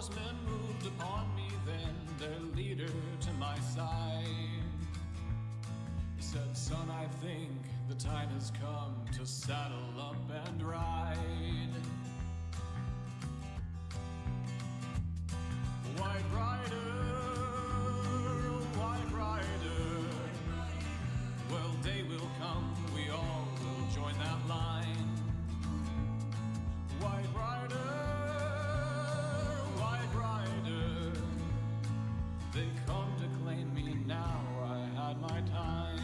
horsemen moved upon me then, their leader to my side. He said, son, I think the time has come to saddle up and ride. White rider, white rider, well, day will come, we all will join that line. White rider, white rider, they come to claim me now, I had my time.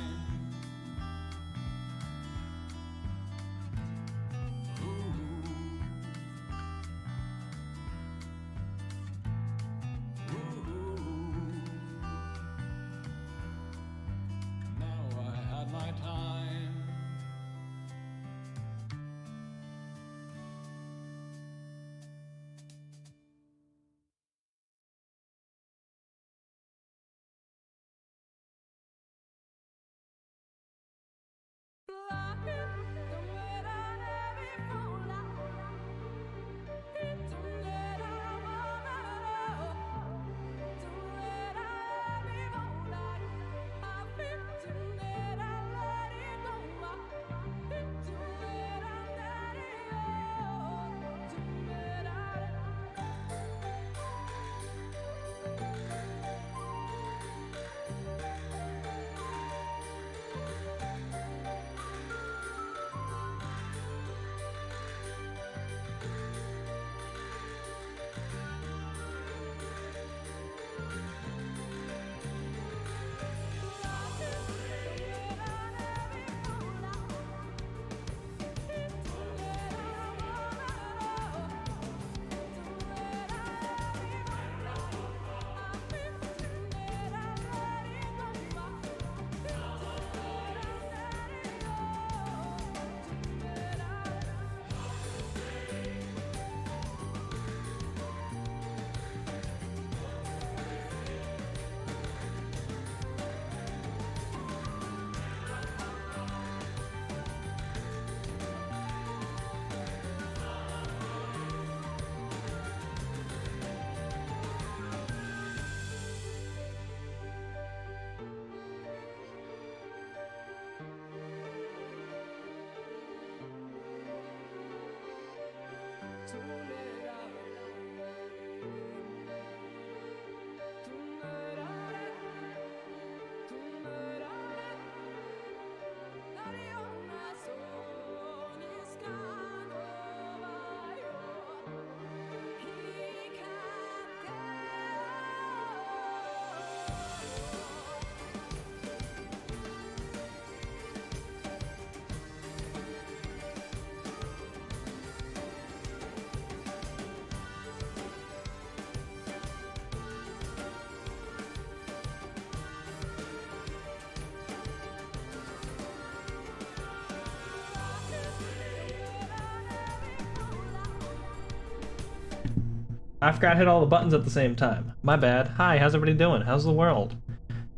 I forgot to hit all the buttons at the same time. My bad. Hi, how's everybody doing? How's the world?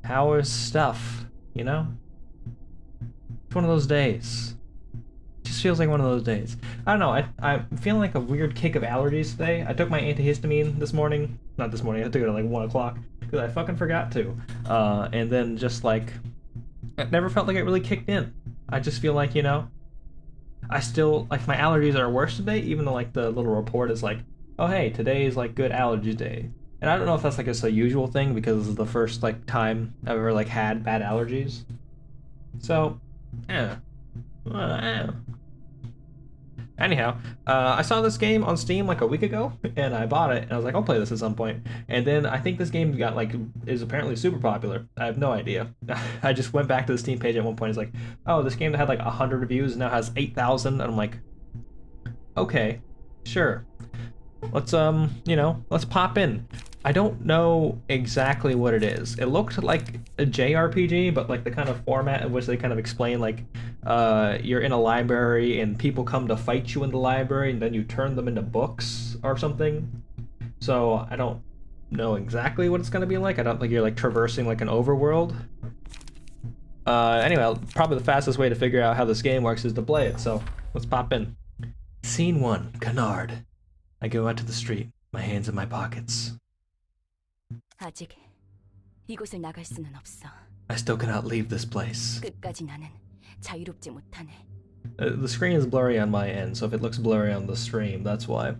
How is stuff? You know? It's one of those days. It just feels like one of those days. I don't know, I'm feeling like a weird kick of allergies today. I took my antihistamine this morning. Not this morning, I took it at like 1 o'clock. Because I fucking forgot to. And then just like... it never felt like it really kicked in. I just feel like, you know... I still... like, my allergies are worse today, even though like the little report is like, oh hey, today is like good allergies day. And I don't know if that's like just a usual thing because it's the first like time I've ever like had bad allergies. So, yeah. Anyhow, I saw this game on Steam like a week ago, and I bought it, and I was like, I'll play this at some point. And then I think this game got like is apparently super popular. I have no idea. I just went back to the Steam page at one point. It's like, oh, this game that had like 100 reviews now has 8,000, and I'm like, okay, sure. Let's you know, let's pop in. I don't know exactly what it is. It looked like a JRPG, but like the kind of format in which they kind of explain like you're in a library and people come to fight you in the library and then you turn them into books or something. So I don't know exactly what it's gonna be like. I don't think you're like traversing like an overworld. Anyway, probably the fastest way to figure out how this game works is to play it, so let's pop in. Scene 1, Canard. I go out to the street. My hands in my pockets. 아직 이곳을 나갈 수는 없어. I still cannot leave this place. 끝까지 나는 자유롭지 못하네. The screen is blurry on my end, so if it looks blurry on the stream, that's why.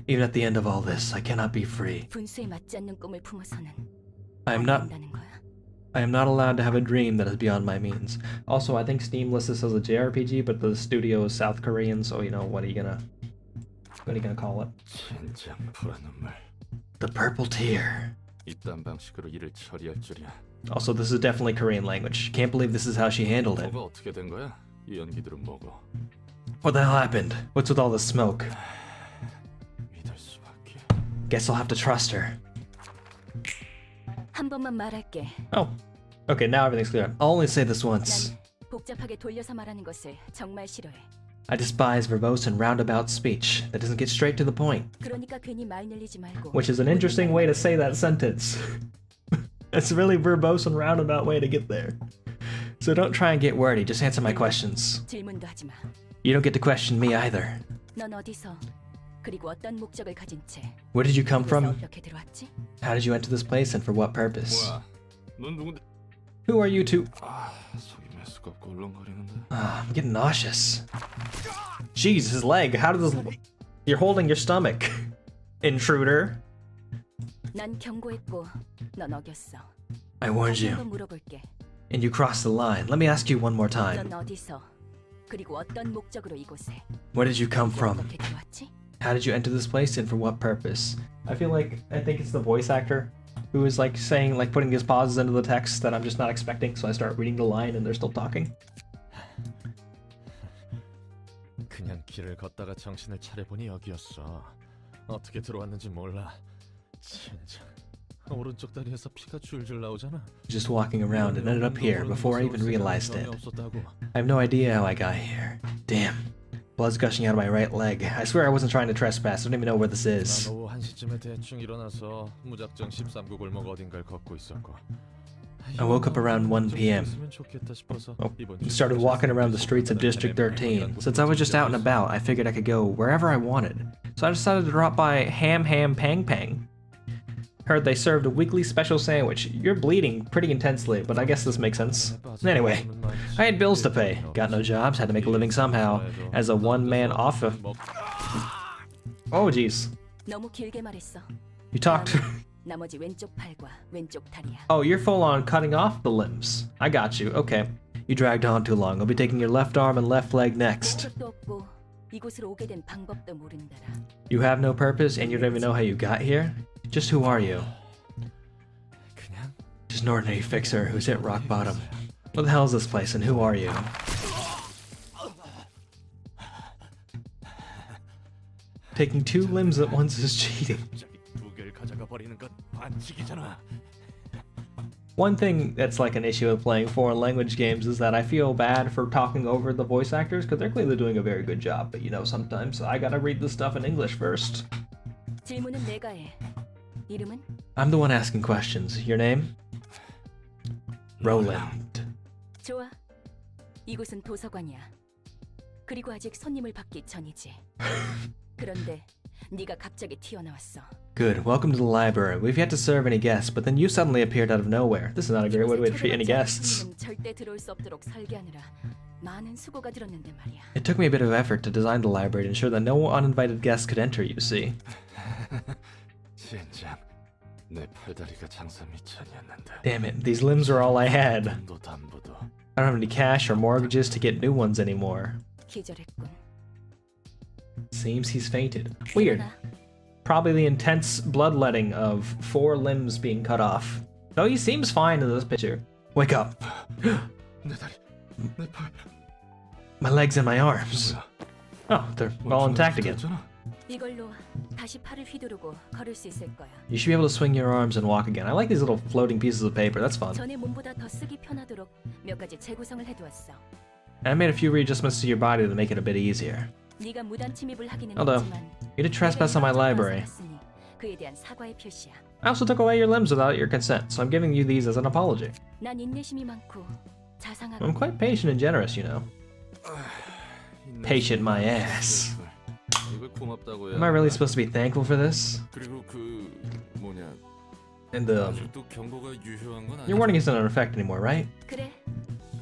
Even at the end of all this, I cannot be free. 분수에 맞지 않는 꿈을 품어서는 I am 안 not 된다는 거야. I am not allowed to have a dream that is beyond my means. Also, I think Steam lists this as a JRPG, but the studio is South Korean, so you know, what are you gonna call it? 젠장 보라 눈물. The Purple Tear. 이딴 방식으로 일을 처리할 줄이야. Also, this is definitely Korean language. Can't believe this is how she handled it. 뭐가 어떻게 된 거야? 이 연기들은 뭐고? What the hell happened? What's with all the smoke? 믿을 수밖에. Guess I'll have to trust her. 한 번만 말할게. Oh. Okay, now everything's clear. I'll only say this once. 난 복잡하게 돌려서 말하는 것을 정말 싫어해. I despise verbose and roundabout speech that doesn't get straight to the point. 그러니까 괜히 말 늘리지 말고. Which is an interesting way to say that sentence. It's a really verbose and roundabout way to get there. So don't try and get wordy, just answer my questions. 질문도 하지 마. You don't get to question me either. 넌 어디서 그리고 어떤 목적을 가진 채 Where did you come 이곳에 from? 어떻게 들어왔지? How did you enter this place and for what purpose? 뭐야? 넌 누군데? Who are you two? 속이 메스껍고 울렁거리는데. I'm getting nauseous. Jeez, his leg. How did this... You're holding your stomach. Intruder. 난 경고했고 넌 어겼어. I warned 다시 you. 한번 물어볼게. And you crossed the line. Let me ask you one more time. 넌 어디서 그리고 어떤 목적으로 이곳에 Where did you come from? 어떻게 들어왔지? How did you enter this place and for what purpose? I think it's the voice actor who is like saying, like putting his pauses into the text that I'm just not expecting, so I start reading the line and they're still talking. 그냥 길을 걷다가 정신을 차려보니 여기였어. 어떻게 들어왔는지 몰라. 진짜 오른쪽 다리에서 피가 줄줄 나오잖아. Just walking around and ended up here before I even realized it. I have no idea how I got here. Damn. Blood's gushing out of my right leg. I swear I wasn't trying to trespass. I don't even know where this is. 난 오후 1시쯤에 대충 일어나서 무작정 13구 골목 어딘가를 걷고 있었고. I woke up around 1 p.m. Started walking around the streets of District 13. Since I was just out and about, I figured I could go wherever I wanted. So I decided to drop by Ham Ham Pang Pang. Heard they served a weekly special sandwich. You're bleeding pretty intensely, but I guess this makes sense. Anyway, I had bills to pay. Got no jobs, had to make a living somehow. As a one-man office. Oh jeez. 너무 길게 말했어. You talked... 나머지 왼쪽 팔과 왼쪽 다리야. Oh, you're full on cutting off the limbs. I got you. Okay. You dragged on too long. I'll be taking your left arm and left leg next. 목적도 없고 이곳으로 오게 된 방법도 모른다라. You have no purpose and you don't even know how you got here? Just who are you? 그냥 Just an ordinary fixer who's hit rock bottom. What the hell is this place and who are you? Taking two limbs at once is cheating. 두 개를 가져가 버리는 건 반칙이잖아. One thing that's like an issue with playing foreign language games is that I feel bad for talking over the voice actors because they're clearly doing a very good job, but you know, sometimes I gotta read the stuff in English first. 질문은 내가 해. 이름은? I'm the one asking questions. Your name? Roland. 좋아. 이곳은 도서관이야. 그리고 아직 손님을 받기 전이지. 그런데 네가 갑자기 튀어나왔어. Good. Welcome to the library. We've yet to serve any guests, but then you suddenly appeared out of nowhere. This is not a great way to treat any guests. 절대 들어올 수 없도록 설계하느라 많은 수고가 들었는데 말이야. It took me a bit of effort to design the library to ensure that no uninvited guests could enter, you see. 젠장 내 팔다리가 장사 미천이었는데. Damn it, these limbs are all I had. 돈도 담보도. I don't have any cash or mortgages to get new ones anymore. 기절했군. Seems he's fainted. Weird. 일어나. Probably the intense bloodletting of 4 limbs being cut off. Though he seems fine in this picture. Wake up. 내 다리, 내 팔. My legs and my arms. Oh, they're all intact again. 이걸로 다시 팔을 휘두르고 걸을 수 있을 거야. You should be able to swing your arms and walk again. I like these little floating pieces of paper. That's fun. 전에 몸보다 더 쓰기 편하도록 몇 가지 재구성을 해두었어. And I made a few readjustments to your body to make it a bit easier. 네가 무단 침입을 하기는 Although, 했지만 you did trespass on my library. 그에 대한 사과의 표시야. I also took away your limbs without your consent, so I'm giving you these as an apology. 난 인내심이 많고 자상하고 I'm quite patient and generous, you know. Patient my ass. 이걸 고맙다고 해야 Am I really 하나? supposed to be thankful for this? 그리고 그 뭐냐 And 아직도 경보가 유효한 건 your warning isn't in effect anymore, right? 그래.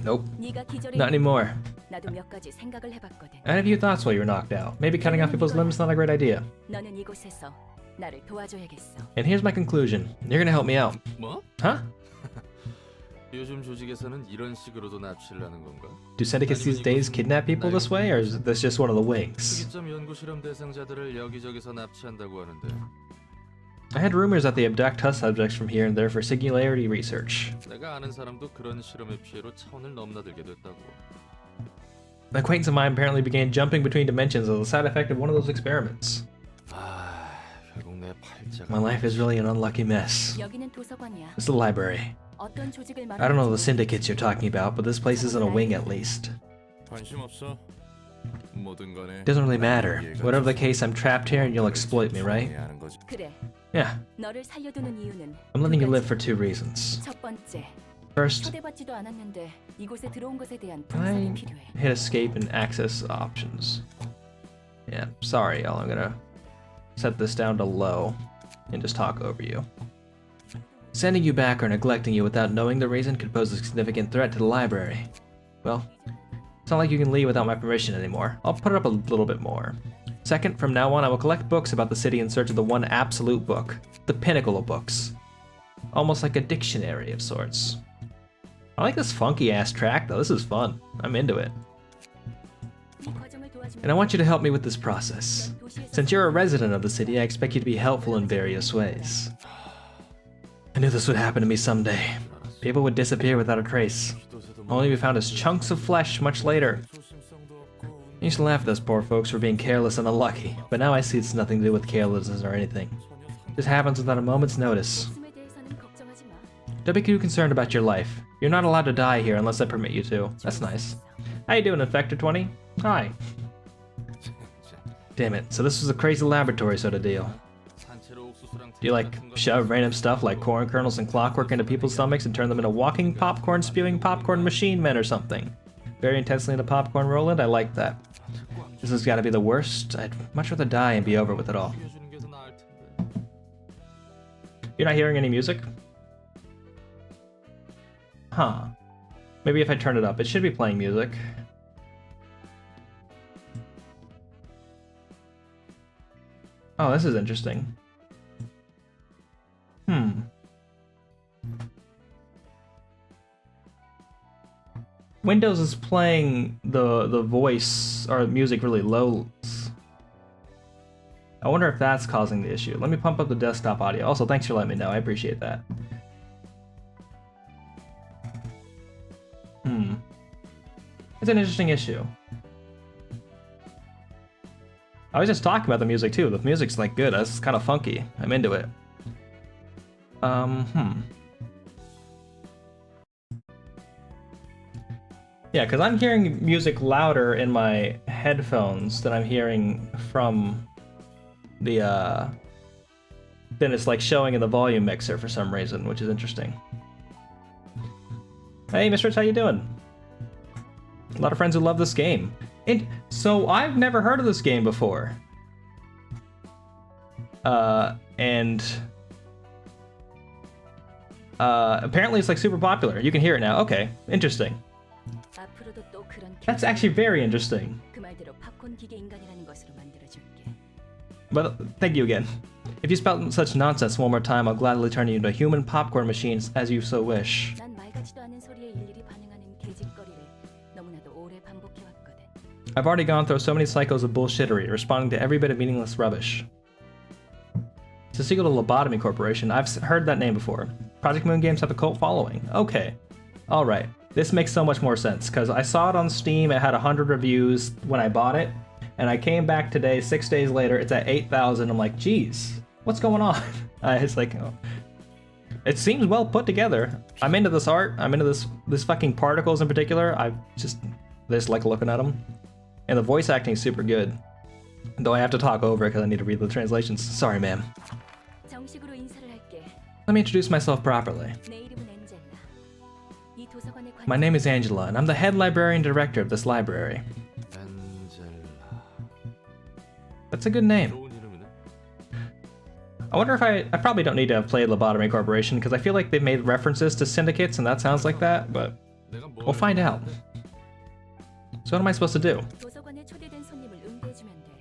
Nope, 네가 기절해. not anymore. 나도 몇 가지 생각을 해봤거든. I had a few thoughts while you were knocked out. Maybe cutting off people's limbs is not a great idea. 너는 이곳에서 나를 도와줘야겠어. And here's my conclusion. You're gonna help me out. 뭐? Huh? 요즘 조직에서는 이런 식으로도 납치를 하는 건가? Do syndicates these days kidnap people this way, or is this just one of the wings? 특이점 연구 실험 대상자들을 여기저기서 납치한다고 하는데 I had rumors that they abduct test subjects from here and there for singularity research. 내가 아는 사람도 그런 실험의 피해로 차원을 넘나들게 됐다고. An acquaintance of mine apparently began jumping between dimensions as a side effect of one of those experiments. 아, 결국 내 팔자가 My life is really an unlucky mess. 여기는 도서관이야. It's the library. 어떤 조직을 I don't know the 말하는지 syndicates you're talking about, but this place isn't a wing at least. 관심 없어. 뭐든 간에 It doesn't really matter. Whatever the case, I'm trapped here and you'll exploit me, right? 하는 거지. 그래. Yeah, 너를 살려두는 이유는 I'm letting you 두 live 가지. for two reasons. 첫 번째, First, 초대받지도 않았는데 이곳에 들어온 것에 대한 I 분석이 필요해. hit escape and access options. Yeah, sorry, y'all. I'm gonna set this down to low and just talk over you. Sending you back or neglecting you without knowing the reason could pose a significant threat to the library. Well, it's not like you can leave without my permission anymore. I'll put it up a little bit more. Second, from now on, I will collect books about the city in search of the one absolute book, the pinnacle of books. Almost like a dictionary of sorts. I like this funky ass track though, this is fun. I'm into it. 이 과정을 도와주면 And I want you to help me with this process. 도시에서 Since you're a resident of the city, I expect you to be helpful in various ways. I knew this would happen to me someday. People would disappear without a trace, only to be found as chunks of flesh much later. I used to laugh at those poor folks for being careless and unlucky, but now I see it's nothing to do with carelessness or anything. It just happens without a moment's notice. 목숨에 대해서는 걱정하지 마. Don't be too concerned about your life. You're not allowed to die here unless I permit you to. That's nice. How you doing, Infector 20? Hi. Damn it, so this was a crazy laboratory sort of deal. Do you like shove random stuff like corn kernels and clockwork into people's stomachs and turn them into walking popcorn spewing popcorn machine men or something? Very intensely into popcorn, Roland? I like that. This has got to be the worst. I'd much rather die and be over with it all. You're not hearing any music? Huh. Maybe if I turn it up, it should be playing music. Oh, this is interesting. Windows is playing the voice or music really low. I wonder if that's causing the issue. Let me pump up the desktop audio. Also, thanks for letting me know. I appreciate that. It's an interesting issue. I was just talking about the music too. The music's like good. It's kind of funky. I'm into it. Yeah, because I'm hearing music louder in my headphones than I'm hearing from the, than it's like showing in the volume mixer for some reason, which is interesting. Hey, Mr. Rich, how you doing? A lot of friends who love this game. And so I've never heard of this game before. Apparently it's like super popular. You can hear it now. Okay, interesting. 앞으로도 또 그런 That's actually very interesting. 그 말대로 팝콘 기계 인간이라는 것으로 만들어줄게. But thank you again. If you spout such nonsense one more time, I'll gladly turn you into human popcorn machines as you so wish. 난 말 같지도 않은 소리에 일일이 반응하는 개짓거리를 너무나도 오래 반복해왔거든. I've already gone through so many cycles of bullshittery, responding to every bit of meaningless rubbish. It's a sequel to Lobotomy Corporation. I've heard that name before. Project Moon games have a cult following. Okay. Alright. This makes so much more sense, because I saw it on Steam, it had 100 reviews when I bought it, and I came back today, 6 days later, it's at 8,000. I'm like, geez, what's going on? It's like, oh. It seems well put together. I'm into this art, I'm into this fucking particles in particular. I just like looking at them. And the voice acting is super good. Though I have to talk over it because I need to read the translations. Sorry, ma'am. 정식으로 인사를 할게. Let me introduce myself properly. 내 이름은 엔젤라. 이 도서관의 My name is Angela, and I'm the head librarian director of this library. 엔젤라. That's a good name. 좋은 이름이네. I wonder if I probably don't need to have played Lobotomy Corporation because I feel like they've made references to syndicates and that sounds like that, but 내가 뭘 we'll find out. 했는데? So what am I supposed to do? 도서관에 초대된 손님을 응대해주면 돼.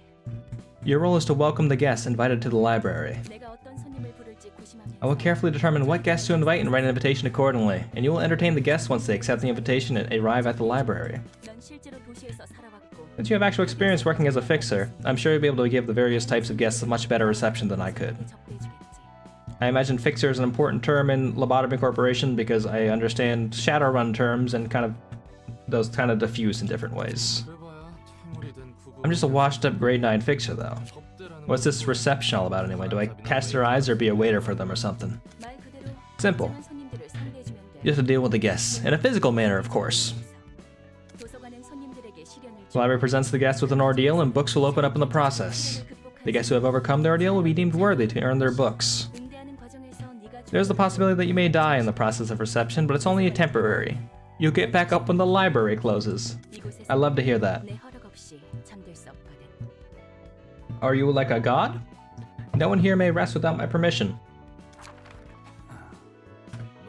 Your role is to welcome the guests invited to the library. 내가 어떤 손님을 부를지 고심하면서 I will carefully determine what guests to invite and write an invitation accordingly, and you will entertain the guests once they accept the invitation and arrive at the library. 넌 실제로 도시에서 살아왔고 Since you have actual experience working as a fixer, I'm sure you'll be able to give the various types of guests a much better reception than I could. 접대해주겠지. I imagine fixer is an important term in Lobotomy Corporation because I understand Shadowrun terms and those kind of diffuse in different ways. 그래봐야 퇴물이 된 구글 I'm just a washed up grade 9 fixer though. 접대라는 What's this reception all about anyway? Do I catch their eyes or be a waiter for them or something? 말 그대로 Simple. 다양한 손님들을 상대해주면 돼. You have to deal with the guests, in a physical manner of course. 도서관은 손님들에게 시련을 The library presents the guests with an ordeal and books will open up in the process. The guests who have overcome their ordeal will be deemed worthy to earn their books. 응대하는 과정에서 네가 There's the possibility that you may die in the process of reception, but it's only temporary. You'll get back up when the library closes. 이곳에서 I love to hear that. 내 허락 없이 잠들 수 없거든. Are you like a god? No one here may rest without my permission.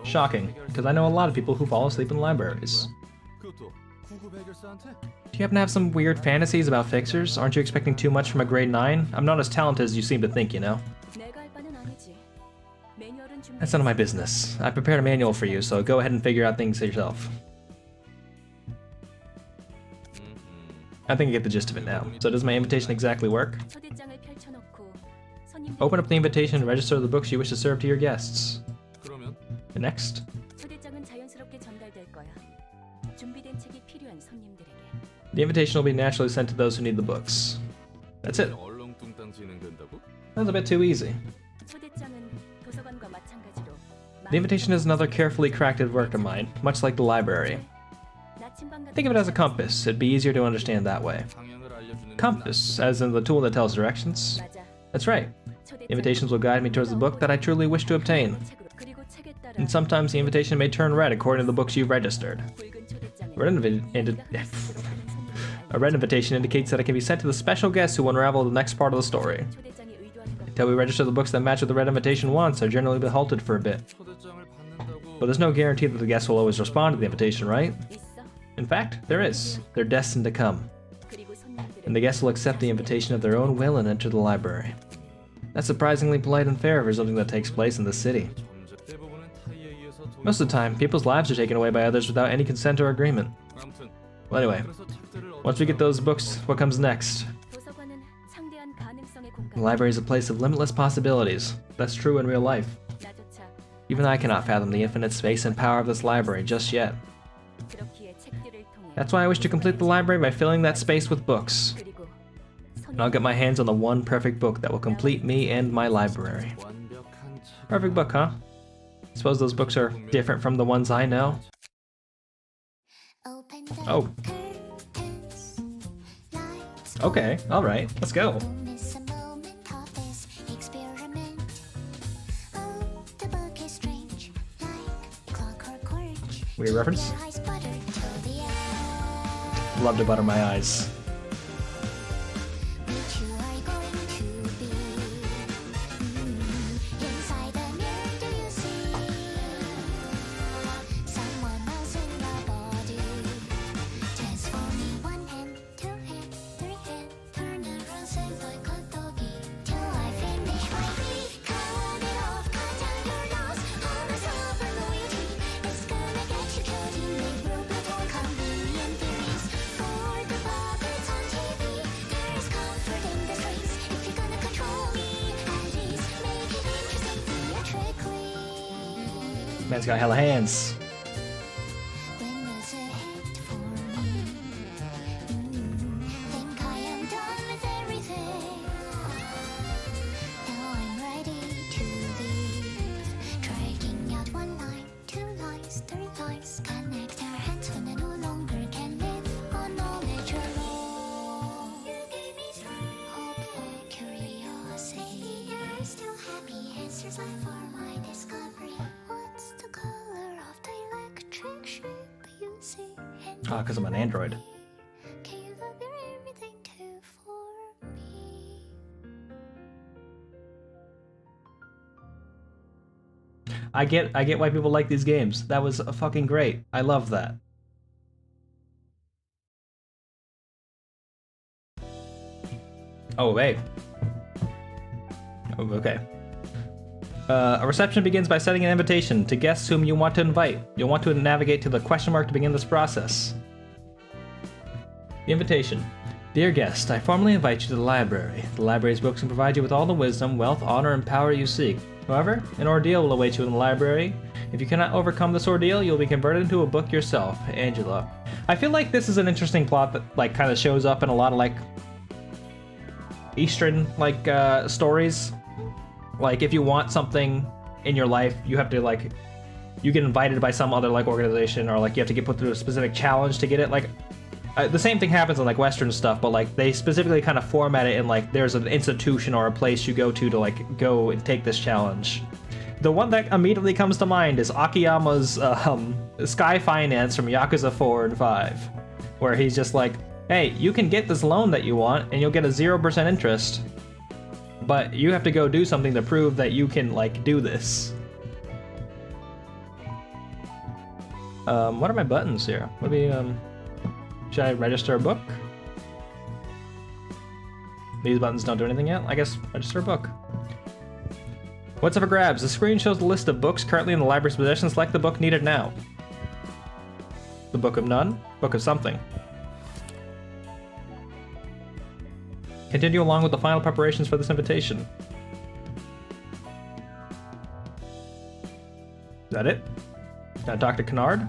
Shocking, because I know a lot of people who fall asleep in libraries. 그것도 구급 해결사한테? Do you happen to have some weird fantasies about fixers? Aren't you expecting too much from a grade 9? I'm not as talented as you seem to think, you know? 내가 할 바는 아니지. 매뉴얼은 준비. That's none of my business. I prepared a manual for you, so go ahead and figure out things yourself. I think I get the gist of it now. So does my invitation exactly work? 초대장을 펼쳐놓고 손님들 Open up the invitation and register the books you wish to serve to your guests. 그러면 And next, 초대장은 자연스럽게 전달될 거야. 준비된 책이 필요한 손님들에게. the invitation will be naturally sent to those who need the books. That's it. 얼렁뚱땅 진행된다고? That was a bit too easy. 초대장은 도서관과 마찬가지로 The invitation is another carefully crafted work of mine, much like the library. 나침반 같은 Think of it as a compass. It'd be easier to understand that way. 방향을 알려주는 Compass, as in the tool that tells directions. 맞아. That's right. 초대장. Invitations will guide me towards the book that I truly wish to obtain. 그리고 책에 따라 And sometimes the invitation may turn red according to the books you've registered. 붉은 초대장은 Red A red invitation indicates that it can be sent to the special guests who unravel the next part of the story. 초대장이 의도하는 것 Until we register the books that match what the red invitation wants, they're generally been halted for a bit. 초대장을 받는다고 But there's no guarantee that the guests will always respond to the invitation, right? 있어. In fact, there is. They're destined to come. 그리고 손님들은 And the guests will accept the invitation of their own will and enter the library. That's surprisingly polite and fair for something that takes place in the city. 점점 대부분은 타이에 의해서 Most of the time, people's lives are taken away by others without any consent or agreement. 아무튼 Well, anyway, 그래서 책들을 once we get those books, what comes next? 도서관은 창대한 가능성의 The 공간. library is a place of limitless possibilities. That's true in real life. 나조차 Even I cannot fathom the infinite space and power of this library just yet. 그렇기에 책들을 통해 That's why I wish to complete the library by filling that space with books. 그리고 And I'll get my hands on the one perfect book that will complete me and my library. 완벽한 책 Perfect book, huh? Suppose those books are different from the ones I know? Oh. Okay, alright, let's go. Weird reference? Love to butter my eyes. Man's got hella hands. Because I'm an android. I get why people like these games. That was fucking great. I love that. Oh, hey. Oh, okay. A reception begins by setting an invitation to guests whom you want to invite. You'll want to navigate to the question mark to begin this process. The invitation. Dear guest, I formally invite you to the library. The library's books can provide you with all the wisdom, wealth, honor, and power you seek. However, an ordeal will await you in the library. If you cannot overcome this ordeal, you'll be converted into a book yourself. Angela. I feel like this is an interesting plot that like kind of shows up in a lot of like Eastern like stories. Like if you want something in your life, you have to like you get invited by some other like organization, or like you have to get put through a specific challenge to get it. Like the same thing happens in like Western stuff, but like they specifically kind of format it in like there's an institution or a place you go to like go and take this challenge. The one that immediately comes to mind is Akiyama's Sky Finance from Yakuza 4 and 5, where he's just like, hey, you can get this loan that you want and you'll get a 0% interest, but you have to go do something to prove that you can like do this. What are my buttons here? What do should I register a book? These buttons don't do anything yet? I guess register a book. What's up for grabs? The screen shows the list of books currently in the library's possession. Select the book needed now. The Book of None? Book of something. Continue along with the final preparations for this invitation. Is that it? Dr. Kennard?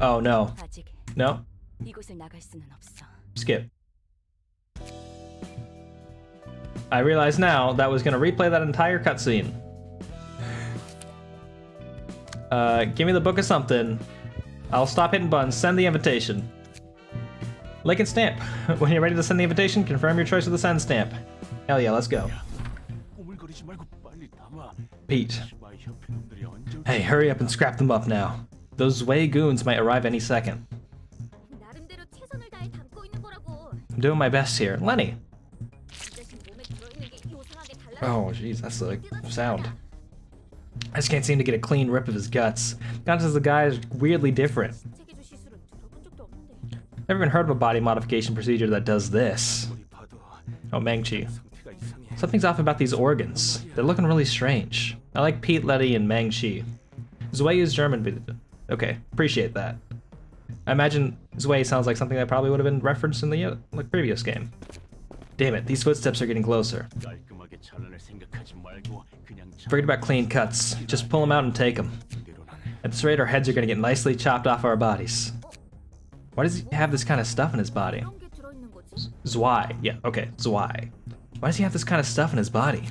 Oh no. 아직 No? 이곳을 나갈 수는 없어. Skip. I realize now that was gonna replay that entire cutscene. Give me the book of something. I'll stop hitting buttons, send the invitation. Lick and stamp. When you're ready to send the invitation, confirm your choice with the send stamp. Hell yeah, let's go. Pete. Hey, hurry up and scrap them up now. Those Zwei goons might arrive any second. 나름대로 최선을 다해 담고 있는 거라고. I'm doing my best here. Lenny. 이 자식 몸에 들어있는 게 요상하게 달라. Oh, jeez, that's the sound. I just can't seem to get a clean rip of his guts. Not as the guy is weirdly different. 책해줄 시술은 들어본 적도 없는데. Never even heard of a body modification procedure that does this. Oh, Mangchi. Something's off about these organs. They're looking really strange. I like Pete, Letty, and Mangchi. Zwei is German, but okay, appreciate that. I imagine Zwei sounds like something that probably would have been referenced in the like, previous game. Damn it, these footsteps are getting closer. Forget about clean cuts. Just pull them out and take them. At this rate, our heads are going to get nicely chopped off our bodies. Why does he have this kind of stuff in his body? 그런 게 들어있는 거지? Zwei. Yeah, okay, Zwei. Why does he have this kind of stuff in his body?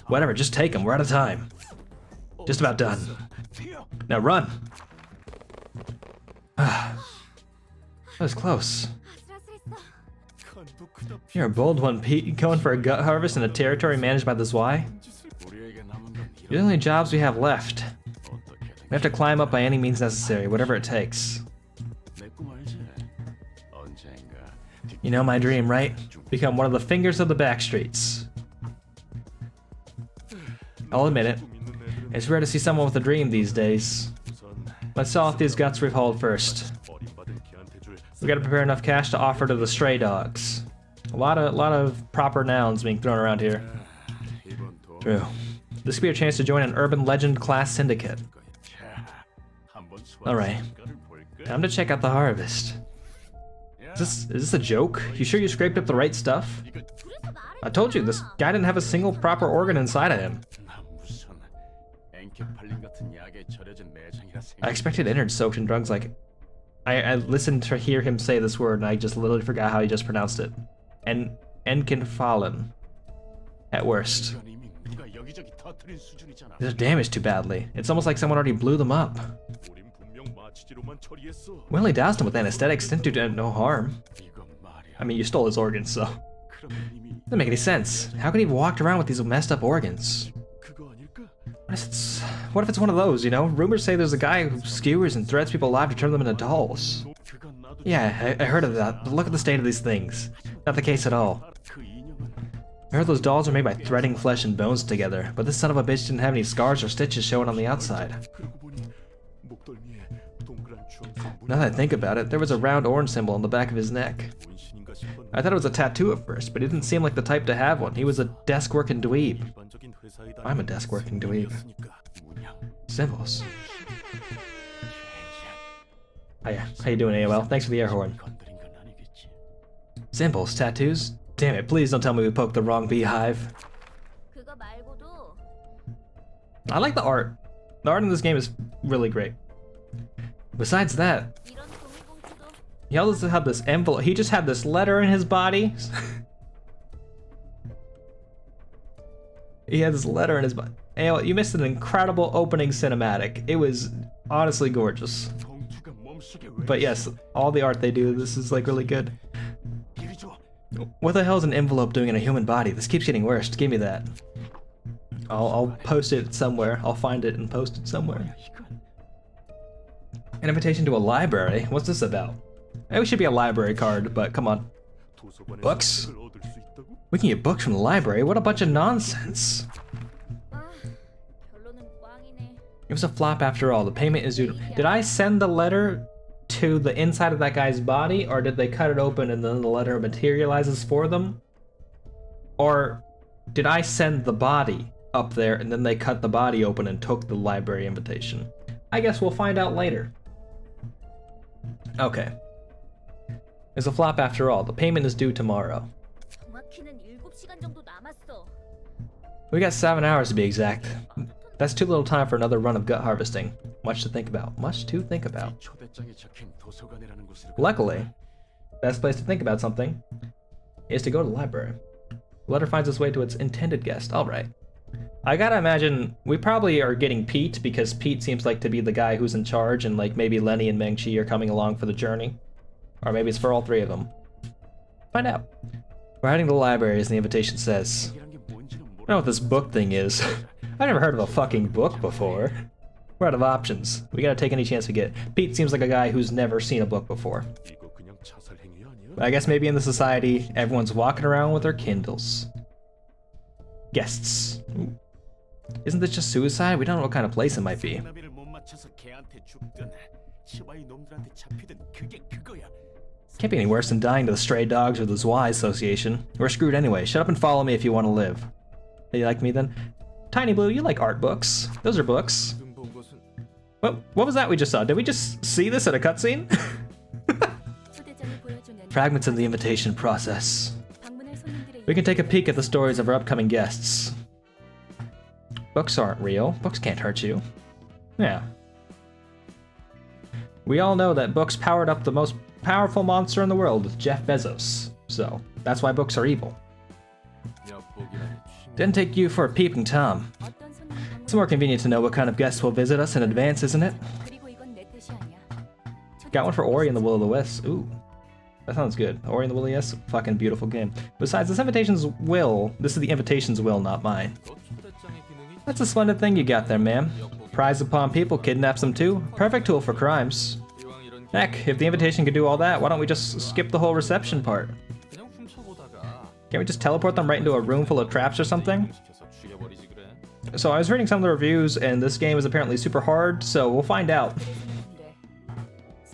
Whatever, just take him. We're out of time. Just about done. Now run. That was close. 아슬아슬했어. You're a bold one, Pete. Going for a gut harvest in a territory managed by the Zwei? The only jobs we have left. We have to climb up by any means necessary, whatever it takes. You know my dream, right? Become one of the fingers of the backstreets. I'll admit it. It's rare to see someone with a dream these days. Let's sell off these guts we've hauled first. We gotta prepare enough cash to offer to the stray dogs. A lot of proper nouns being thrown around here. True. This could be a chance to join an urban legend class syndicate. Alright. Time to check out the harvest. Is this a joke? You sure you scraped up the right stuff? I told you, this guy didn't have a single proper organ inside of him. I expected innards soaked in drugs like... I listened to hear him say this word and I just literally forgot how he just pronounced it. Enkenfallen. At worst. They're damaged too badly. It's almost like someone already blew them up. We only doused him with anesthetics, didn't do no harm. I mean, you stole his organs, so... Doesn't make any sense. How could he have walked around with these messed up organs? What if it's one of those, you know? Rumors say there's a guy who skewers and threats people alive to turn them into dolls. Yeah, I heard of that, but look at the state of these things. Not the case at all. I heard those dolls are made by threading flesh and bones together, but this son of a bitch didn't have any scars or stitches showing on the outside. Now that I think about it, there was a round orange symbol on the back of his neck. I thought it was a tattoo at first, but he didn't seem like the type to have one. He was a desk-working dweeb. I'm a desk-working dweeb. Symbols. Hiya, how you doing, AOL? Thanks for the air horn. Symbols, tattoos? Damn it, please don't tell me we poked the wrong beehive. 그거 말고도 I like the art. The art in this game is really great. Besides that, 이런 종이봉투도 he also had this envelope. He just had this letter in his body. He had this letter in his body. AOL, you missed an incredible opening cinematic. It was honestly gorgeous. But yes, all the art they do, this is like really good. What the hell is an envelope doing in a human body? This keeps getting worse. Give me that. I'll post it somewhere. I'll find it and post it somewhere. An invitation to a library? What's this about? Maybe it should be a library card, but come on. Books? We can get books from the library? What a bunch of nonsense. 아, 결론은 꽝이네. It was a flop after all. The payment is due. Did I send the letter to the inside of that guy's body, or did they cut it open and then the letter materializes for them? Or did I send the body up there and then they cut the body open and took the library invitation? I guess we'll find out later. Okay. It's a flop after all. The payment is due tomorrow. 정확히는 7시간 정도 남았어. We got 7 hours to be exact. That's too little time for another run of gut harvesting. Much to think about. Much to think about. Luckily, best place to think about something is to go to the library. The letter finds its way to its intended guest. Alright. I gotta imagine we probably are getting Pete because Pete seems like to be the guy who's in charge, and like maybe Lenny and Meng-Chi are coming along for the journey. Or maybe it's for all three of them. Find out. We're heading to the library, as the invitation says. I don't know what this book thing is. I've never heard of a fucking book before. We're out of options. We gotta take any chance we get. Pete seems like a guy who's never seen a book before. But I guess maybe in the society, everyone's walking around with their Kindles. Guests. Ooh. Isn't this just suicide? We don't know what kind of place it might be. Can't be any worse than dying to the stray dogs or the Zwei Association. We're screwed anyway. Shut up and follow me if you want to live. Hey, you like me then? Tiny Blue, you like art books. Those are books. What was that we just saw? Did we just see this at a cutscene? 초대장을 보여주는 Fragments of the invitation process. 방문할 손님들의 We can take a peek at the stories of our upcoming guests. Books aren't real. Books can't hurt you. Yeah. We all know that books powered up the most powerful monster in the world, Jeff Bezos. So, that's why books are evil. Didn't take you for a peeping Tom. 어떤 손님이 방문 It's more convenient to know what kind of guests will visit us in advance, isn't it? 그리고 이건 내 뜻이 아니야. Got one for Ori and the Will of the Wisps. Ooh. That sounds good. Ori and the Will of the Wisps, fucking beautiful game. Besides, this is the invitation's will, not mine. That's a splendid thing you got there, ma'am. Prize upon people, kidnaps them too. Perfect tool for crimes. Heck, if the invitation could do all that, why don't we just skip the whole reception part? Can't we just teleport them right into a room full of traps or something? So I was reading some of the reviews, and this game is apparently super hard, so we'll find out.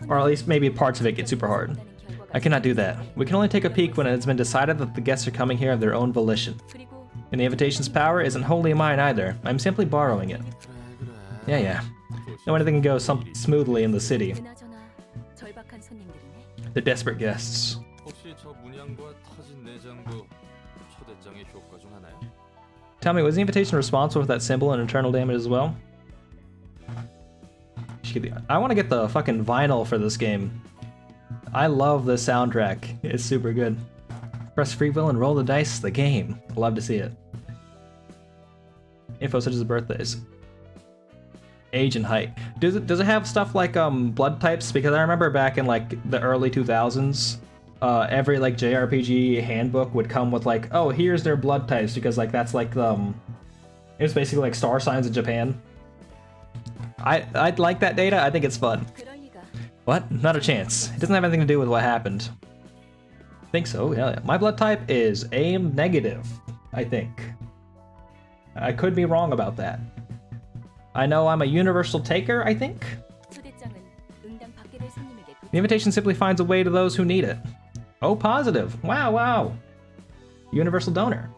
Or at least maybe parts of it get super hard. I cannot do that. We can only take a peek when it has been decided that the guests are coming here of their own volition. 그리고 And the invitation's power isn't wholly mine either. I'm simply borrowing it. Yeah. No anything can go smoothly in the city. 그나저나 절박한 손님들이네. The desperate guests. Tell me, was the invitation responsible for that symbol and internal damage as well? I want to get the fucking vinyl for this game. I love the soundtrack. It's super good. Press free will and roll the dice, the game. Love to see it. Info such as birthdays. Age and height. Does it have stuff like blood types? Because I remember back in like the early 2000s, every like JRPG handbook would come with like, oh, here's their blood types, because like that's like it's basically like star signs in Japan. I'd like that data. I think it's fun. 그럴 리가. What? Not a chance. It doesn't have anything to do with what happened. Think so? Yeah. My blood type is AIM negative. I think. I could be wrong about that. I know I'm a universal taker, I think? 초대장은 응당 받게 될 손님에게 The invitation simply finds a way to those who need it. Oh, positive. Wow, wow. Universal donor.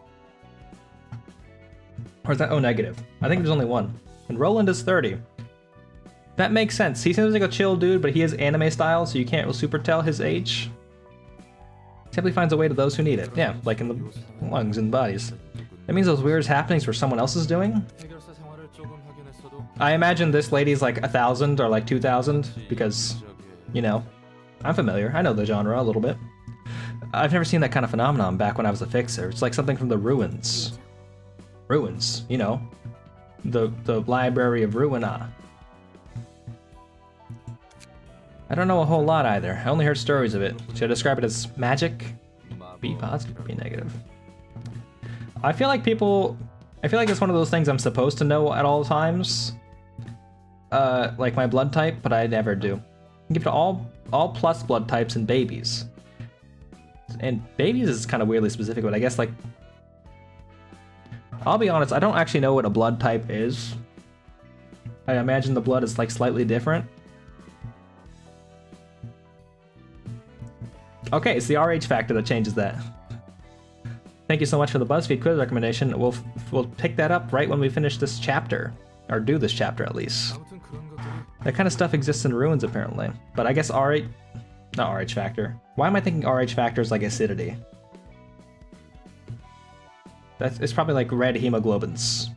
Or is that, oh, negative? I think there's only one. And Roland is 30. That makes sense. He seems like a chill dude, but he is anime style, so you can't super tell his age. Simply finds a way to those who need it. Yeah, like in the lungs and bodies. That means those weird happenings where someone else is doing? I imagine this lady's like 1,000 or like 2,000, because, you know, I'm familiar. I know the genre a little bit. I've never seen that kind of phenomenon back when I was a fixer. It's like something from the ruins. Ruins, you know. The library of Ruina. I don't know a whole lot either. I only heard stories of it. Should I describe it as magic? Be positive or be negative? I feel like it's one of those things I'm supposed to know at all times. Like my blood type, but I never do. I give it to all plus blood types and babies. And babies is kind of weirdly specific, but I guess like... I'll be honest, I don't actually know what a blood type is. I imagine the blood is like slightly different. Okay, it's the RH factor that changes that. Thank you so much for the BuzzFeed quiz recommendation. We'll pick that up right when we finish this chapter. Or do this chapter at least. That kind of stuff exists in ruins apparently. But I guess RH... Not RH factor. Why am I thinking RH factor is like acidity? It's probably like red hemoglobins.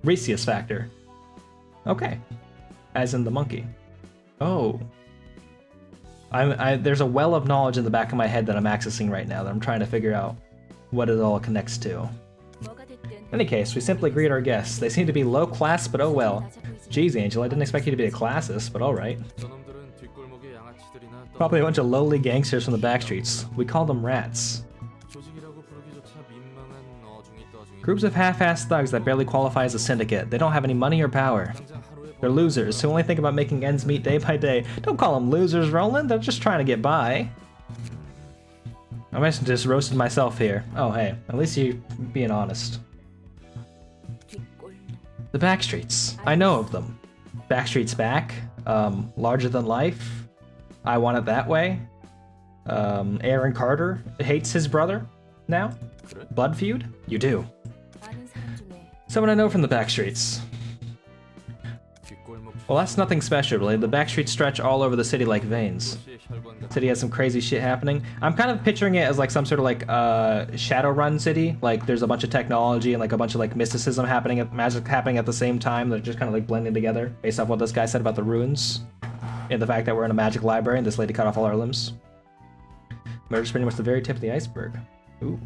Rhesus factor. Okay. As in the monkey. Oh. There's a well of knowledge in the back of my head that I'm accessing right now that I'm trying to figure out what it all connects to. In any case, we simply greet our guests. They seem to be low class, but oh well. Geez, Angel, I didn't expect you to be a classist, but alright. Probably a bunch of lowly gangsters from the backstreets. We call them rats. Groups of half-assed thugs that barely qualify as a syndicate. They don't have any money or power. They're losers who only think about making ends meet day by day. Don't call them losers, Roland. They're just trying to get by. I must have just roasted myself here. Oh, hey. At least you're being honest. The Backstreets. I know of them. Backstreet's Back. Larger Than Life. I Want It That Way. Aaron Carter hates his brother now. Blood Feud? You do. Someone I know from the Backstreets. Well, that's nothing special, really. The backstreets stretch all over the city like veins. The city has some crazy shit happening. I'm kind of picturing it as like some sort of like Shadowrun city. Like there's a bunch of technology and like a bunch of like mysticism happening, magic happening at the same time. They're just kind of like blending together based off what this guy said about the ruins and the fact that we're in a magic library and this lady cut off all our limbs. Murder's pretty much the very tip of the iceberg. Ooh.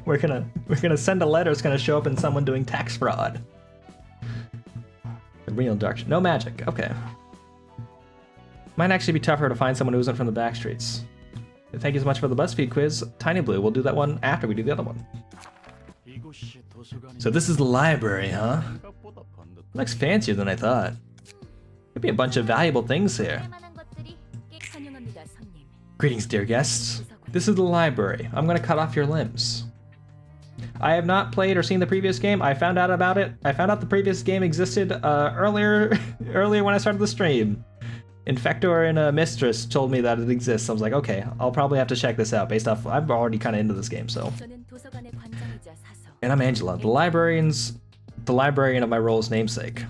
We're gonna send a letter. It's gonna show up in someone doing tax fraud. The real dark. No magic. Okay. Might actually be tougher to find someone who isn't from the backstreets. Thank you so much for the BuzzFeed quiz, Tiny Blue. We'll do that one after we do the other one. So this is the library, huh? Looks fancier than I thought. Could be a bunch of valuable things here. Greetings, dear guests. This is the library. I'm gonna cut off your limbs. I have not played or seen the previous game. I found out about it. I found out the previous game existed earlier when I started the stream. Infector and Mistress told me that it exists. I was like, okay, I'll probably have to check this out based off. I'm already kind of into this game, so. And I'm Angela, the librarian of my role's namesake.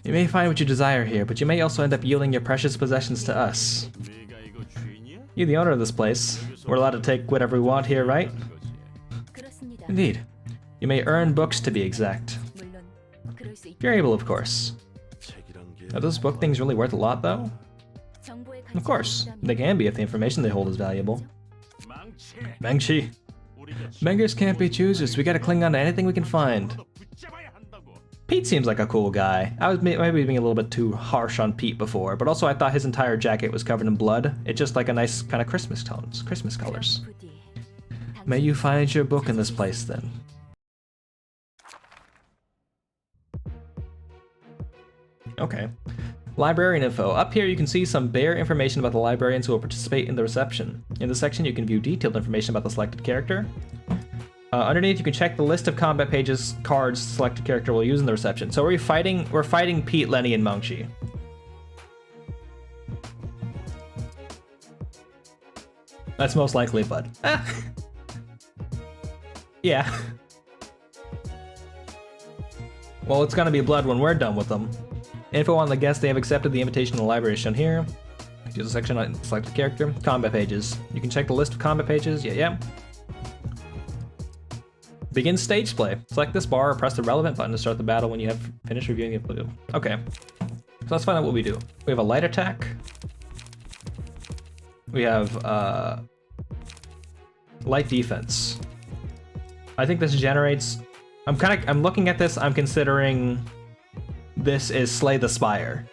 You may find what you desire here, but you may also end up yielding your precious possessions to us. You're the owner of this place. We're allowed to take whatever we want here, right? Indeed. You may earn books to be exact. If you're able, of course. Are those book things really worth a lot, though? Of course. They can be if the information they hold is valuable. Mangchi. Beggars can't be choosers. We gotta cling on to anything we can find. Pete seems like a cool guy. I was maybe being a little bit too harsh on Pete before, but also I thought his entire jacket was covered in blood. It's just like a nice kind of Christmas tones, Christmas colors. May you find your book in this place, then. Okay. Librarian info. Up here you can see some bare information about the librarians who will participate in the reception. In this section you can view detailed information about the selected character. Underneath you can check the list of combat pages cards the selected character will use in the reception. So we're fighting Pete, Lenny, and Mengshi. That's most likely Bud. Yeah. Well, it's gonna be Blood when we're done with them. Info on the guests, they have accepted the invitation in the library is shown here. Use a section on selected character. Combat pages. You can check the list of combat pages. Yeah. Begin stage play. Select this bar or press the relevant button to start the battle when you have finished reviewing the info. Okay. So let's find out what we do. We have a light attack. We have light defense. I think this generates... I'm looking at this, I'm considering this is Slay the Spire.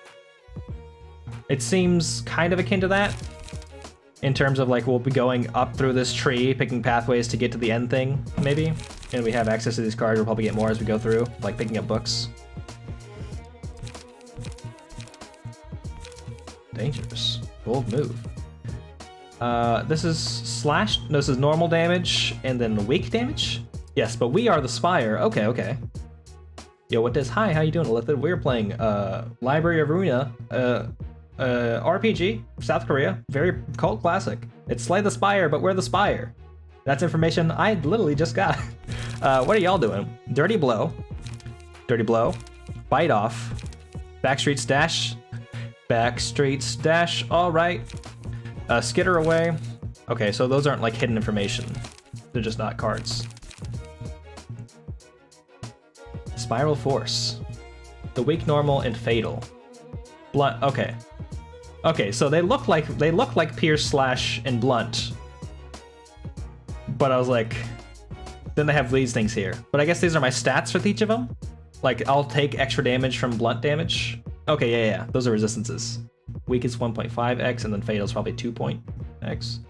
It seems kind of akin to that, in terms of like we'll be going up through this tree, picking pathways to get to the end thing, maybe. And we have access to these cards, we'll probably get more as we go through, like picking up books. Dangerous. Bold move. This is slash, no, this is normal damage, and then weak damage? Yes, but we are the Spire. Okay. Yo, what does? Hi, how you doing, Elithid? We're playing Library of Ruina, RPG, South Korea, very cult classic. It's Slay the Spire, but we're the Spire. That's information I literally just got. What are y'all doing? Dirty Blow, Bite Off, Backstreet Stash, all right. Skitter Away. Okay, so those aren't like hidden information. They're just not cards. Spiral Force. The weak, normal, and fatal. Blunt. Okay, so they look like Pierce, Slash, and Blunt. But I was like, then they have these things here. But I guess these are my stats with each of them. Like I'll take extra damage from blunt damage. Okay, yeah. Those are resistances. Weak is 1.5x, and then fatal is probably 2.x.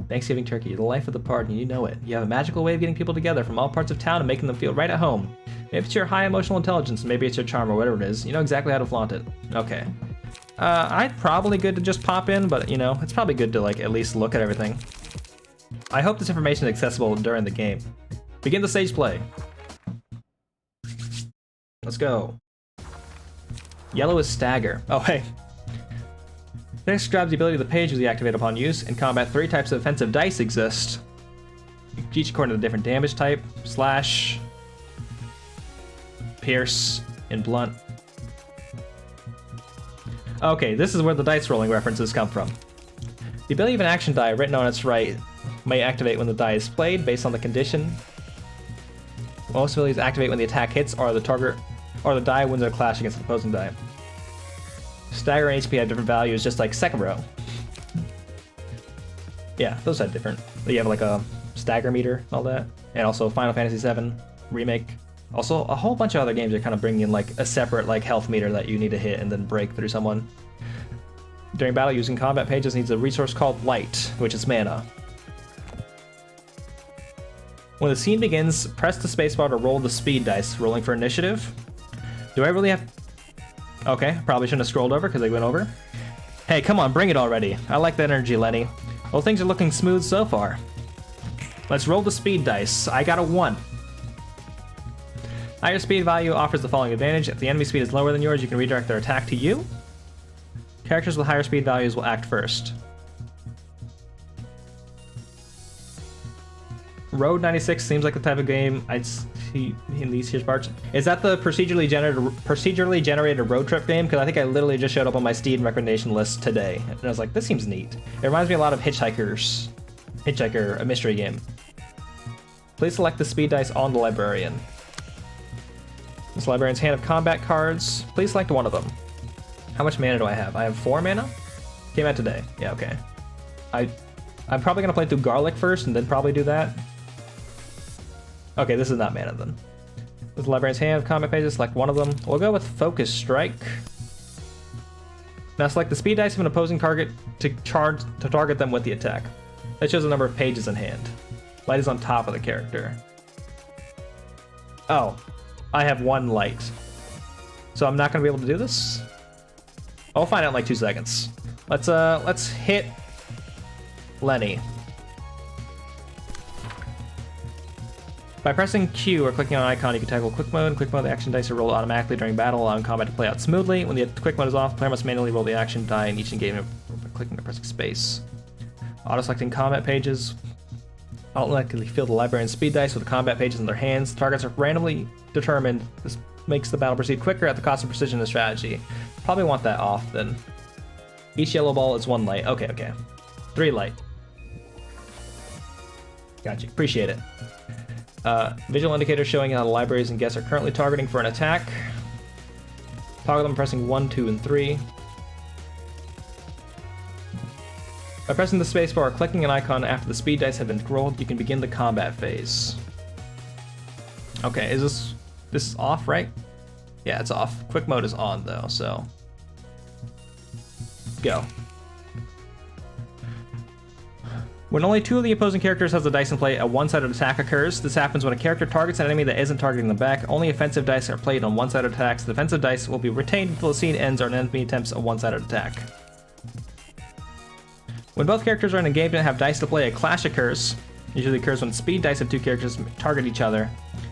Thanksgiving turkey, the life of the party, you know it. You have a magical way of getting people together from all parts of town and making them feel right at home. Maybe it's your high emotional intelligence, maybe it's your charm or whatever it is. You know exactly how to flaunt it. Okay. I'd probably good to just pop in, but you know, it's probably good to like at least look at everything. I hope this information is accessible during the game. Begin the stage play. Let's go. Yellow is stagger. Oh, hey. Next grabs the ability of the page as you activate upon use. In combat, 3 types of offensive dice exist. Each according to the different damage type. Slash, Pierce, and Blunt. Okay, this is where the dice rolling references come from. The ability of an action die written on its right may activate when the die is played based on the condition. Most abilities activate when the attack hits or the target or the die wins a clash against the opposing die. Stagger and HP have different values, just like second row. Yeah, those are different. You have like a stagger meter and all that. And also Final Fantasy VII Remake. Also, a whole bunch of other games are kind of bringing in like a separate like health meter that you need to hit and then break through someone. During battle, using combat pages needs a resource called Light, which is mana. When the scene begins, press the spacebar to roll the speed dice, rolling for initiative. Do I really have... Okay, probably shouldn't have scrolled over because they went over. Hey, come on, bring it already. I like that energy, Lenny. Well, things are looking smooth so far. Let's roll the speed dice. I got a 1. Higher speed value offers the following advantage. If the enemy speed is lower than yours, you can redirect their attack to you. Characters with higher speed values will act first. Road 96 seems like the type of game I'd see in these here parts. Is that the procedurally generated road trip game? Because I think I literally just showed up on my Steam recommendation list today. And I was like, this seems neat. It reminds me a lot of Hitchhiker, a mystery game. Please select the speed dice on the librarian. This librarian's hand of combat cards. Please select one of them. How much mana do I have? I have 4 mana? Came out today. Yeah, okay. I'm probably going to play through Garlic first and then probably do that. Okay, this is not mana then. With the librarian's hand of combat pages, select one of them. We'll go with Focus Strike. Now select the speed dice of an opposing target to target them with the attack. That shows the number of pages in hand. Light is on top of the character. Oh, I have 1 light. So I'm not going to be able to do this? I'll find out in like 2 seconds. Let's hit Lenny. By pressing Q or clicking on an icon, you can tackle quick mode. In quick mode, the action dice are rolled automatically during battle, allowing combat to play out smoothly. When the quick mode is off, the player must manually roll the action die in each engagement by clicking or pressing space. Auto-selecting combat pages. Automatically fill the library and speed dice with the combat pages in their hands. Targets are randomly determined. This makes the battle proceed quicker at the cost of precision and strategy. Probably want that off then. Each yellow ball is 1 light. Okay. 3 light. Gotcha. Appreciate it. Visual indicators showing how the libraries and guests are currently targeting for an attack. Toggle them pressing 1, 2, and 3. By pressing the spacebar or clicking an icon after the speed dice have been rolled, you can begin the combat phase. Okay, is this is off, right? Yeah, it's off. Quick mode is on though, so go. When only 2 of the opposing characters has the dice in play, a one-sided attack occurs. This happens when a character targets an enemy that isn't targeting them back. Only offensive dice are played on one-sided attacks. The defensive dice will be retained until the scene ends or an enemy attempts a one-sided attack. When both characters are in engagement and have dice to play, a clash occurs. Usually occurs when speed dice of 2 characters target each other.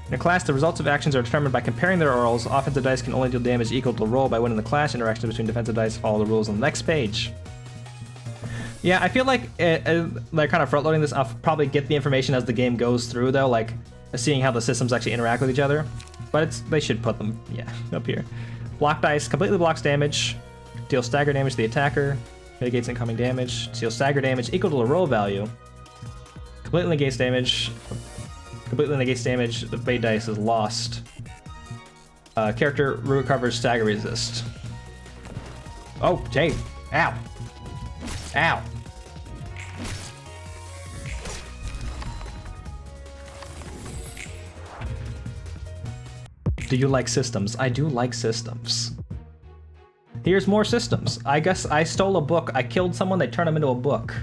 In a clash, the results of actions are determined by comparing their rolls. Offensive dice can only deal damage equal to the roll. By winning the clash, interactions between defensive dice follow the rules on the next page. Yeah, I feel like they're kind of front-loading this. I'll probably get the information as the game goes through, though, like seeing how the systems actually interact with each other. But they should put them, up here. Block dice completely blocks damage. Deals stagger damage to the attacker. Mitigates incoming damage. Deals stagger damage equal to the roll value. Completely negates damage. Completely negates damage. The bait dice is lost. Character recovers stagger resist. Oh, Jay. Ow. Ow. Do you like systems? I do like systems. Here's more systems. I guess I stole a book. I killed someone, they turned him into a book.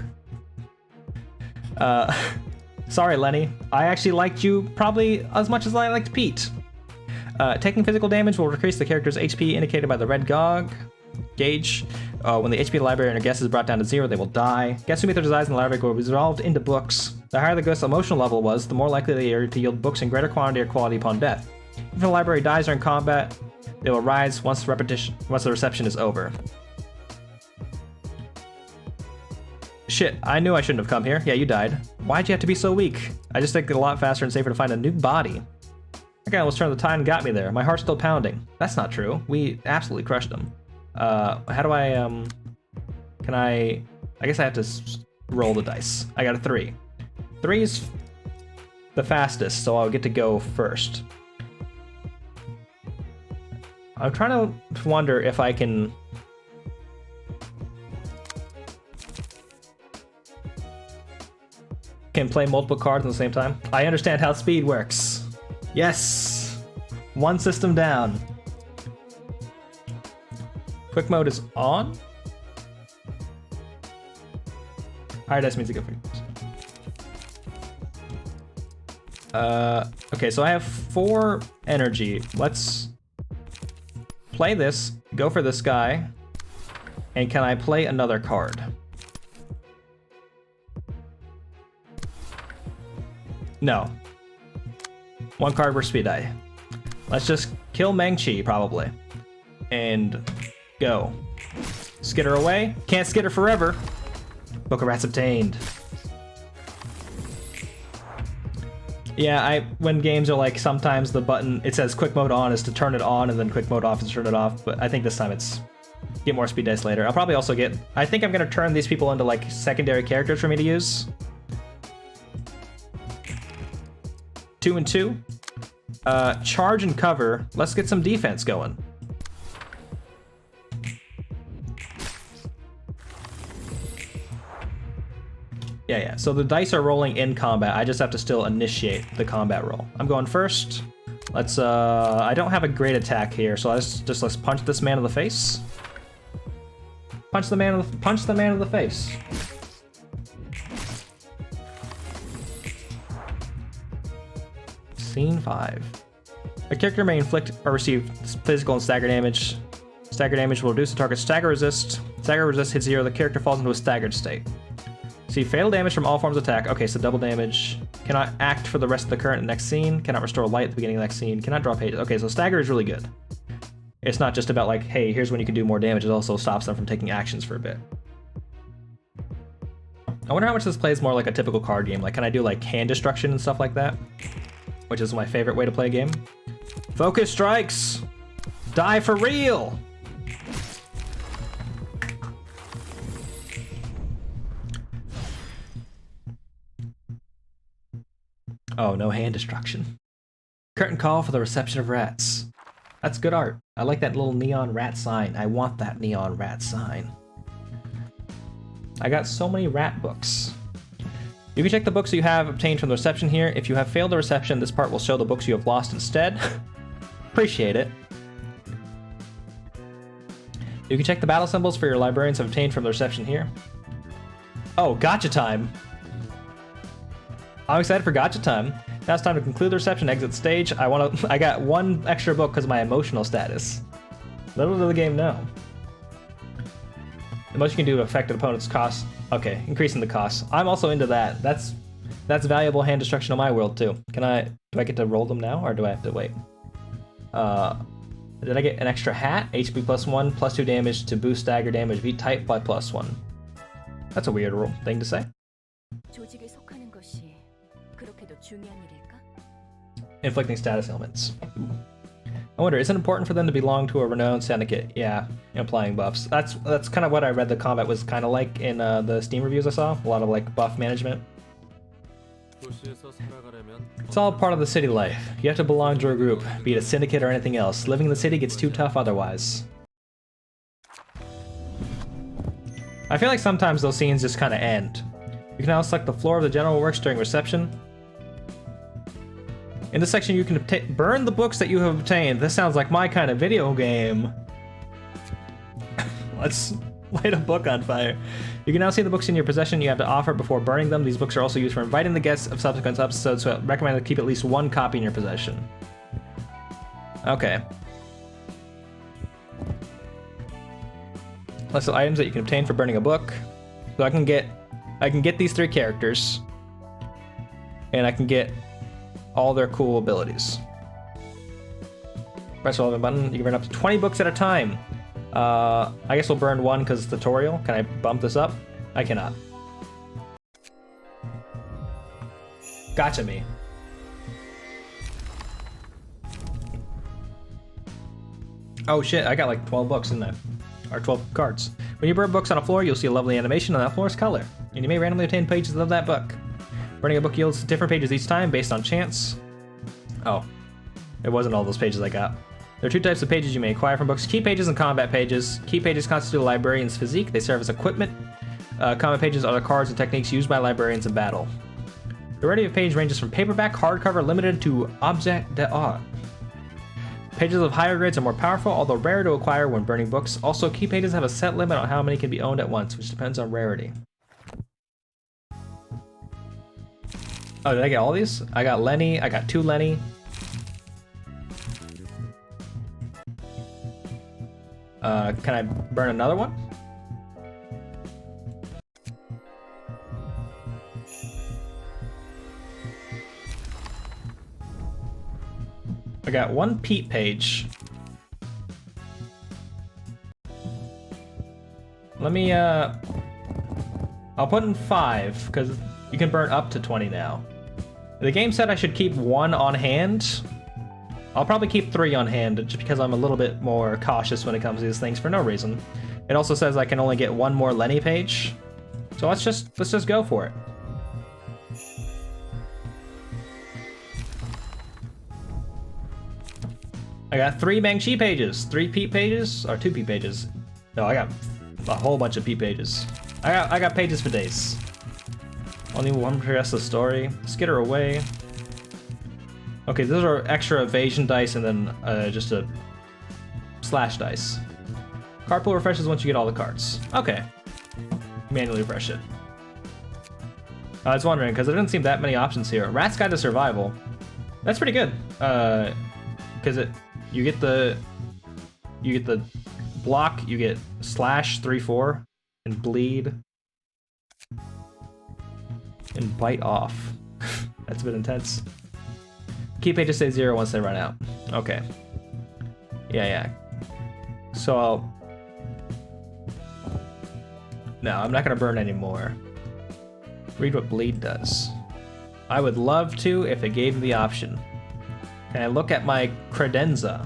Sorry, Lenny. I actually liked you probably as much as I liked Pete. Taking physical damage will decrease the character's HP indicated by the red gauge. When the HP library and a guest is brought down to 0, they will die. Guests who meet their desires in the library will be resolved into books. The higher the guest's emotional level was, the more likely they are to yield books in greater quantity or quality upon death. If the library dies during combat, they will rise once the reception is over. Shit, I knew I shouldn't have come here. Yeah, you died. Why'd you have to be so weak? I just think it's a lot faster and safer to find a new body. That guy almost turned the tide and got me there. My heart's still pounding. That's not true. We absolutely crushed him. How do I, can I guess I have to roll the dice. I got a 3. 3 is the fastest, so I'll get to go first. I'm trying to wonder if I can play multiple cards at the same time. I understand how speed works. Yes! 1 system down. Quick mode is on. Higher dice means to go first. Okay, so I have 4 energy. Let's play this, go for this guy, and can I play another card? No. 1 card per speed die. Let's just kill Meng-Chi, probably. And go. Skitter away. Can't skitter forever. Book of Rats obtained. Yeah, when games are like, sometimes the button, it says quick mode on is to turn it on, and then quick mode off is to turn it off, but I think this time it's get more speed dice later. I'll probably also get, I think I'm gonna turn these people into like secondary characters for me to use. 2 and 2. Charge and cover. Let's get some defense going. Yeah. So the dice are rolling in combat. I just have to still initiate the combat roll. I'm going first. Let's, I don't have a great attack here, so let's punch this man in the face. Punch the man in the face. Scene 5. A character may inflict or receive physical and stagger damage Stagger damage will reduce the target's stagger resist. Stagger resist hits 0, the character falls into a staggered state. See, fatal damage from all forms of attack. Okay, so double damage. Cannot act for the rest of the current and next scene. Cannot restore light at the beginning of the next scene. Cannot draw pages. Okay, so stagger is really good. It's not just about like, hey, here's when you can do more damage. It also stops them from taking actions for a bit. I wonder how much this plays more like a typical card game. Like, can I do like hand destruction and stuff like that? Which is my favorite way to play a game. Focus strikes! Die for real! Oh, no hand destruction. Curtain call for the reception of rats. That's good art. I like that little neon rat sign. I want that neon rat sign. I got so many rat books. You can check the books you have obtained from the reception here. If you have failed the reception, this part will show the books you have lost instead. Appreciate it. You can check the battle symbols for your librarians have obtained from the reception here. Oh, gotcha time! I'm excited for gotcha time. Now it's time to conclude the reception, exit stage. I got one extra book because of my emotional status. Little did the game know. The most you can do to affect an opponent's cost. Okay, increasing the cost. I'm also into that. That's valuable hand destruction in my world too. Do I get to roll them now or do I have to wait? Did I get an extra hat? HP +1, +2 damage to boost stagger damage, V-type by +1. That's a weird thing to say. 조직에 속하는 것이 그렇게도 중요한 일일까? Inflicting status ailments. I wonder, is it important for them to belong to a renowned syndicate? Yeah, applying buffs. That's kind of what I read the combat was kind of like in the Steam reviews I saw. A lot of like buff management. It's all part of the city life. You have to belong to a group, be it a syndicate or anything else. Living in the city gets too tough otherwise. I feel like sometimes those scenes just kind of end. You can now select the floor of the general works during reception. In this section, you can burn the books that you have obtained. This sounds like my kind of video game. Let's light a book on fire. You can now see the books in your possession you have to offer before burning them. These books are also used for inviting the guests of subsequent episodes, so I recommend to keep at least one copy in your possession. Okay. List of items that you can obtain for burning a book. So I can get these 3 characters, and I can get all their cool abilities. Press the relevant button. You can burn up to 20 books at a time. I guess we'll burn one because it's tutorial. Can I bump this up? I cannot. Gotcha me. Oh shit, I got like 12 books in there. Or 12 cards. When you burn books on a floor, you'll see a lovely animation on that floor's color. And you may randomly obtain pages of that book. Burning a book yields different pages each time based on chance. Oh, it wasn't all those pages I got. There are 2 types of pages you may acquire from books: key pages and combat pages. Key pages constitute a librarian's physique. They serve as equipment. Combat pages are the cards and techniques used by librarians in battle. The variety of page ranges from paperback, hardcover, limited to objet d'art. Pages of higher grades are more powerful, although rare to acquire when burning books. Also, key pages have a set limit on how many can be owned at once, which depends on rarity. Oh, did I get all these? I got Lenny, I got 2 Lenny. Can I burn another one? I got 1 Pete page. Let me, I'll put in 5, because you can burn up to 20 now. The game said I should keep 1 on hand. I'll probably keep 3 on hand, just because I'm a little bit more cautious when it comes to these things for no reason. It also says I can only get 1 more Lenny page. So let's just go for it. I got 3 Bang-Chi pages, 3 Pete pages, or 2 Pete pages. No, I got a whole bunch of Pete pages. I got pages for days. Only 1 progress the story. Skitter away. Okay, those are extra evasion dice and then just a slash dice. Card pool refreshes once you get all the cards. Okay. Manually refresh it. I was wondering, because there didn't seem that many options here. Rat's Guide to Survival. That's pretty good. Because you get the block, you get slash 3/4, and bleed, and bite off. That's a bit intense. Key pages stay 0 once they run out. Okay. Yeah. So no, I'm not gonna burn anymore. Read what bleed does. I would love to if it gave me the option. Can I look at my credenza?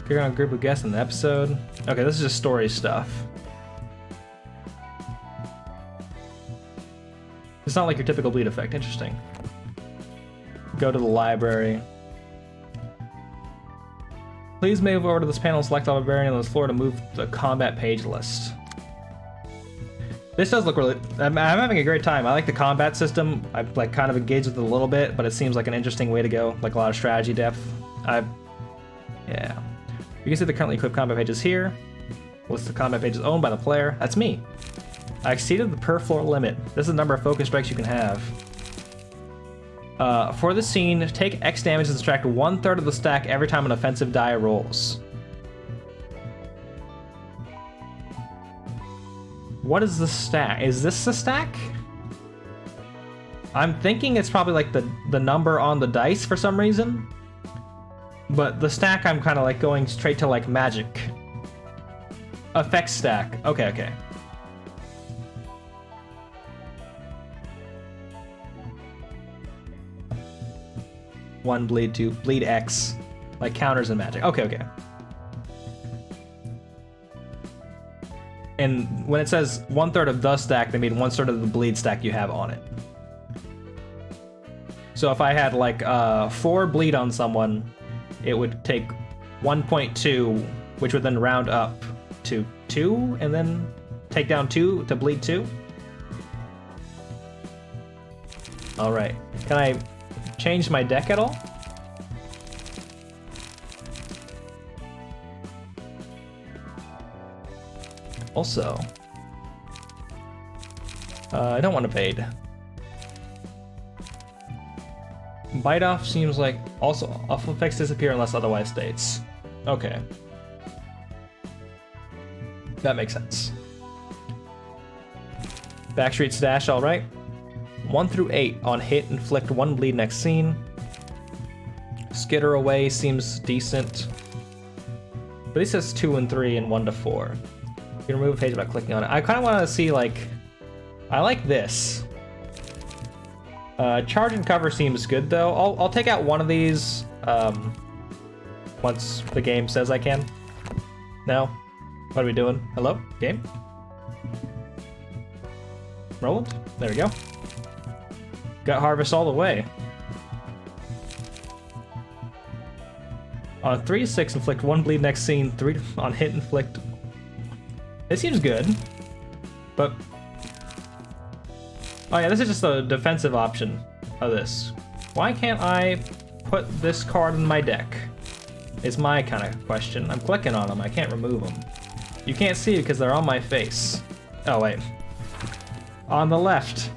Figure out a group of guests in the episode. Okay, this is just story stuff. It's not like your typical bleed effect. Interesting. Go to the library. Please move over to this panel and select the librarian on this floor to move the combat page list. This does look really... I'm having a great time. I like the combat system. I've like kind of engaged with it a little bit, but it seems like an interesting way to go. Like a lot of strategy depth. Yeah. You can see the currently equipped combat pages here. List of combat pages owned by the player. That's me. I exceeded the per floor limit. This is the number of focus strikes you can have. For this scene, take X damage and subtract 1/3 of the stack every time an offensive die rolls. What is the stack? Is this the stack? I'm thinking it's probably like the number on the dice for some reason. But the stack, I'm kind of like going straight to like magic. Effect stack. Okay. One bleed, two bleed X, like counters in magic. Okay. And when it says 1/3 of the stack, they mean 1/3 of the bleed stack you have on it. So if I had like 4 bleed on someone, it would take 1.2, which would then round up to 2, and then take down 2 to bleed 2. All right. Can I change my deck at all? Also, I don't want to evade. Bite off seems like also off effects disappear unless otherwise states. Okay. That makes sense. Backstreet stash, alright. 1 through 8 on hit, inflict 1 bleed next scene. Skitter away seems decent. But he says 2 and 3 and 1 to 4. You can remove a page by clicking on it. I kind of want to see like... I like this. Charge and cover seems good though. I'll take out one of these once the game says I can. No? What are we doing? Hello? Game? Roland? There we go. Got harvest all the way. On 3 to 6, inflict 1 bleed next scene. 3 on hit, inflict. This seems good, but oh yeah, this is just a defensive option of this. Why can't I put this card in my deck? Is my kind of question. I'm clicking on them. I can't remove them. You can't see because they're on my face. Oh wait. On the left.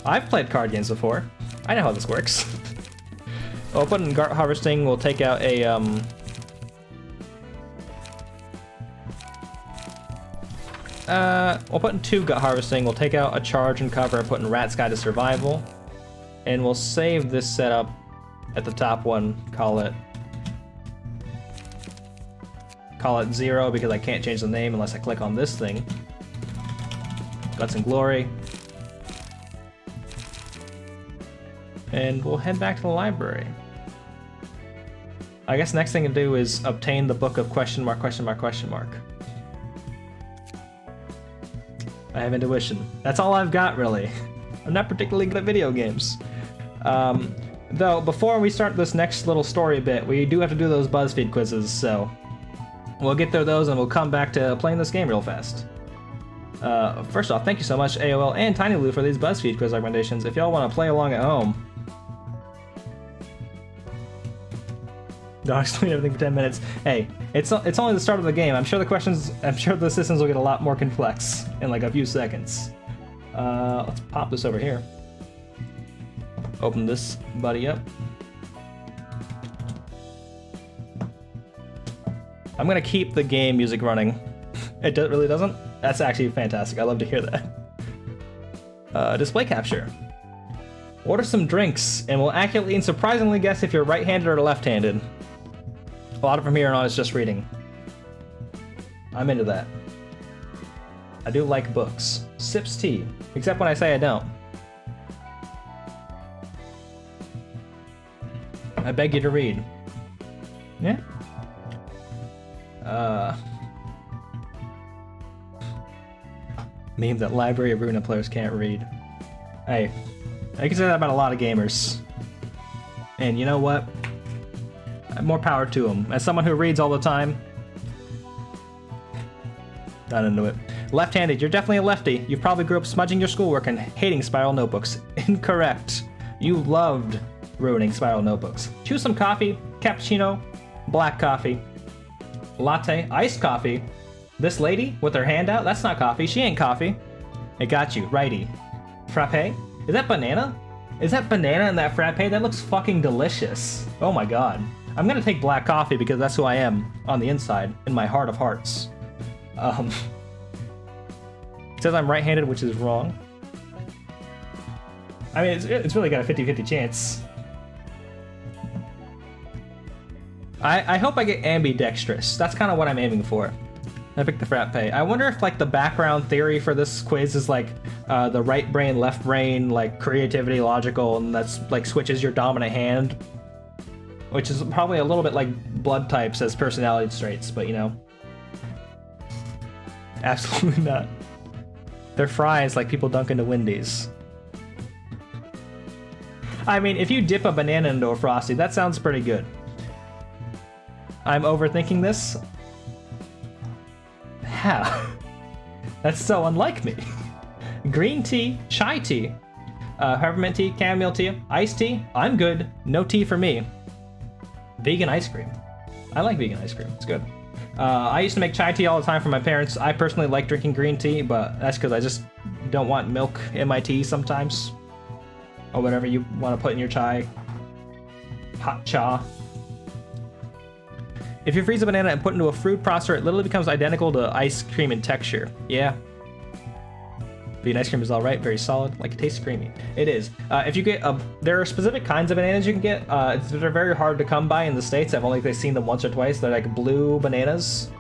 I've played card games before. I know how this works. Open and harvesting will take out a we'll put in 2 gut harvesting. We'll take out a charge and cover and put in Rat's Guide to Survival. And we'll save this setup at the top one. Call it 0 because I can't change the name unless I click on this thing. Guts and Glory. And we'll head back to the library. I guess next thing to do is obtain the book of question mark. I have intuition. That's all I've got, really. I'm not particularly good at video games. Though, before we start this next little story bit, we do have to do those BuzzFeed quizzes, so we'll get through those and we'll come back to playing this game real fast. First off, thank you so much, AOL and TinyLou, for these BuzzFeed quiz recommendations. If y'all want to play along at home, don't explain everything for 10 minutes. Hey, it's only the start of the game. I'm sure the systems will get a lot more complex in like a few seconds. Let's pop this over here. Open this buddy up. I'm gonna keep the game music running. It really doesn't? That's actually fantastic. I love to hear that. Display capture. Order some drinks, and we'll accurately and surprisingly guess if you're right-handed or left-handed. A lot of from here on is just reading. I'm into that. I do like books. Sips tea, except when I say I don't. I beg you to read. Yeah. Meme that Library of Ruina players can't read. Hey, I can say that about a lot of gamers. And you know what? More power to them. As someone who reads all the time, not into it. Left-handed, you're definitely a lefty. You probably grew up smudging your schoolwork and hating spiral notebooks. Incorrect. You loved ruining spiral notebooks. Choose some coffee, cappuccino, black coffee, latte, iced coffee. This lady with her hand out, that's not coffee. She ain't coffee. It got you, righty. Frappe? Is that banana? Is that banana in that frappe? That looks fucking delicious. Oh my god. I'm gonna take black coffee because that's who I am on the inside, in my heart of hearts. It says I'm right-handed, which is wrong. I mean, it's really got a 50-50 chance. I hope I get ambidextrous. That's kind of what I'm aiming for. I picked the frappe. I wonder if like the background theory for this quiz is like the right brain, left brain, like creativity, logical, and that's like switches your dominant hand, which is probably a little bit like blood types as personality traits, but you know, absolutely not. They're fries like people dunk into Wendy's. I mean, if you dip a banana into a Frosty, that sounds pretty good. I'm overthinking this. How? That's so unlike me. Green tea, chai tea, peppermint tea, chamomile tea, iced tea. I'm good. No tea for me. Vegan ice cream. I like vegan ice cream. It's good. I used to make chai tea all the time for my parents. I personally like drinking green tea, but that's because I just don't want milk in my tea sometimes. Or whatever you want to put in your chai. Hot cha. If you freeze a banana and put it into a fruit processor, it literally becomes identical to ice cream in texture. Yeah. Vegan ice cream is alright, very solid, like it tastes creamy. It is. If you get, there are specific kinds of bananas you can get. They're very hard to come by in the States. I've only seen them once or twice. They're like blue bananas.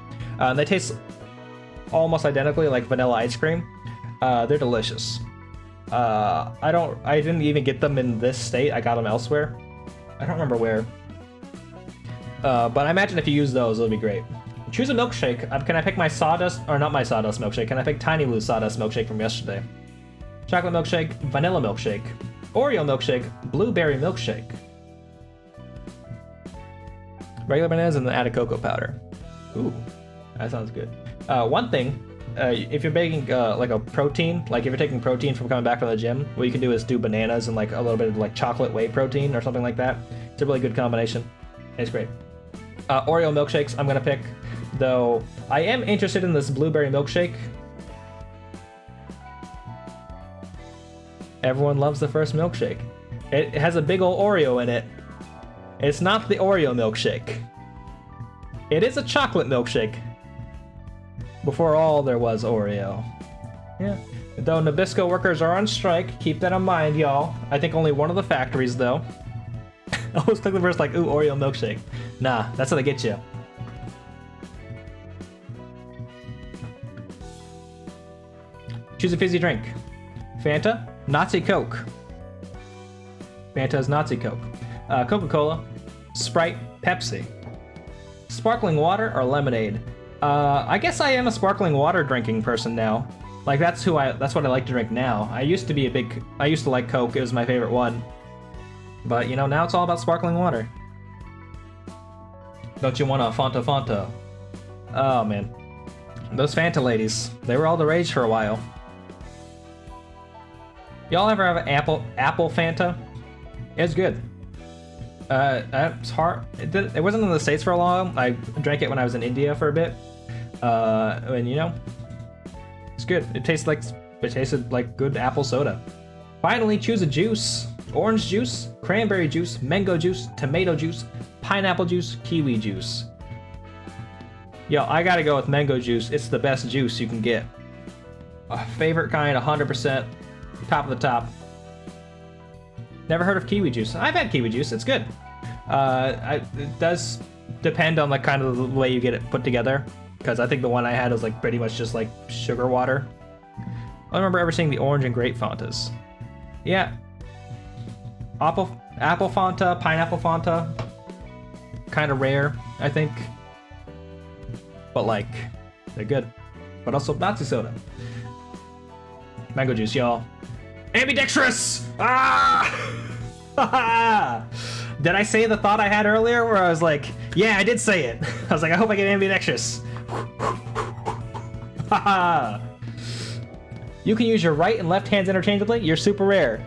They taste almost identically like vanilla ice cream. They're delicious. I didn't even get them in this state. I got them elsewhere. I don't remember where. But I imagine if you use those, it'll be great. Choose a milkshake. Can I pick my sawdust, or not my sawdust milkshake? Can I pick Tiny Blue's sawdust milkshake from yesterday? Chocolate milkshake, vanilla milkshake, Oreo milkshake, blueberry milkshake. Regular bananas and then add a cocoa powder. Ooh, that sounds good. One thing, if you're making like a protein, like if you're taking protein from coming back from the gym, what you can do is do bananas and like a little bit of like chocolate whey protein or something like that. It's a really good combination. It's great. Oreo milkshakes I'm gonna pick, though I am interested in this blueberry milkshake. Everyone loves the first milkshake. It has a big ol' Oreo in it. It's not the Oreo milkshake. It is a chocolate milkshake. Before all there was Oreo. Yeah. Though Nabisco workers are on strike, keep that in mind, y'all. I think only one of the factories, though. I always click the verse like, ooh, Oreo milkshake. Nah, that's how they get you. Choose a fizzy drink. Fanta, Nazi Coke. Fanta is Nazi Coke. Coca-Cola, Sprite, Pepsi. Sparkling water or lemonade? I guess I am a sparkling water drinking person now. Like that's what I like to drink now. I used to like Coke, it was my favorite one. But, you know, now it's all about sparkling water. Don't you want a Fanta Fanta? Oh, man. Those Fanta ladies, they were all the rage for a while. Y'all ever have an apple Fanta? It's good. It's hard. It wasn't in the States for a long. I drank it when I was in India for a bit. And, you know, it's good. It tasted like good apple soda. Finally, choose a juice. Orange juice, cranberry juice, mango juice, tomato juice, pineapple juice, kiwi juice. Yo, I gotta go with mango juice. It's the best juice you can get. Favorite kind, 100%. Top of the top. Never heard of kiwi juice. I've had kiwi juice. It's good. It does depend on like kind of the way you get it put together. Because I think the one I had was like pretty much just like sugar water. I don't remember ever seeing the orange and grape Fantas. Yeah. Apple Fanta, pineapple Fanta. Kind of rare, I think. But like, they're good. But also Natsu soda. Mango juice, y'all. Ambidextrous! Ah! Did I say the thought I had earlier where I was like, yeah, I did say it. I was like, I hope I get ambidextrous. You can use your right and left hands interchangeably. You're super rare.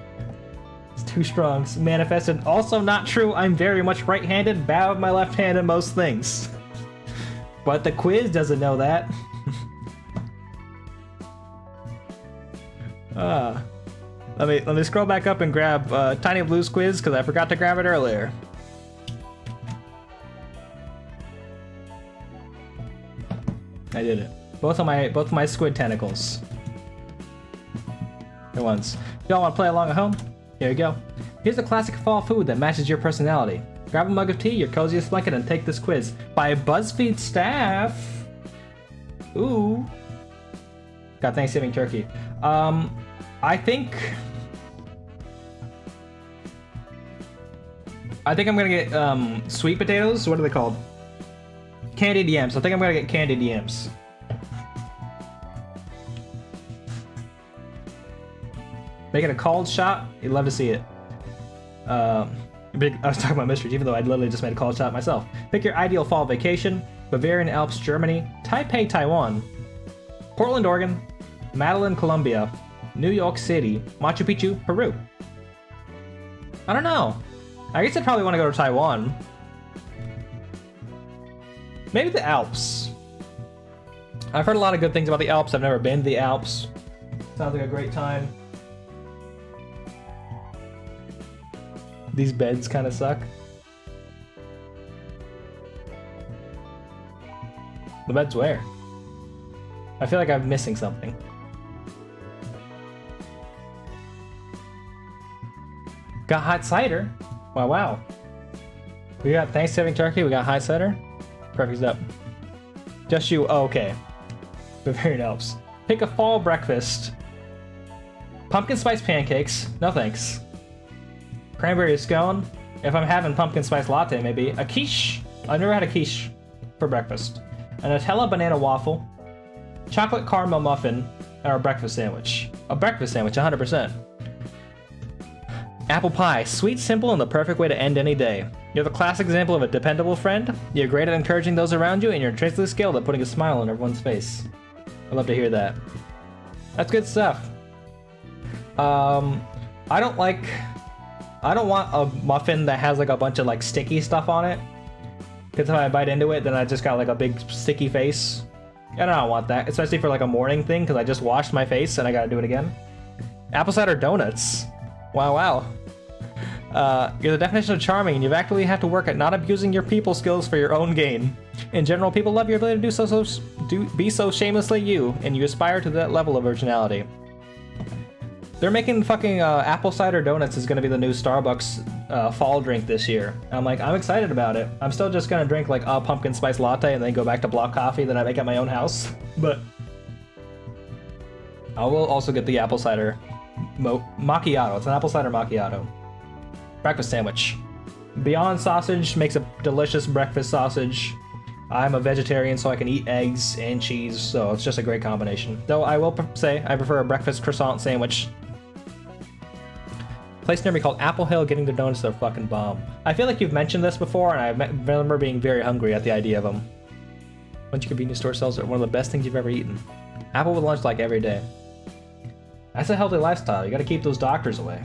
It's too strong. It's manifested. Also not true. I'm very much right-handed. Bad with my left hand in most things. But the quiz doesn't know that. Let me scroll back up and grab Tiny Blue's quiz because I forgot to grab it earlier. I did it. Both of my squid tentacles. Good ones. Y'all want to play along at home? Here you go. Here's a classic fall food that matches your personality. Grab a mug of tea, your coziest blanket, and take this quiz. By BuzzFeed staff. Ooh. Got Thanksgiving turkey. I think I'm gonna get sweet potatoes. What are they called? Candied yams. I think I'm gonna get candied yams. Making a cold shot. You'd love to see it. I was talking about mysteries, even though I literally just made a cold shot myself. Pick your ideal fall vacation. Bavarian Alps, Germany. Taipei, Taiwan. Portland, Oregon. Medellin, Colombia. New York City. Machu Picchu, Peru. I don't know. I guess I'd probably want to go to Taiwan. Maybe the Alps. I've heard a lot of good things about the Alps. I've never been to the Alps. Sounds like a great time. These beds kind of suck. The beds where? I feel like I'm missing something. Got hot cider? Wow. We got Thanksgiving turkey, we got hot cider. Perfect up. Just you, oh, okay. Bavarian Alps. Pick a fall breakfast. Pumpkin spice pancakes, no thanks. Cranberry scone. If I'm having pumpkin spice latte, maybe. A quiche. I've never had a quiche for breakfast. A Nutella banana waffle. Chocolate caramel muffin. Or a breakfast sandwich. A breakfast sandwich, 100%. Apple pie. Sweet, simple, and the perfect way to end any day. You're the classic example of a dependable friend. You're great at encouraging those around you, and you're intrinsically skilled at putting a smile on everyone's face. I'd love to hear that. That's good stuff. I don't want a muffin that has like a bunch of like sticky stuff on it. Because if I bite into it, then I just got like a big sticky face. And I don't want that, especially for like a morning thing, because I just washed my face and I gotta do it again. Apple cider donuts. Wow. You're the definition of charming, and you actively have to work at not abusing your people skills for your own gain. In general, people love your ability to be so shamelessly you, and you aspire to that level of originality. They're making fucking apple cider donuts is gonna be the new Starbucks fall drink this year. I'm like, I'm excited about it. I'm still just gonna drink like a pumpkin spice latte and then go back to block coffee that I make at my own house. But I will also get the apple cider macchiato. It's an apple cider macchiato. Breakfast sandwich. Beyond Sausage makes a delicious breakfast sausage. I'm a vegetarian, so I can eat eggs and cheese, so it's just a great combination. Though I will say I prefer a breakfast croissant sandwich. Place near me called Apple Hill. Getting their donuts, they're fucking bomb. I feel like you've mentioned this before, and I remember being very hungry at the idea of them. Bunch of convenience store sells are one of the best things you've ever eaten. Apple with lunch like every day. That's a healthy lifestyle. You gotta keep those doctors away.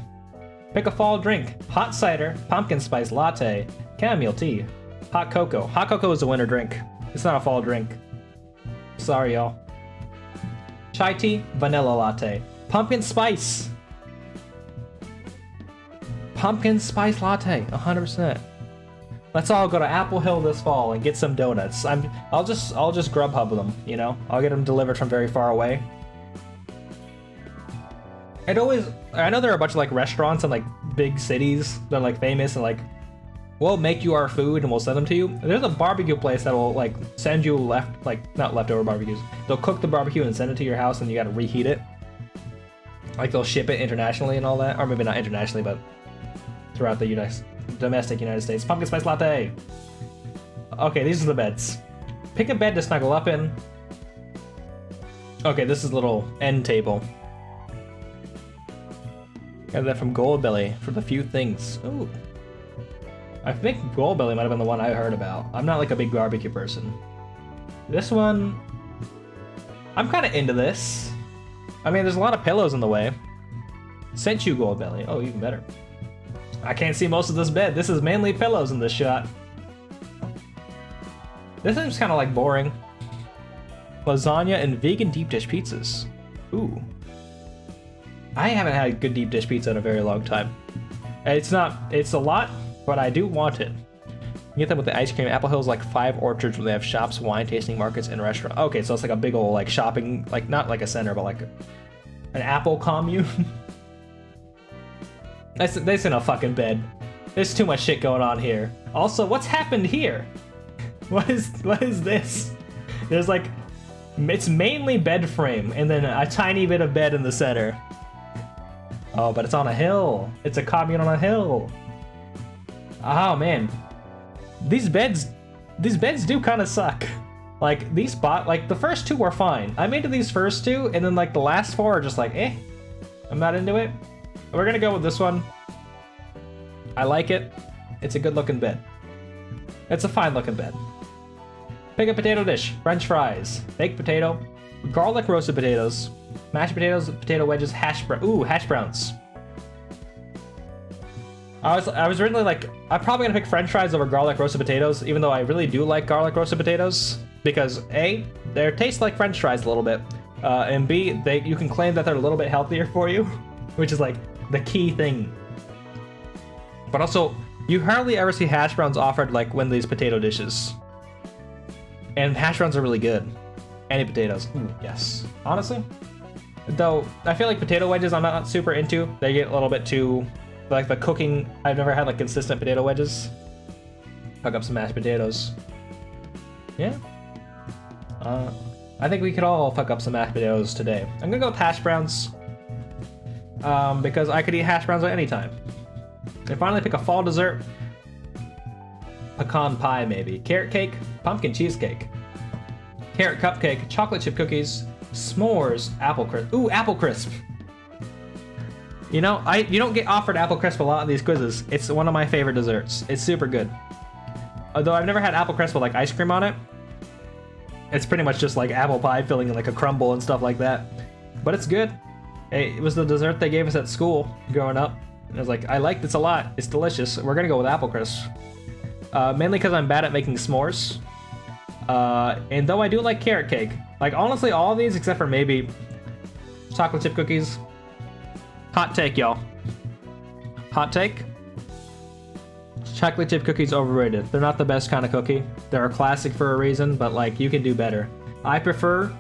Pick a fall drink. Hot cider, pumpkin spice latte, chamomile tea, hot cocoa. Hot cocoa is a winter drink. It's not a fall drink. Sorry, y'all. Chai tea, vanilla latte. Pumpkin spice. Pumpkin spice latte, 100%. Let's all go to Apple Hill this fall and get some donuts. I'll just Grubhub them, you know? I'll get them delivered from very far away. I know there are a bunch of like restaurants in like big cities that are like famous and like, we'll make you our food and we'll send them to you. There's a barbecue place that will like send you not leftover barbecues. They'll cook the barbecue and send it to your house and you gotta reheat it. Like they'll ship it internationally and all that, or maybe not internationally, but throughout the domestic United States. Pumpkin spice latte. Okay, these are the beds. Pick a bed to snuggle up in. Okay, this is a little end table. Got that from Goldbelly for the few things. Ooh. I think Goldbelly might have been the one I heard about. I'm not like a big barbecue person. This one, I'm kind of into this. I mean, there's a lot of pillows in the way. Sent you Goldbelly. Oh, even better. I can't see most of this bed. This is mainly pillows in this shot. This seems kind of like boring. Lasagna and vegan deep dish pizzas. Ooh. I haven't had a good deep dish pizza in a very long time. It's a lot, but I do want it. You get them with the ice cream. Apple Hill's like 5 orchards where they have shops, wine tasting markets, and restaurants. Okay, so it's like a big old like shopping, like not like a center, but like an apple commune. That's in a fucking bed. There's too much shit going on here. Also, what's happened here? What is this? There's like, it's mainly bed frame and then a tiny bit of bed in the center. Oh, but it's on a hill. It's a commune on a hill. Oh man, these beds do kind of suck. Like the first 2 were fine. I'm into these first 2, and then like the last 4 are just like, eh, I'm not into it. We're gonna go with this one. I like it. It's a good looking bed. It's a fine looking bed. Pick a potato dish, French fries, baked potato, garlic roasted potatoes, mashed potatoes, potato wedges, hash browns. I was originally like, I'm probably gonna pick French fries over garlic roasted potatoes, even though I really do like garlic roasted potatoes, because A, they taste like French fries a little bit, and B, you can claim that they're a little bit healthier for you, which is like the key thing. But also, you hardly ever see hash browns offered like when these potato dishes. And hash browns are really good. Any potatoes. Ooh, yes. Honestly. Though, I feel like potato wedges I'm not super into. They get a little bit too, like the cooking, I've never had like consistent potato wedges. Fuck up some mashed potatoes. Yeah. I think we could all fuck up some mashed potatoes today. I'm gonna go with hash browns. Because I could eat hash browns at any time. And finally pick a fall dessert. Pecan pie, maybe. Carrot cake, pumpkin cheesecake. Carrot cupcake, chocolate chip cookies, s'mores, apple crisp. Ooh, apple crisp. You know, you don't get offered apple crisp a lot in these quizzes. It's one of my favorite desserts. It's super good. Although I've never had apple crisp with like ice cream on it. It's pretty much just like apple pie filling in like a crumble and stuff like that. But it's good. It was the dessert they gave us at school growing up. And I was like, I like this a lot. It's delicious. We're gonna go with apple crisp. Mainly because I'm bad at making s'mores. And though I do like carrot cake, like honestly all of these except for maybe chocolate chip cookies. Hot take, y'all. Hot take. Chocolate chip cookies overrated. They're not the best kind of cookie. They're a classic for a reason, but like you can do better. I prefer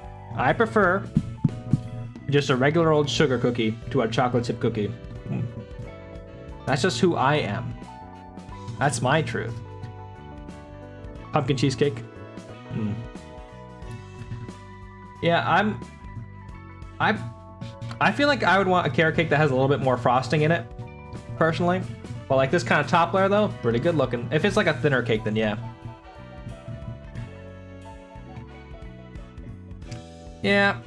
just a regular old sugar cookie to a chocolate chip cookie. That's just who I am. That's my truth. Pumpkin cheesecake. Yeah, I feel like I would want a carrot cake that has a little bit more frosting in it, personally. But like this kind of top layer though, pretty good looking. If it's like a thinner cake, then yeah. Yeah,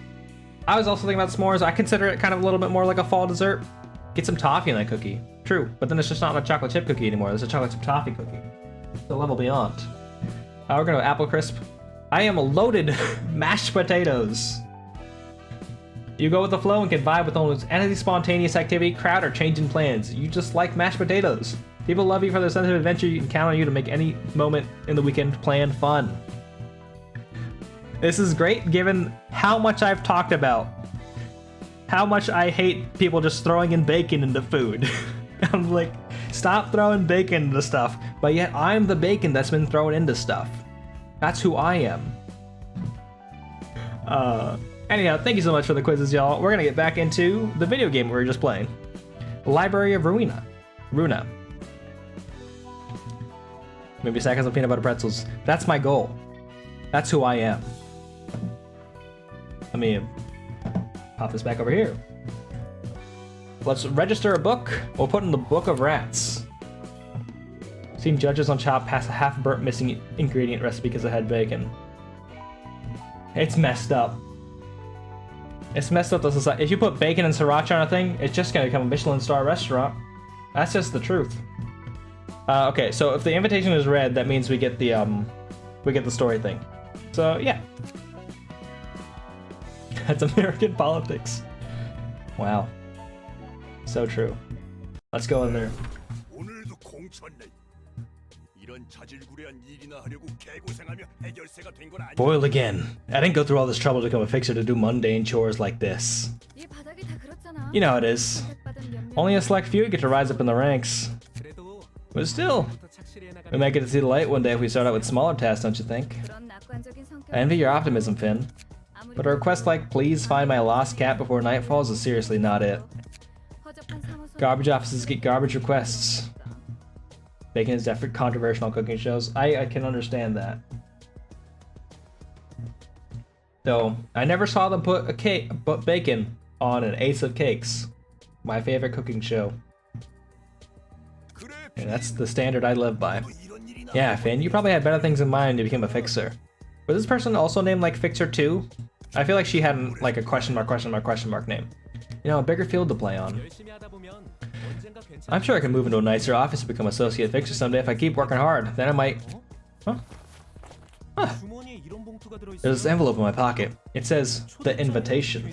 I was also thinking about s'mores. I consider it kind of a little bit more like a fall dessert. Get some toffee in that cookie. True, but then it's just not a chocolate chip cookie anymore. It's a chocolate chip toffee cookie. The level beyond. We're gonna go apple crisp. I am loaded mashed potatoes. You go with the flow and can vibe with almost any spontaneous activity, crowd, or changing plans. You just like mashed potatoes. People love you for their sense of adventure. You can count on you to make any moment in the weekend plan fun. This is great given how much I've talked about how much I hate people just throwing in bacon into food. I'm like, stop throwing bacon into stuff. But yet I'm the bacon that's been thrown into stuff. That's who I am. Anyhow, thank you so much for the quizzes, y'all. We're gonna get back into the video game we were just playing. Library of Ruina. Maybe stack some peanut butter pretzels. That's my goal. That's who I am. Let me pop this back over here. Let's register a book. We'll put in the Book of Rats. Seen judges on Chop pass a half-burnt missing ingredient recipe because it had bacon. It's messed up. It's messed up the society. If you put bacon and sriracha on a thing, it's just gonna become a Michelin star restaurant. That's just the truth. Okay, so if the invitation is read, that means we get the story thing. So yeah. That's American politics. Wow. So true. Let's go in there. 오늘도 공쳤네. 이런 자질구레한 일이나 하려고 개고생하며 해결사가 된 건 아니야. Boil again. I didn't go through all this trouble to become a fixer to do mundane chores like this. 이 바닥이 다 그렇잖아. You know how it is. 선택받은 몇몇 Only a select few get to rise up in the ranks. But still, we might get to see the light one day if we start out with smaller tasks, don't you think? 그런 낙관적인 성격. I envy your optimism, Finn. But a request like, please find my lost cat before night falls is seriously not it. 허접한 사무소. Garbage offices get garbage requests. Bacon is definitely controversial on cooking shows. I can understand that. Though, I never saw them put bacon on an Ace of Cakes. My favorite cooking show. And that's the standard I live by. Yeah, Finn, you probably had better things in mind to become a fixer. Was this person also named like Fixer 2? I feel like she had like a question mark name. You know, a bigger field to play on. I'm sure I can move into a nicer office and become associate fixer someday if I keep working hard. Then I might... Huh? Huh. There's this envelope in my pocket. It says, the invitation.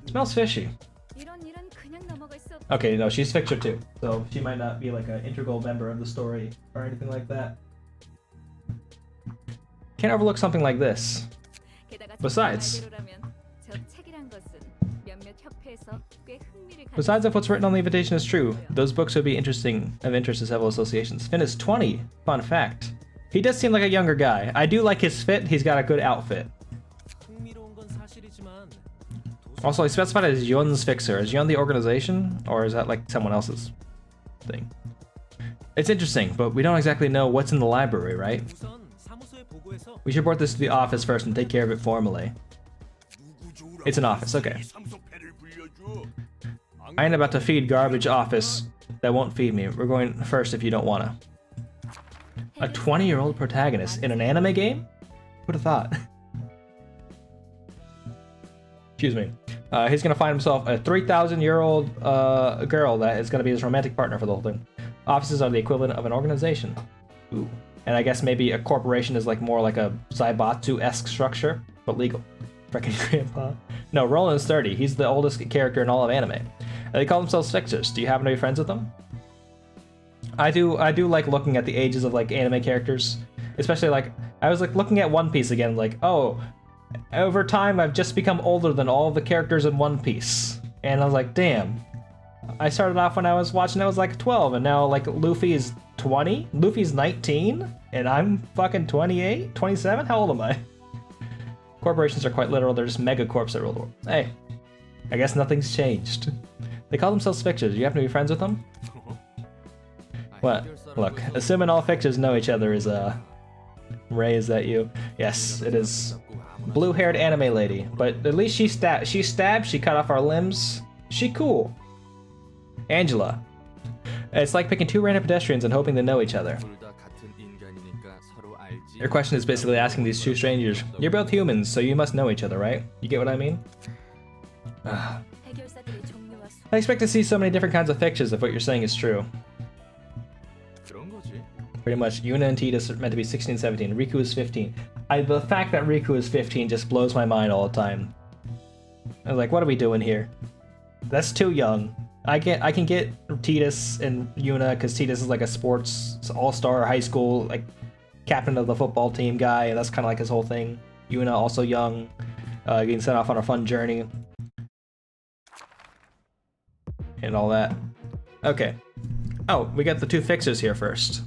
Smells fishy. 이런 일은 그냥 넘어갈 수 없. Okay, no, she's fixer too. So she might not be like an integral member of the story or anything like that. Can't overlook something like this. 게다가 Besides- 말대로라면 저 책이란 것은 몇몇 협회에서 꽤 흥미를 가진 Besides, if what's written on the invitation is true, those books would be of interest to several associations. Finn is 20. Fun fact. He does seem like a younger guy. I do like his fit. He's got a good outfit. Also, he specified as Yun's fixer. Is Yun the organization, or is that like someone else's thing? It's interesting, but we don't exactly know what's in the library, right? We should report this to the office first and take care of it formally. It's an office, okay. I ain't about to feed garbage office that won't feed me. We're going first if you don't wanna. A 20-year-old protagonist in an anime game? Who'd have thought? Excuse me. He's gonna find himself a 3,000-year-old girl that is gonna be his romantic partner for the whole thing. Offices are the equivalent of an organization. Ooh. And I guess maybe a corporation is like more like a Zaibatsu-esque structure, but legal. Freaking grandpa. No, Roland's 30. He's the oldest character in all of anime. They call themselves fixers. Do you happen to be friends with them? I do like looking at the ages of like anime characters. Especially like, I was like looking at One Piece again, like, oh, over time I've just become older than all the characters in One Piece. And I was like, damn. I started off when I was watching, I was like 12, and now like Luffy is 20? Luffy's 19? And I'm fucking 28? 27? How old am I? Corporations are quite literal, they're just megacorps that rule the world. Hey, I guess nothing's changed. They call themselves fixers. Do you happen to be friends with them? What? Look, assuming all fixers know each other is, Ray, is that you? Yes, it is. Blue-haired anime lady. But at least she stabbed, she cut off our limbs. She cool. Angela. It's like picking two random pedestrians and hoping they know each other. Your question is basically asking these two strangers, you're both humans, so you must know each other, right? You get what I mean? 해결사들의 종류와 수. I expect to see so many different kinds of fixtures if what you're saying is true. Pretty much, Yuna and Titus are meant to be 16, 17. Riku is 15. The fact that Riku is 15 just blows my mind all the time. I was like, what are we doing here? That's too young. I can get Titus and Yuna because Titus is like a sports all-star high school like captain of the football team guy, and that's kind of like his whole thing. Yuna also young, getting sent off on a fun journey, and all that. Okay. Oh, we got the two fixers here first.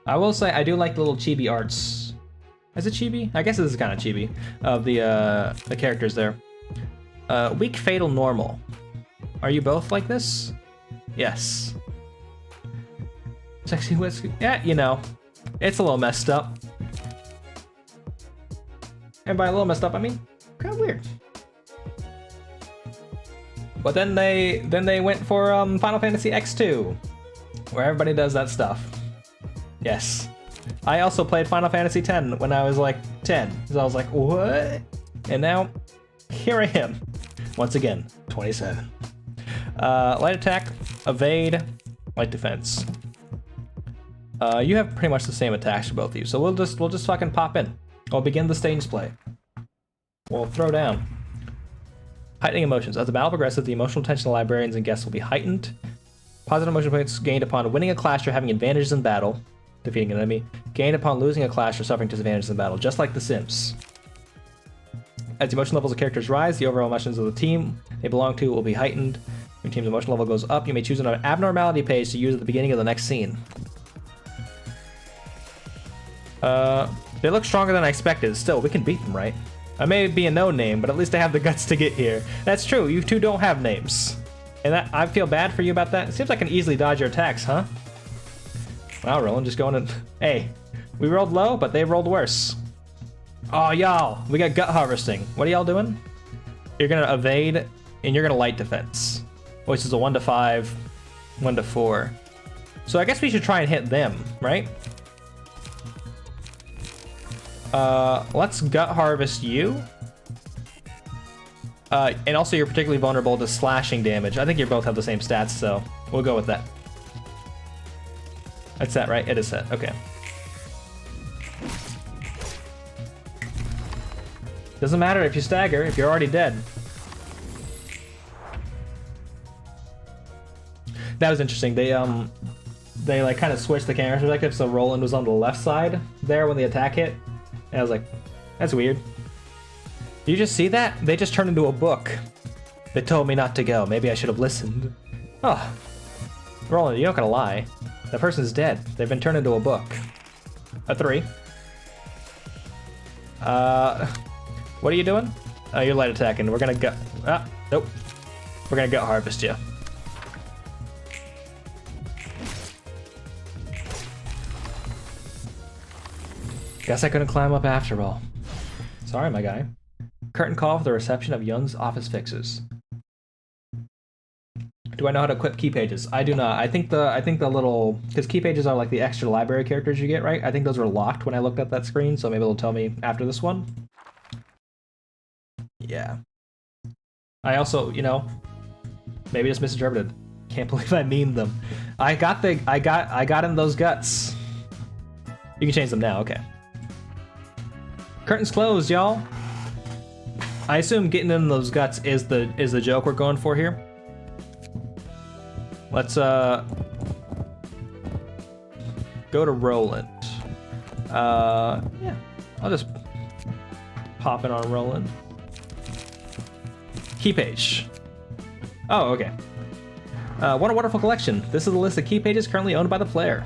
I will say I do like the little chibi arts. Is it chibi? I guess this is kind of chibi of the characters there. Weak, fatal, normal. Are you both like this? Yes. Sexy whiskey. Yeah, you know, it's a little messed up. And by a little messed up, I mean kind of weird. But then they went for Final Fantasy X2, where everybody does that stuff. Yes. I also played Final Fantasy X when I was like 10, so I was like, what? And now, here I am, once again, 27. Light attack, evade, light defense. You have pretty much the same attacks for both of you, so we'll just fucking pop in. We'll begin the stage play. We'll throw down. Heightening emotions. As the battle progresses, the emotional tension of librarians and guests will be heightened. Positive emotion points gained upon winning a clash or having advantages in battle, defeating an enemy. Gained upon losing a clash or suffering disadvantages in battle, just like The Sims. As the emotion levels of characters rise, the overall emotions of the team they belong to will be heightened. When your team's emotion level goes up, you may choose an abnormality page to use at the beginning of the next scene. They look stronger than I expected. Still, we can beat them, right? I may be a no-name, but at least I have the guts to get here. That's true, you two don't have names. And I feel bad for you about that. It seems like I can easily dodge your attacks, huh? Wow, Roland, just going in. Hey, we rolled low, but they rolled worse. Oh, y'all, we got gut harvesting. What are y'all doing? You're gonna evade, and you're gonna light defense. Which is a 1 to 5, 1 to 4. So I guess we should try and hit them, right? Let's gut harvest you. And also you're particularly vulnerable to slashing damage. I think you both have the same stats, so we'll go with that. That's set, right? It is set, okay. Doesn't matter if you stagger, if you're already dead. That was interesting. They like kind of switched the camera perspective, so Roland was on the left side there when the attack hit. And I was like, that's weird. Did you just see that? They just turned into a book. They told me not to go. Maybe I should have listened. Oh. Roland, you're not gonna lie. That person's dead. They've been turned into a book. A 3. What are you doing? Oh, you're light attacking. We're gonna gut. Nope. We're gonna gut harvest you. Guess I couldn't climb up after all. Sorry, my guy. Curtain call for the reception of Young's office fixes. Do I know how to equip key pages? I do not. I think the little, because key pages are like the extra library characters you get, right? I think those were locked when I looked at that screen, so maybe it'll tell me after this one. Yeah. I also, you know, maybe just misinterpreted. Can't believe I memed them. I got in those guts. You can change them now. Okay. Curtains closed, y'all. I assume getting in those guts is the joke we're going for here. Let's go to Roland. Yeah, I'll just pop in on Roland. Key page. Oh, okay. What a wonderful collection. This is the list of key pages currently owned by the player.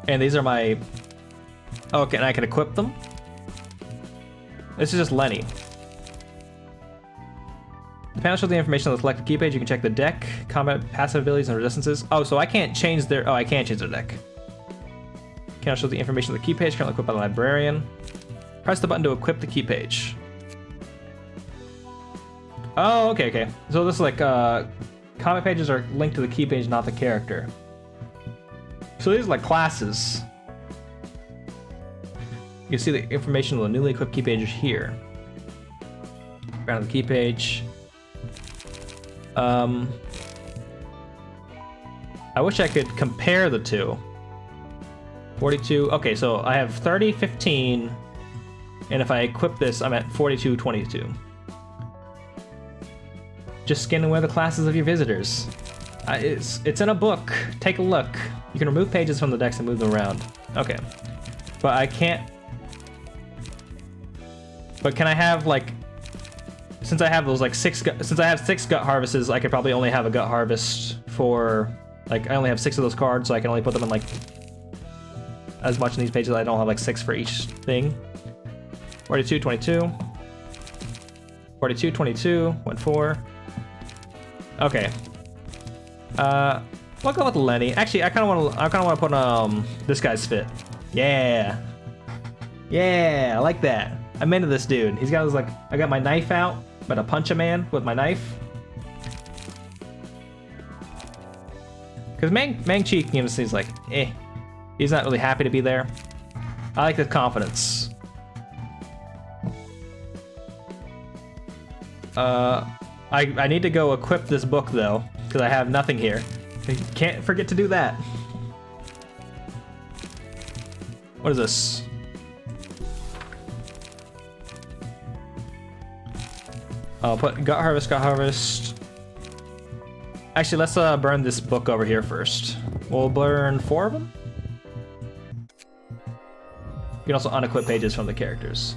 And these are my... Oh, okay, and I can equip them? This is just Lenny. The panel shows the information on the selected key page. You can check the deck, combat, passive abilities, and resistances. Oh, so I can't change their... Oh, I can change their deck. Panel shows the information on the key page, currently equipped by the librarian. Press the button to equip the key page. Oh, okay, okay. So this is like, combat pages are linked to the key page, not the character. So these are like classes. You can see the information on the newly equipped key page here. Around the key page. I wish I could compare the two. 42, okay, so I have 30, 15, and if I equip this, I'm at 42, 22. Just scan and wear the classes of your visitors. It's in a book. Take a look. You can remove pages from the decks and move them around. Okay. But I can't... But can I have, like... since I have those like since I have 6 gut harvests, I could probably only have a gut harvest for like I only have 6 of those cards, so I can only put them in like as much in these pages. I don't have like 6 for each thing. 42, 22. 42, 22, 4. Okay. We'll go with Lenny. Actually, I kind of want to put this guy's fit. Yeah. Yeah, I like that. I'm into this dude. He's got his like, I got my knife out, I'm gonna punch a man with my knife. Because Mang-Chi seems like, eh. He's not really happy to be there. I like the confidence. I need to go equip this book though, because I have nothing here. I can't forget to do that. What is this? I'll put gut harvest. Actually, let's burn this book over here first. We'll burn 4 of them. You can also unequip pages from the characters.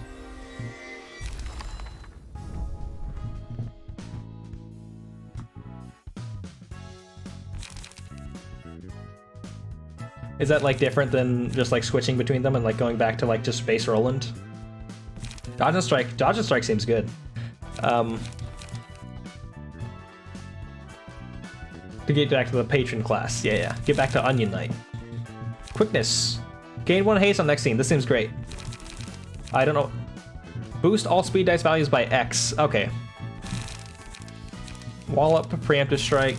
Is that like different than just like switching between them and like going back to like just base Roland? Dodge and strike seems good. To get back to the patron class, yeah. Get back to Onion Knight. Quickness. Gain 1 haste on next scene. This seems great. I don't know. Boost all speed dice values by X. Okay. Wall up, preemptive strike.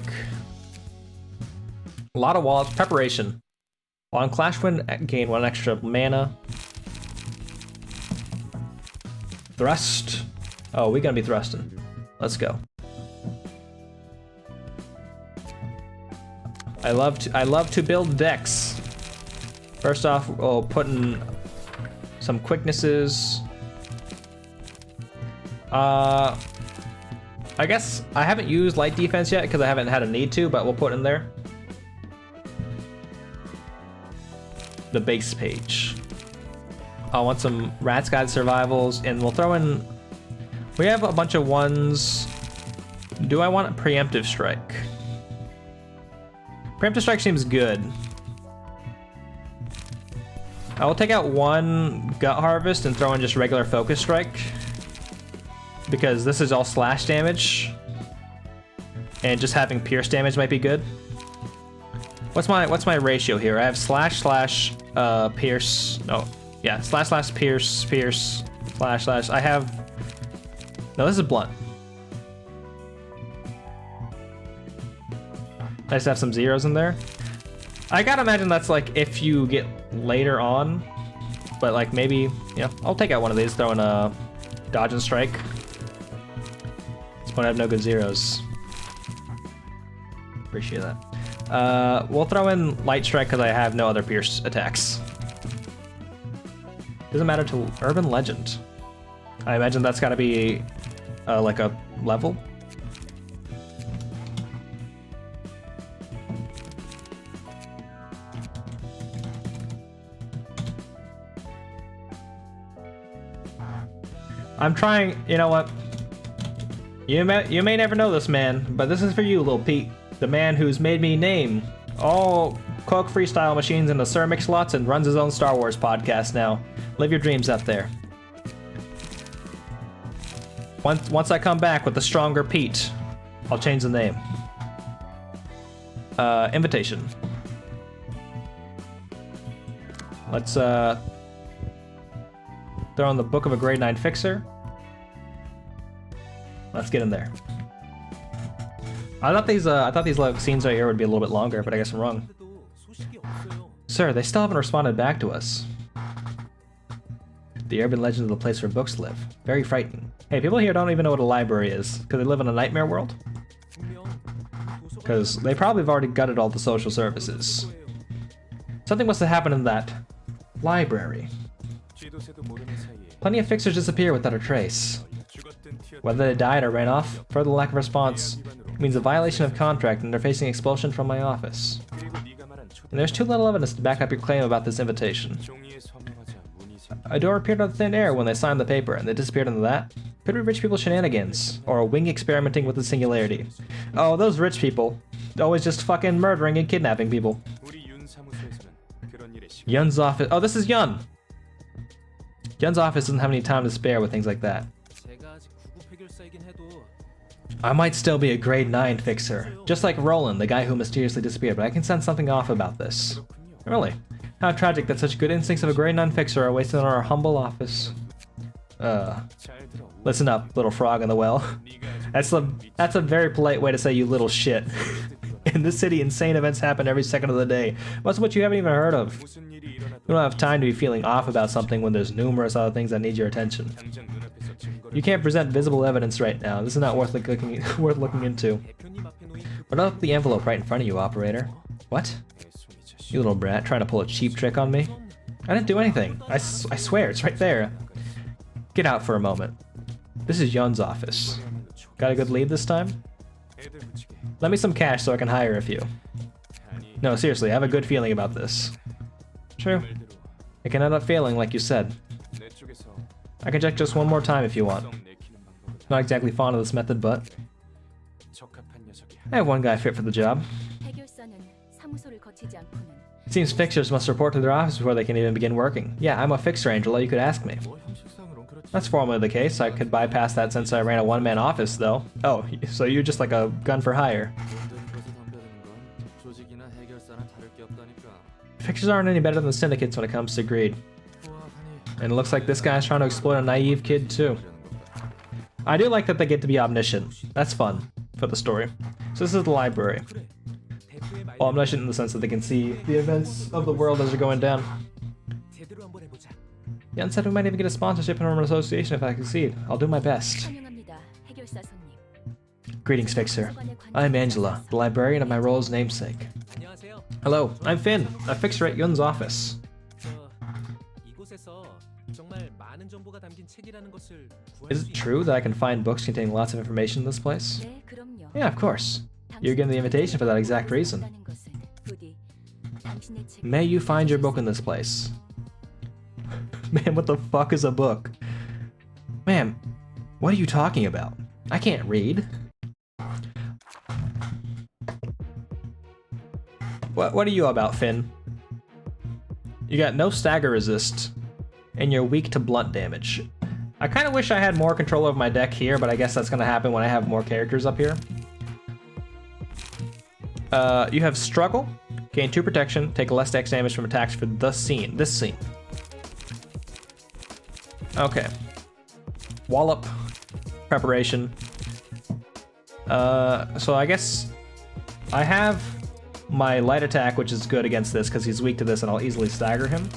A lot of walls. Preparation. On Clash Win, gain 1 extra mana. Thrust. Oh, we're gonna be thrusting. Let's go. I love to build decks. First off, we'll put in some quicknesses. I guess I haven't used light defense yet because I haven't had a need to, but we'll put in there. The base page. I want some Rat's Guide survivals, and we'll throw in. We have a bunch of ones. Do I want a preemptive strike? Preemptive strike seems good. I will take out 1 gut harvest and throw in just regular focus strike, because this is all slash damage, and just having pierce damage might be good. What's my ratio here? I have slash pierce. No, yeah, slash pierce slash. I have. No, this is blunt. I just have some zeros in there. I gotta imagine that's like if you get later on, but like maybe, yeah, I'll take out one of these, throw in a dodge and strike. This point I have no good zeros. Appreciate that. We'll throw in light strike because I have no other pierce attacks. Doesn't matter to Urban Legend. I imagine that's gotta be like a level. I'm trying, you know what? You may never know this man, but this is for you, Lil Pete. The man who's made me name all Coke freestyle machines into Sir Mix-a-Lots and runs his own Star Wars podcast now. Live your dreams out there. Once I come back with a stronger Pete, I'll change the name. Invitation. Let's throw in the Book of a Grade 9 Fixer. Let's get in there. I thought these like, scenes right here would be a little bit longer, but I guess I'm wrong. Sir, they still haven't responded back to us. The urban legend of the place where books live. Very frightening. Hey, people here don't even know what a library is, because they live in a nightmare world. Because they probably have already gutted all the social services. Something must have happened in that library. Plenty of fixers disappear without a trace. Whether they died or ran off, further lack of response means a violation of contract and they're facing expulsion from my office. And there's too little evidence to back up your claim about this invitation. A door appeared out of thin air when they signed the paper, and they disappeared into that. Could be rich people shenanigans, or a wing experimenting with the singularity. Oh, those rich people. Always just fucking murdering and kidnapping people. 우리 윤 사무소에서는 그런 일에 Yun's office. Oh, this is Yun! Yun's office doesn't have any time to spare with things like that. 제가 아직 9급 해결사이긴 해도 I might still be a grade 9 fixer, just like Roland, the guy who mysteriously disappeared, but I can sense something off about this. Really? How tragic that such good instincts of a grade 9 fixer are wasted on our humble office. 잘 들어. Listen up, little frog in the well. That's a very polite way to say you little shit. In this city, insane events happen every second of the day. Most of which you haven't even heard of. 무슨 일이 일어나도 You don't have time to be feeling off about something when there's numerous other things that need your attention. 당장 눈앞에서 증거를 You can't present visible evidence right now. This is not worth looking into. 대표님 앞에 놓인 그 Put up the envelope right in front of you, operator. What? 내 손이 자식. You little brat, trying to pull a cheap trick on me? I didn't do anything. I swear, it's right there. Get out for a moment. This is Yun's office. Got a good lead this time? 애들 붙이게. Let me some cash so I can hire a few. 아니. No, seriously, I have a good feeling about this. True. 말대로 It can end up failing, like you said. 내 쪽에서 I can check just one more time if you want. 썩 내키는 방법을 Not exactly fond of this method, but 적합한 녀석이 I have one guy fit for the job. 해결사는 사무소를 거치지 않고는 It seems fixers must report to their office before they can even begin working. Yeah, I'm a fixer, Angela, you could ask me. 뭐 형식상으론 그렇지. That's formally the case. I could bypass that since I ran a one-man office, though. Oh, so you're just like a gun for hire. 돈되는 것에 덤벼드는 건 조직이나 해결사나 다를 게 없다니까. Fixers aren't any better than syndicates when it comes to greed. 보아하니 And it looks like this guy's trying to exploit a naive kid, too. I do like that they get to be omniscient. That's fun for the story. So this is the library. 그래. 대표의 말 Well, omniscient in the sense that they can see the events of the world as they're going down. 제대로 한번 해보자. Jan said we might even get a sponsorship from an association if I succeed. I'll do my best. 환영합니다. 해결사 손님. Greetings, Fixer. I'm Angela, the librarian of my role's namesake. 안녕하세요. Hello, I'm Finn, a fixer at Yun's office. 저 이곳에서 정말 많은 정보가 담긴 책이라는 것을 구할 Is 수 it true that I can find books containing lots of information in this place? 네, 그럼요. Yeah, of course. You're given the invitation for that exact reason. May you find your book in this place. Man, what the fuck is a book? Man, what are you talking about? I can't read. What are you about, Finn? You got no stagger resist, and you're weak to blunt damage. I kind of wish I had more control over my deck here, but I guess that's gonna happen when I have more characters up here. You have struggle, gain 2 protection, take less dex damage from attacks for this scene. Okay. Wallop, preparation. So I guess I have my light attack, which is good against this because he's weak to this and I'll easily stagger him.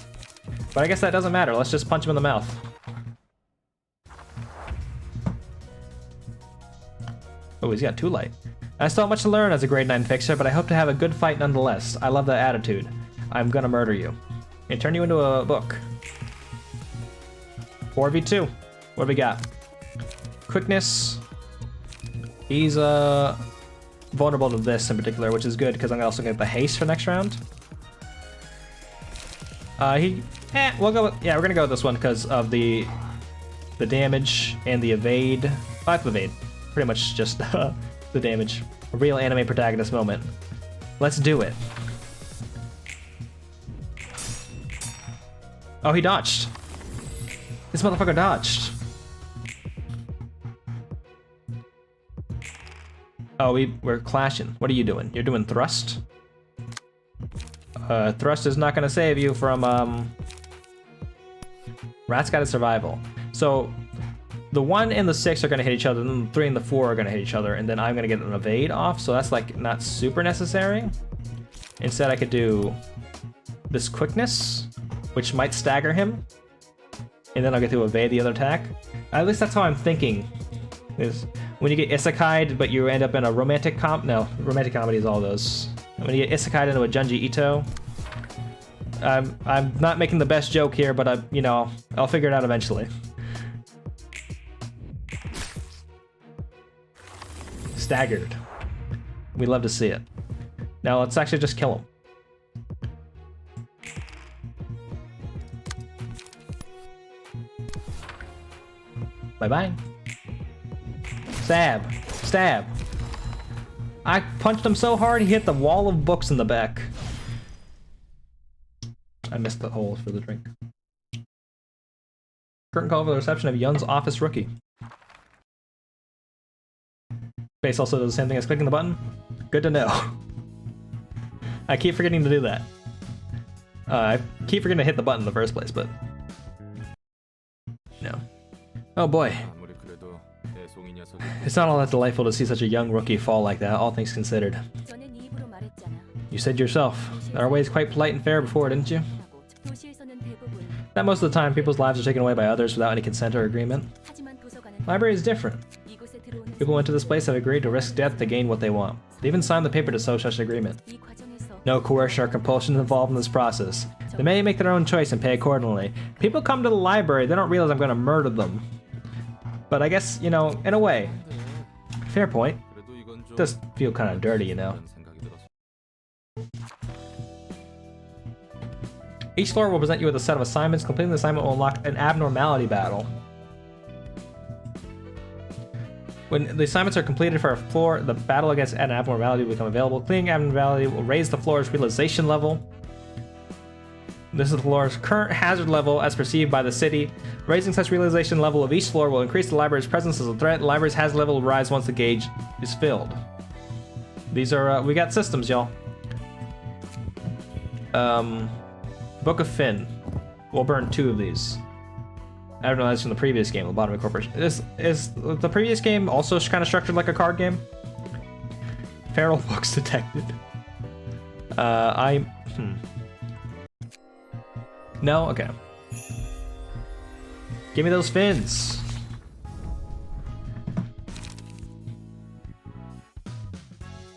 But I guess that doesn't matter. Let's just punch him in the mouth. Oh, he's got 2 light. I still have much to learn as a grade 9 fixer, but I hope to have a good fight nonetheless. I love that attitude. I'm gonna murder you. And turn you into a book. 4v2. What do we got? Quickness. He's vulnerable to this in particular, which is good because I'm also gonna get the haste for next round. We'll go with, yeah, we're gonna go with this one because of the damage and the evade. I like the evade. Pretty much just the damage. A real anime protagonist moment. Let's do it. Oh, he dodged. This motherfucker dodged. Oh, we're clashing. What are you doing? You're doing thrust? Thrust is not gonna save you from, Rat's got a survival. So, the 1 and the 6 are gonna hit each other, and then the 3 and the 4 are gonna hit each other, and then I'm gonna get an evade off, so that's like not super necessary. Instead, I could do this quickness, which might stagger him, and then I'll get to evade the other attack. At least that's how I'm thinking. Is when you get isekai'd, but you end up in a romantic romantic comedy is all those. When you get isekai'd into a Junji Ito, I'm not making the best joke here, but I'll figure it out eventually. Staggered. We love to see it. Now let's actually just kill him. Bye-bye. Stab. Stab. I punched him so hard he hit the wall of books in the back. I missed the hole for the drink. Curtain call for the reception of Yun's office rookie. Space also does the same thing as clicking the button. Good to know. I keep forgetting to do that. I keep forgetting to hit the button in the first place, but... No. Oh boy. It's not all that delightful to see such a young rookie fall like that, all things considered. 전에 네 입으로 말했잖아. You said yourself, that our way is quite polite and fair before, didn't you? 도시에서는 대부분 That most of the time, people's lives are taken away by others without any consent or agreement. 하지만 도서관은 Library is different. 이곳에 들어오는 People went to this place have agreed to risk death to gain what they want. They even signed the paper to show such agreement. 이 과정에서 No coercion or compulsion involved in this process. They may make their own choice and pay accordingly. People come to the library, they don't realize I'm going to murder them. But I guess, you know, in a way. Fair point. Does feel kind of dirty, you know. Each floor will present you with a set of assignments. Completing the assignment will unlock an abnormality battle. When the assignments are completed for a floor, the battle against an abnormality will become available. Clearing abnormality will raise the floor's realization level. This is the floor's current hazard level as perceived by the city. Raising such realization level of each floor will increase the library's presence as a threat. The library's hazard level will rise once the gauge is filled. These are, we got systems, y'all. Book of Finn. We'll burn 2 of these. I don't know, that's from the previous game, Lobotomy Corporation. Is the previous game also kind of structured like a card game? Feral books detected. No? Okay. Give me those fins.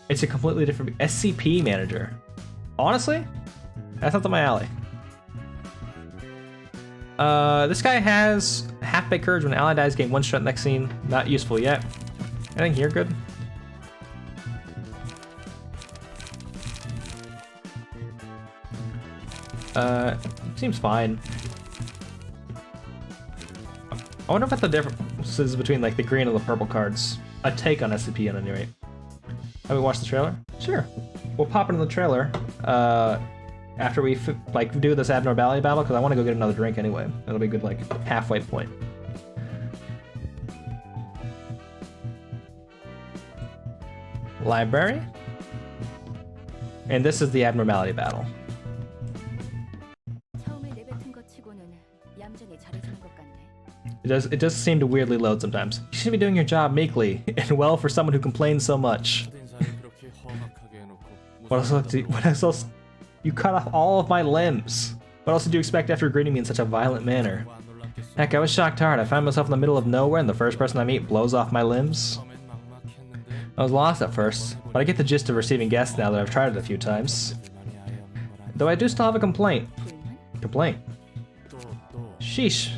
It's a completely different SCP manager. Honestly, that's not up my alley. This guy has half-baked courage when an ally dies, gain 1 strength next scene. Not useful yet. Anything here good? Seems fine. I wonder what the differences between like the green and the purple cards. A take on SCP at any rate. Have we watched the trailer? Sure. We'll pop into the trailer after we like do this abnormality battle because I want to go get another drink anyway. That'll be a good like halfway point. Library. And this is the abnormality battle. 처음에 내뱉은 것 치고는 얌전히 잘해주는 것 같네. It does seem to weirdly load sometimes. You should be doing your job meekly and well for someone who complains so much. What else? You cut off all of my limbs. What else did you expect after greeting me in such a violent manner? Heck, I was shocked hard. I found myself in the middle of nowhere and the first person I meet blows off my limbs. I was lost at first, but I get the gist of receiving guests now that I've tried it a few times. Though I do still have a complaint. Complaint? Sheesh.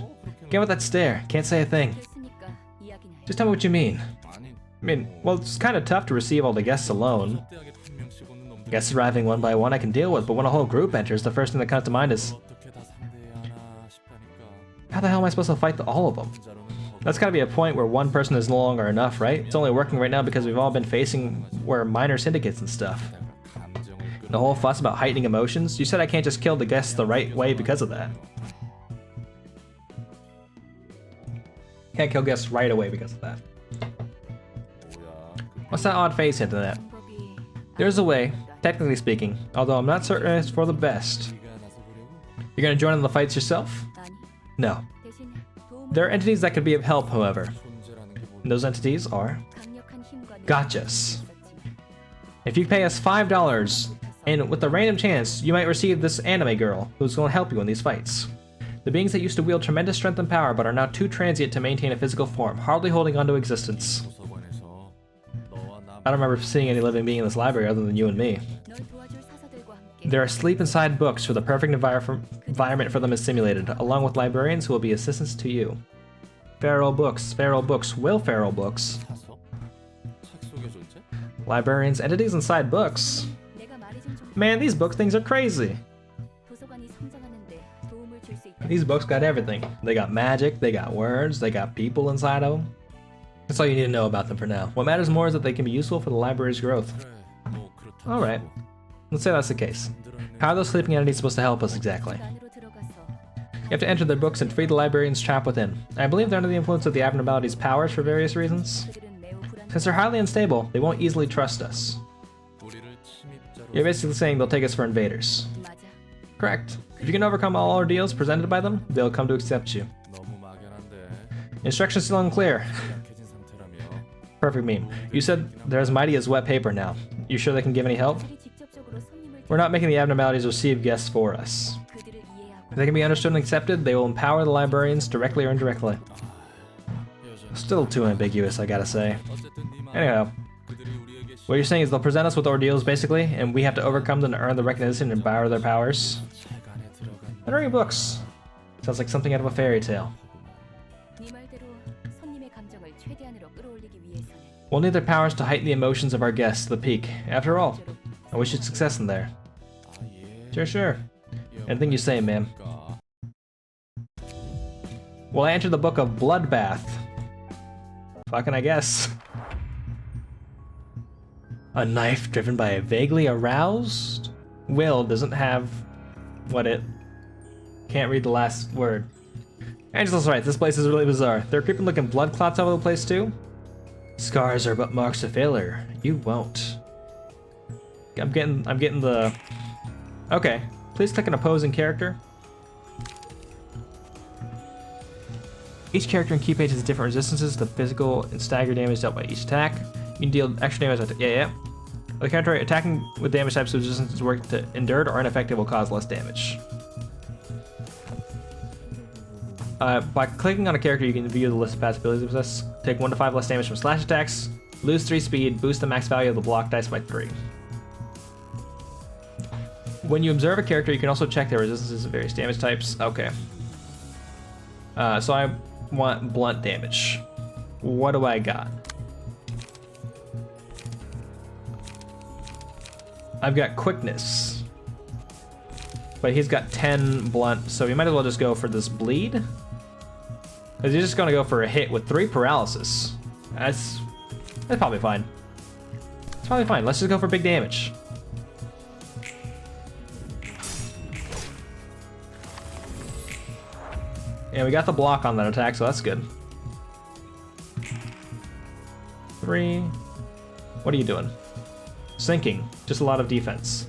Get with that stare. Can't say a thing. 됐으니까 이야기나 해. Just tell me what you mean. I mean, well, it's kind of tough to receive all the guests alone. Guests arriving one by one I can deal with, but when a whole group enters, the first thing that comes to mind is... How the hell am I supposed to fight all of them? That's gotta be a point where one person is no longer enough, right? It's only working right now because we've all been facing minor syndicates and stuff. The whole fuss about heightening emotions? You said I can't just kill the guests the right way because of that. Can't kill guests right away because of that. What's that odd face hinting at? 방법이 There's a way, technically speaking, although I'm not certain it's for the best. You're gonna join in the fights yourself? 아니 No. 대신 도움을 There are entities that could be of help, however. And those entities are 강력한 힘과 gotchas. 있었지만 If you pay us $5, and with a random chance, you might receive this anime girl who's going to help you in these fights. The beings that used to wield tremendous strength and power but are now too transient to maintain a physical form, hardly holding onto existence. I don't remember seeing any living being in this library other than you and me. 널 도와줄 사서들과 함께 They're asleep inside books where the perfect environment for them is simulated, along with librarians who will be assistants to you. Feral books, will feral books. Librarians, entities inside books. 내가 말해준 좀 Man, these book things are crazy. 도서관이 성장하는데 도움을 줄 수 있다. These books got everything. They got magic, they got words, they got people inside of them. That's all you need to know about them for now. What matters more is that they can be useful for the library's growth. Alright. Let's say that's the case. How are those sleeping entities supposed to help us exactly? 안으로 들어가서 You have to enter their books and free the librarians trapped within. I believe they're under the influence of the abnormality's powers for various reasons. 그들은 매우 불안. Since they're highly unstable, they won't easily trust us. You're basically saying they'll take us for invaders. 맞아. Correct. If you can overcome all ordeals presented by them, they'll come to accept you. 너무 막연한데 Instructions still unclear. 약해진 상태라며. Perfect meme. You said they're as mighty as wet paper now. You sure they can give any help? 그들이 직접적으로 손님을 We're not making the abnormalities receive guests for us. 그들을 이해하고 If they can be understood and accepted, they will empower the librarians directly or indirectly. Still too ambiguous, I gotta say. 어쨌든 네 말. Anyhow, 그들이 우리에게 what you're saying is they'll present us with ordeals, basically, and we have to overcome them to earn the recognition and empower their powers. 시간에 들어간 And reading books. Sounds like something out of a fairy tale. 네 말대로 손님의 감정을 최대한으로 끌어올리기 위해서는 We'll need their powers to heighten the emotions of our guests to the peak. After all, I wish you success in there. 아 예. Sure, sure. Anything you say, ma'am. 그러니까. Well, I entered the book of Bloodbath. Fucking I guess. A knife driven by a vaguely aroused will doesn't have what it... Can't read the last word. Angela's right, this place is really bizarre. There are creeping looking blood clots all over the place too. Scars are but marks of failure. You won't. I'm getting the... Okay. Please click an opposing character. Each character in key page has different resistances to physical and stagger damage dealt by each attack. You can deal extra damage with yeah. On the contrary, attacking with damage types whose resistances work to endured or ineffective will cause less damage. By clicking on a character, you can view the list of passive abilities they possess. Take 1 to 5 less damage from slash attacks, lose 3 speed, boost the max value of the block dice by 3. When you observe a character, you can also check their resistances to various damage types. Okay. So I want blunt damage. What do I got? I've got quickness. But he's got 10 blunt, so we might as well just go for this bleed. Because he's just gonna go for a hit with 3 paralysis. That's probably fine. It's probably fine. Let's just go for big damage. And we got the block on that attack, so that's good. 3. What are you doing? Sinking. Just a lot of defense.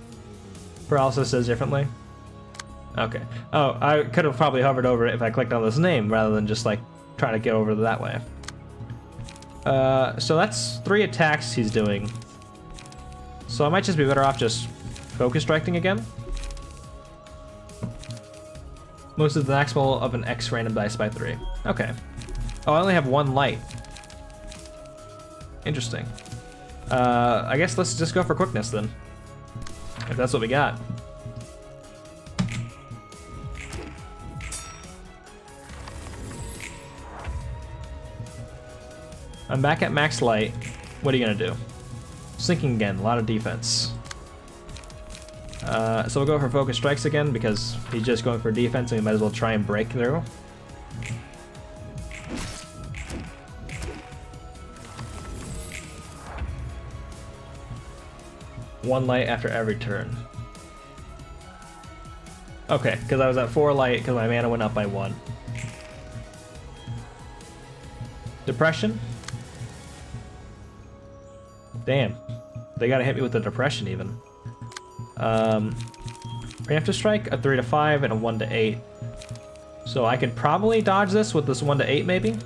Paralysis says differently. Okay. Oh, I could have probably hovered over it if I clicked on this name rather than just like trying to get over that way. So that's 3 attacks he's doing. So I might just be better off just focus striking again. Most of the maximal of an X random dice by 3. Okay. Oh, I only have 1 light. Interesting. I guess let's just go for quickness then. If that's what we got. I'm back at max light. What are you gonna do? Sinking again, a lot of defense. So we'll go for focus strikes again because he's just going for defense and we might as well try and break through. One light after every turn. Okay, because I was at 4 light because my mana went up by 1. Depression? Damn. They gotta hit me with the depression even. Preemptive strike, a 3 to 5 and a 1 to 8. So I could probably dodge this with this 1 to 8 maybe.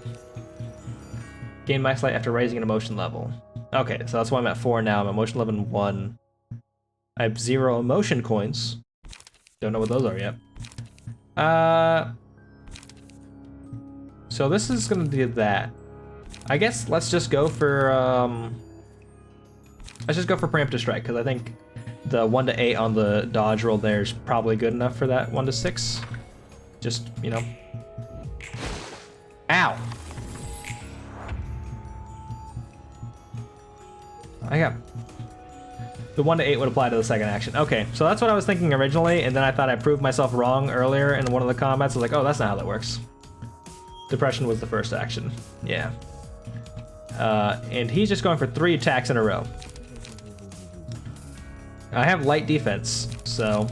Gain max light after raising an emotion level. Okay, so that's why I'm at 4 now. I'm emotion level 1. I have 0 emotion coins. Don't know what those are yet. So this is gonna do that. I guess let's just go for let's just go for preemptive strike because I think the 1 to 8 on the dodge roll there is probably good enough for that 1 to 6. Just, you know. Ow! I got... The 1 to 8 would apply to the second action. Okay, so that's what I was thinking originally, and then I thought I proved myself wrong earlier in one of the combats. I was like, oh, that's not how that works. Depression was the first action. Yeah. And he's just going for 3 attacks in a row. I have light defense, so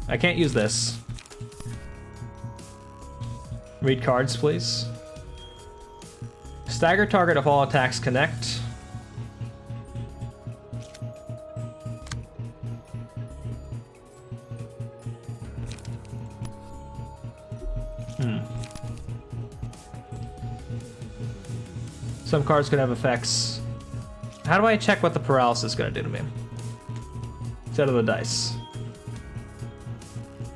I can't use this. Read cards, please. Stagger target if all attacks connect. Some cards could have effects. How do I check what the paralysis is going to do to me? Set of the dice.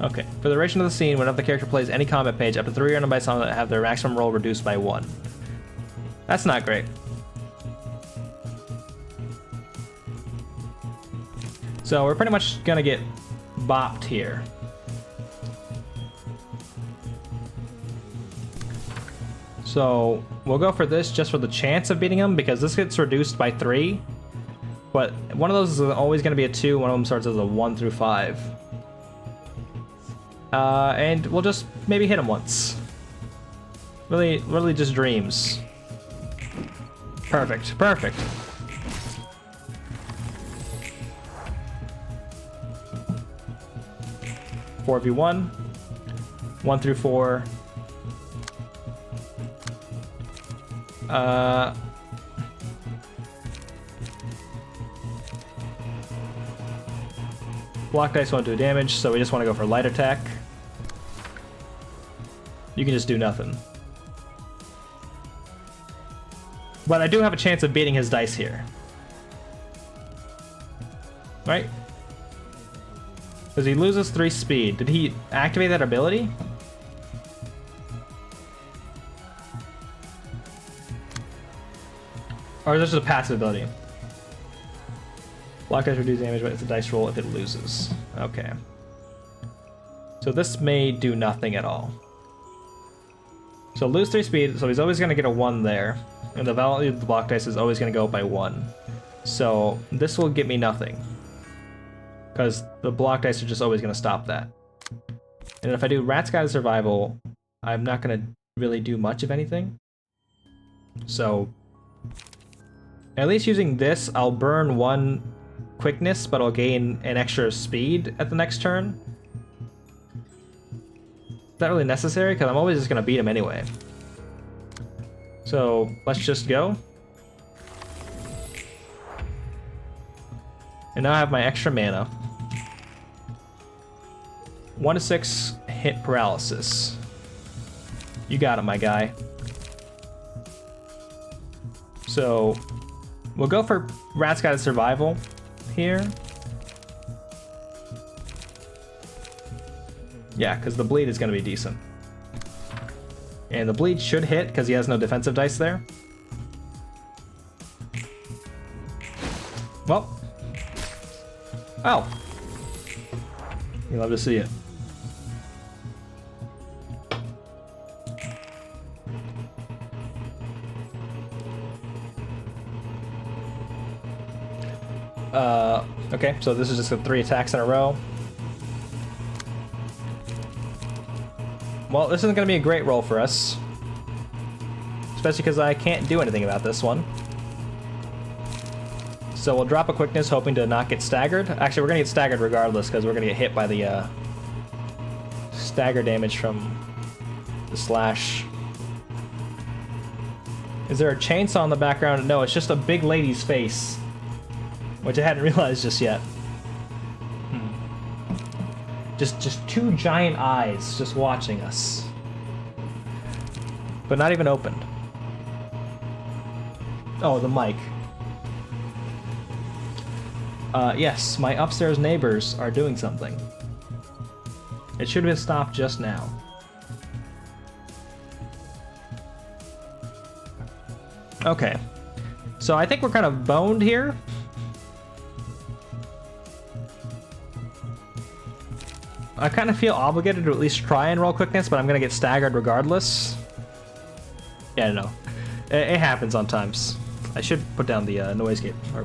Okay. For the duration of the scene, whenever the character plays any combat page, up to 3 random dice on it have their maximum roll reduced by 1. That's not great. So we're pretty much going to get bopped here. So we'll go for this just for the chance of beating him, because this gets reduced by 3. But one of those is always going to be a 2, one of them starts as a 1 through 5. And we'll just maybe hit him once. Really just dreams. Perfect, perfect. Four v 1, 1 through 4. Block dice won't do damage, so we just want to go for light attack. You can just do nothing. But I do have a chance of beating his dice here. Right? Because he loses 3 speed. Did he activate that ability? Or is this just a passive ability? Block dice reduce damage, but it's a dice roll if it loses. Okay. So this may do nothing at all. So lose 3 speed, so he's always going to get a 1 there. And the value of the block dice is always going to go up by 1. So this will get me nothing. Because the block dice are just always going to stop that. And if I do Rat's Guide to Survival, I'm not going to really do much of anything. So at least using this, I'll burn 1 quickness, but I'll gain an extra speed at the next turn. Is that really necessary? Because I'm always just going to beat him anyway. So let's just go. And now I have my extra mana. 1 to 6 hit paralysis. You got it, my guy. So we'll go for Rat's Guide to Survival here. Yeah, because the bleed is going to be decent. And the bleed should hit because he has no defensive dice there. Well. Oh. You love to see it. Okay, so this is just 3 attacks in a row. Well, this isn't going to be a great roll for us. Especially because I can't do anything about this one. So we'll drop a quickness, hoping to not get staggered. Actually, we're going to get staggered regardless, because we're going to get hit by the stagger damage from the slash. Is there a chainsaw in the background? No, it's just a big lady's face. Which I hadn't realized just yet. Just 2 giant eyes just watching us. But not even opened. Oh, the mic. Yes, my upstairs neighbors are doing something. It should have been stopped just now. Okay. So I think we're kind of boned here. I kind of feel obligated to at least try and roll quickness, but I'm going to get staggered regardless. Yeah, no. It happens sometimes. I should put down the noise gate, or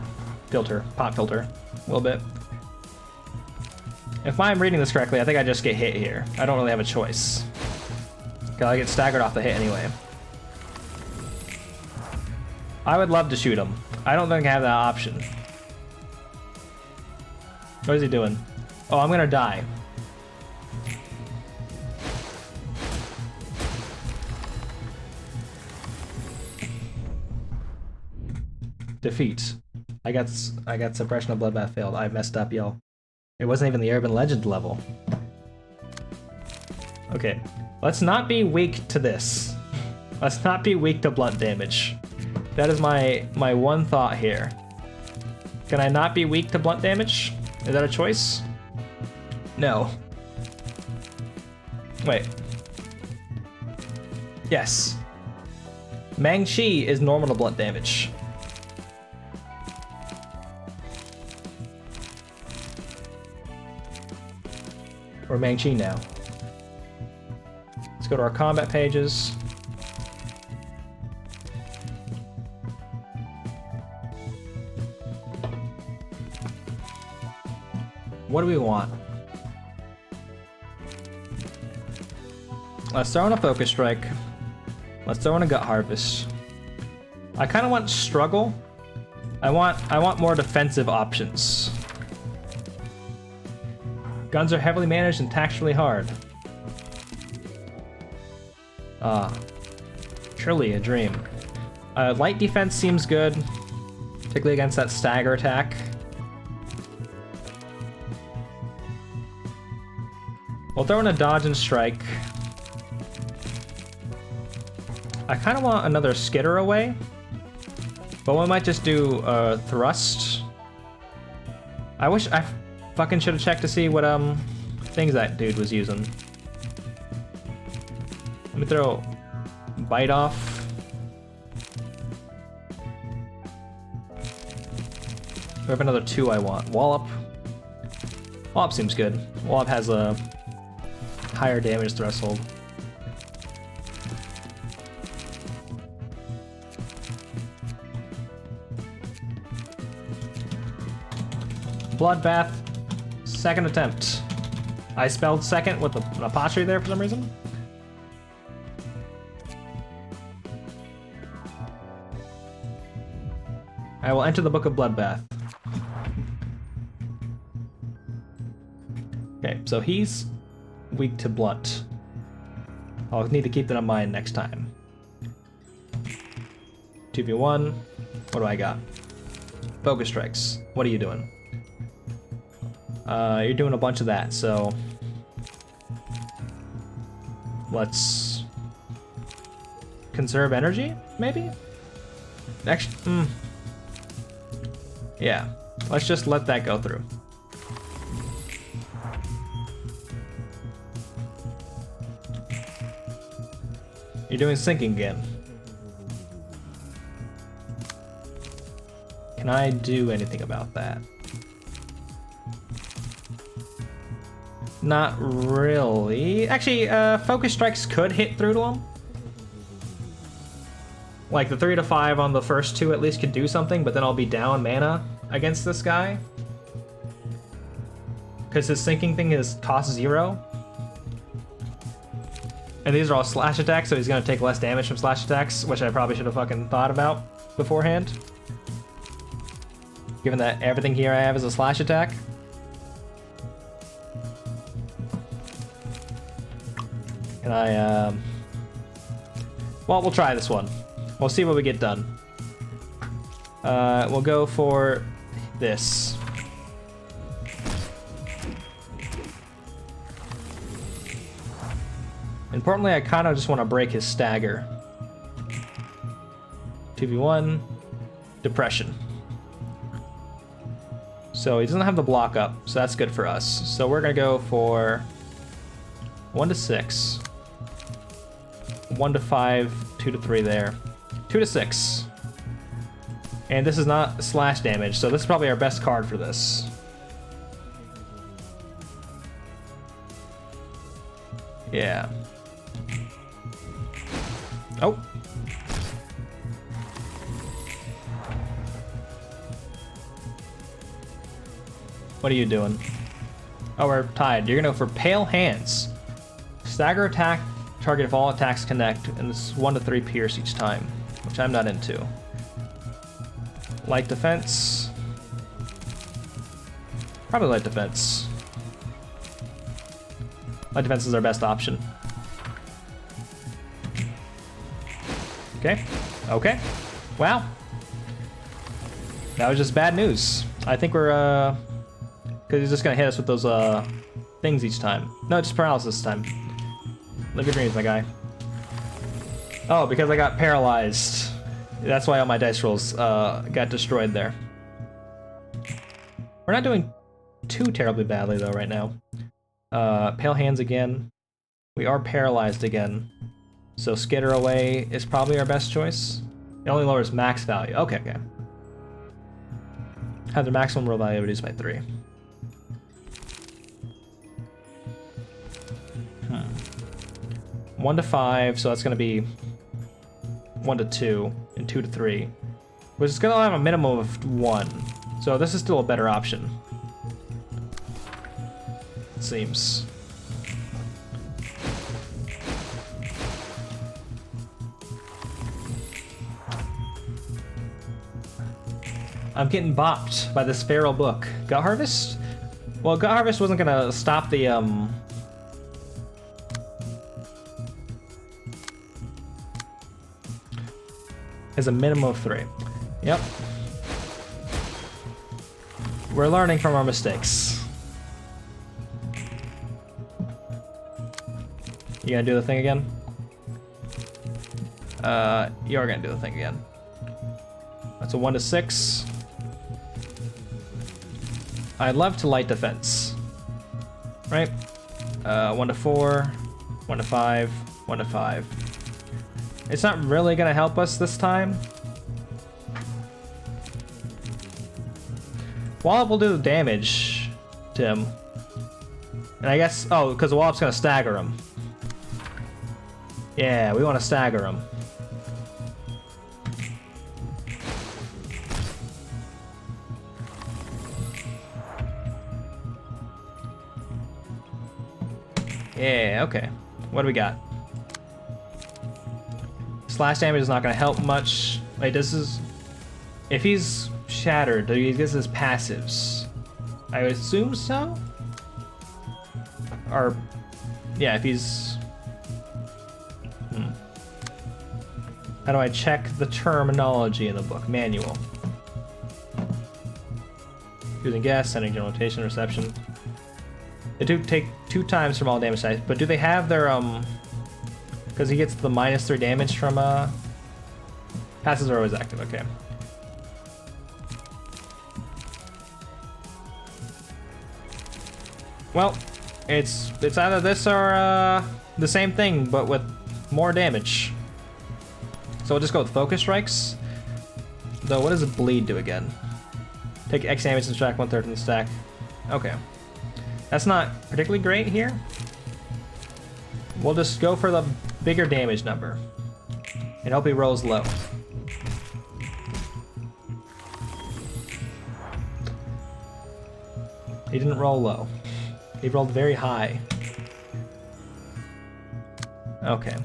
filter, pop filter, a little bit. If I'm reading this correctly, I think I just get hit here. I don't really have a choice. 'Cause I get staggered off the hit anyway. I would love to shoot him. I don't think I have that option. What is he doing? Oh, I'm gonna die. Defeat. I got suppression of bloodbath failed. I messed up, yo. It wasn't even the urban legend level. Okay, let's not be weak to this. Let's not be weak to blunt damage. That is my one thought here. Can I not be weak to blunt damage? Is that a choice? No. Wait. Yes. Mang-Chi is normal to blunt damage. We're Mang-Chi now. Let's go to our combat pages. What do we want? Let's throw in a focus strike. Let's throw in a gut harvest. I kind of want struggle. I want more defensive options. Guns are heavily managed and taxed really hard. Ah, truly a dream. Light defense seems good, particularly against that stagger attack. We'll throw in a dodge and strike. I kind of want another skitter away, but we might just do thrust. I wish I fucking should have checked to see what things that dude was using. Let me throw bite off. We have another 2 I want. Wallop. Wallop seems good. Wallop has a higher damage threshold. Bloodbath, second attempt. I spelled second with an apostrophe there for some reason. I will enter the Book of Bloodbath. Okay, so he's weak to blunt. I'll need to keep that in mind next time. 2v1. What do I got? Focus strikes. What are you doing? You're doing a bunch of that, so let's conserve energy, maybe? Next, yeah, let's just let that go through. You're doing sinking again. Can I do anything about that? Not really. Actually, focus strikes could hit through to him. Like the 3 to 5 on the first 2 at least could do something, but then I'll be down mana against this guy. Because his sinking thing is cost 0. And these are all slash attacks, so he's gonna take less damage from slash attacks, which I probably should have fucking thought about beforehand. Given that everything here I have is a slash attack. Can I, well, we'll try this one. We'll see what we get done. We'll go for this. Importantly, I kind of just want to break his stagger. 2v1, depression. So he doesn't have the block up, so that's good for us. So we're gonna go for 1 to 6. 1 to 5, 2 to 3 there. 2 to 6. And this is not slash damage, so this is probably our best card for this. Yeah. Oh. What are you doing? Oh, we're tied. You're gonna go for Pale Hands. Stagger attack, target if all attacks connect, and it's 1 to 3 pierce each time, which I'm not into. Light defense. Probably light defense. Light defense is our best option. Okay. Okay. Wow. That was just bad news. I think we're, because he's just gonna hit us with those, things each time. No, just paralysis this time. Live your dreams, my guy. Oh, because I got paralyzed. That's why all my dice rolls, got destroyed there. We're not doing too terribly badly, though, right now. Pale hands again. We are paralyzed again. So skitter away is probably our best choice. It only lowers max value. Okay, okay. Have the maximum roll value reduced by 3. 1 to 5, so that's gonna be 1 to 2 and 2 to 3. Which is gonna have a minimum of 1. So this is still a better option. It seems. I'm getting bopped by this feral book. Gut Harvest? Well, Gut Harvest wasn't gonna stop the, is a minimum of 3. Yep. We're learning from our mistakes. You gonna do the thing again? You are gonna do the thing again. That's a 1 to 6. I'd love to light defense. Right? 1 to 4, 1 to 5, 1 to 5. It's not really gonna help us this time. Wallop will do the damage to him. And I guess, oh, because the Wallop's gonna stagger him. Yeah, we want to stagger him. Yeah, okay. What do we got? Slash damage is not going to help much. Wait, this is... If he's shattered, he gets his passives. I would assume so? Or... Yeah, if he's... How do I check the terminology in the book? Manual. Using guess, sending general rotation, reception. They do take 2 times from all damage types, but do they have their, because he gets the -3 damage from, passes are always active, okay. Well, it's either this or, the same thing, but with more damage. So we'll just go with Focus Strikes. Though, what does a Bleed do again? Take X damage and subtract 1/3 from the stack. Okay. That's not particularly great here. We'll just go for the bigger damage number. And hope he rolls low. He didn't roll low. He rolled very high. Okay.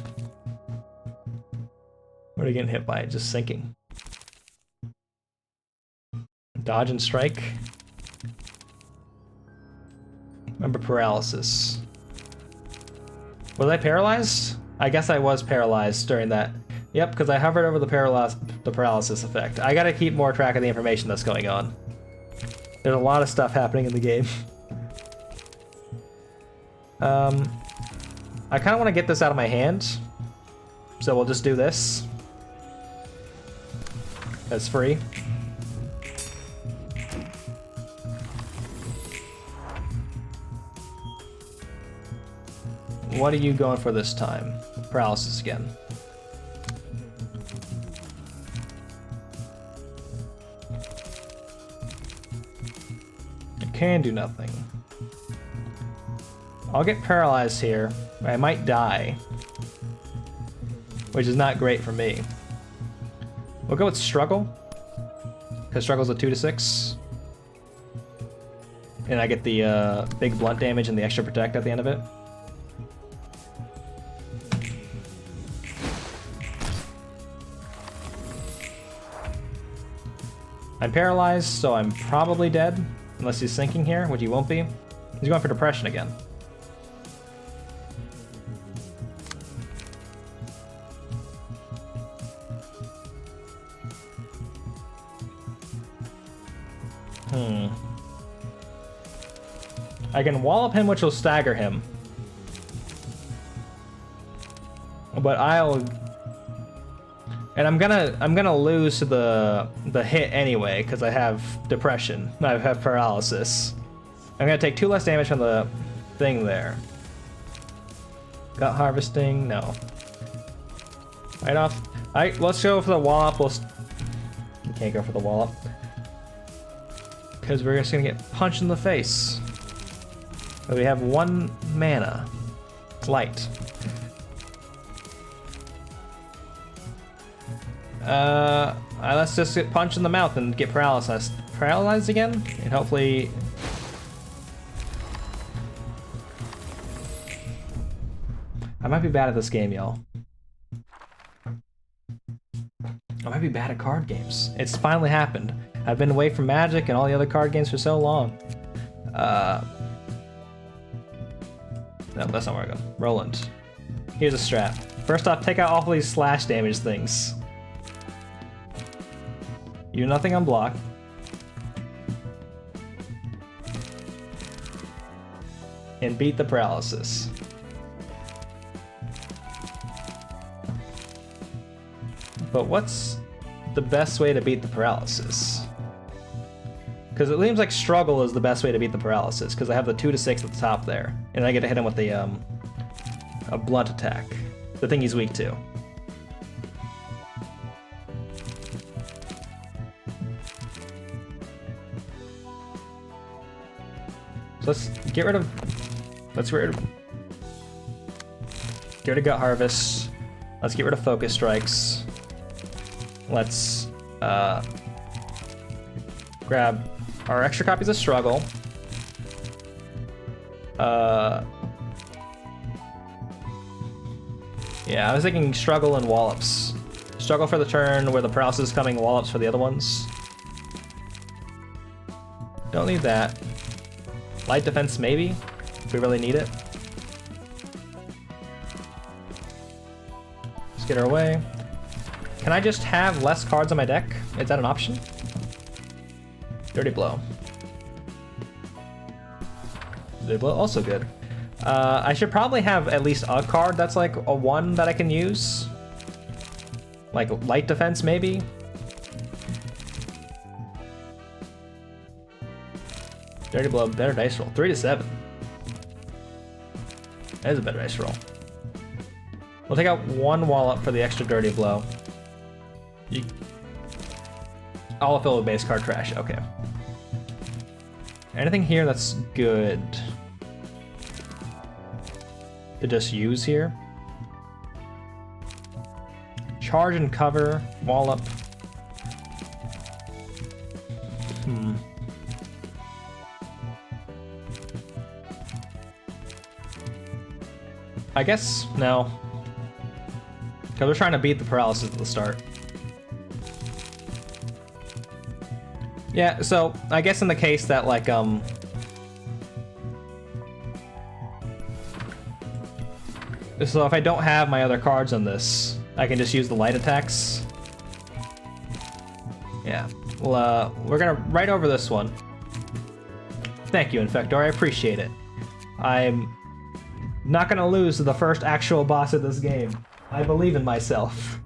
What are you getting hit by? Just sinking. Dodge and strike. Remember paralysis. Was I paralyzed? I guess I was paralyzed during that. Yep, because I hovered over the paralysis effect. I gotta keep more track of the information that's going on. There's a lot of stuff happening in the game. I kind of want to get this out of my hand. So we'll just do this. That's free. What are you going for this time? Paralysis again. It can do nothing. I'll get paralyzed here. I might die. Which is not great for me. We'll go with Struggle. Because Struggle's a 2 to 6. And I get the big blunt damage and the extra protect at the end of it. I'm paralyzed, so I'm probably dead. Unless he's sinking here, which he won't be. He's going for depression again. I can wallop him, which will stagger him. But and I'm gonna lose to the hit anyway, because I have depression. I have paralysis. I'm gonna take 2 less damage from the thing there. Gut harvesting, no. Right off. Alright, let's go for the wallop. You can't go for the wallop. Because we're just gonna get punched in the face. But we have 1 mana. Light. Let's just get punched in the mouth and get paralyzed again, and hopefully. I might be bad at this game, y'all. I might be bad at card games. It's finally happened. I've been away from Magic and all the other card games for so long. No, that's not where I go. Roland. Here's a strat. First off, take out all these slash damage things. You do nothing on block. And beat the paralysis. But what's the best way to beat the paralysis? Because it seems like struggle is the best way to beat the paralysis, because I have the 2 to 6 at the top there. And I get to hit him with a blunt attack. The thing he's weak to. So let's get rid of Gut Harvest. Let's get rid of Focus Strikes. Let's grab our extra copies of Struggle. Yeah, I was thinking Struggle and Wallops. Struggle for the turn where the paralysis is coming, Wallops for the other ones. Don't need that. Light defense, maybe, if we really need it. Let's get her away. Can I just have less cards on my deck? Is that an option? Dirty Blow. Dirty Blow, also good. I should probably have at least a card that's like a 1 that I can use. Like Light Defense, maybe? Dirty Blow, better dice roll. 3 to 7. That is a better dice roll. We'll take out 1 Wallop for the extra Dirty Blow. I'll fill with base card trash. Okay. Anything here that's good to just use here? Charge and cover, Wallop. I guess no. Because we're trying to beat the paralysis at the start. Yeah, so I guess in the case that like so if I don't have my other cards on this, I can just use the light attacks. Yeah. Well, we're gonna write over this one. Thank you, Infector. I appreciate it. I'm not gonna lose to the first actual boss of this game. I believe in myself.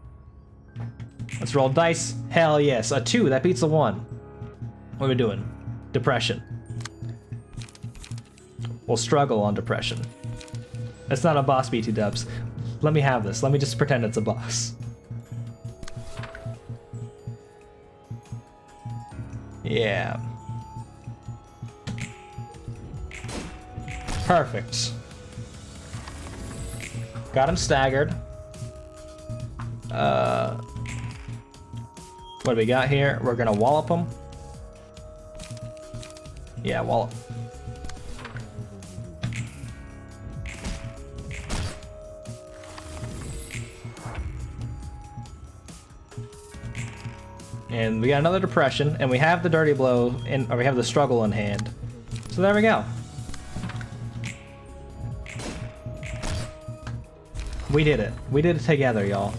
Let's roll dice. Hell yes. A 2. That beats a 1. What are we doing? Depression. We'll struggle on depression. It's not a boss, BT dubs. Let me have this. Let me just pretend it's a boss. Yeah. Perfect. Got him staggered. What do we got here? We're gonna wallop him. Yeah, wallop. And we got another depression, and we have the dirty blow, or we have the struggle in hand. So there we go. We did it. We did it together, y'all.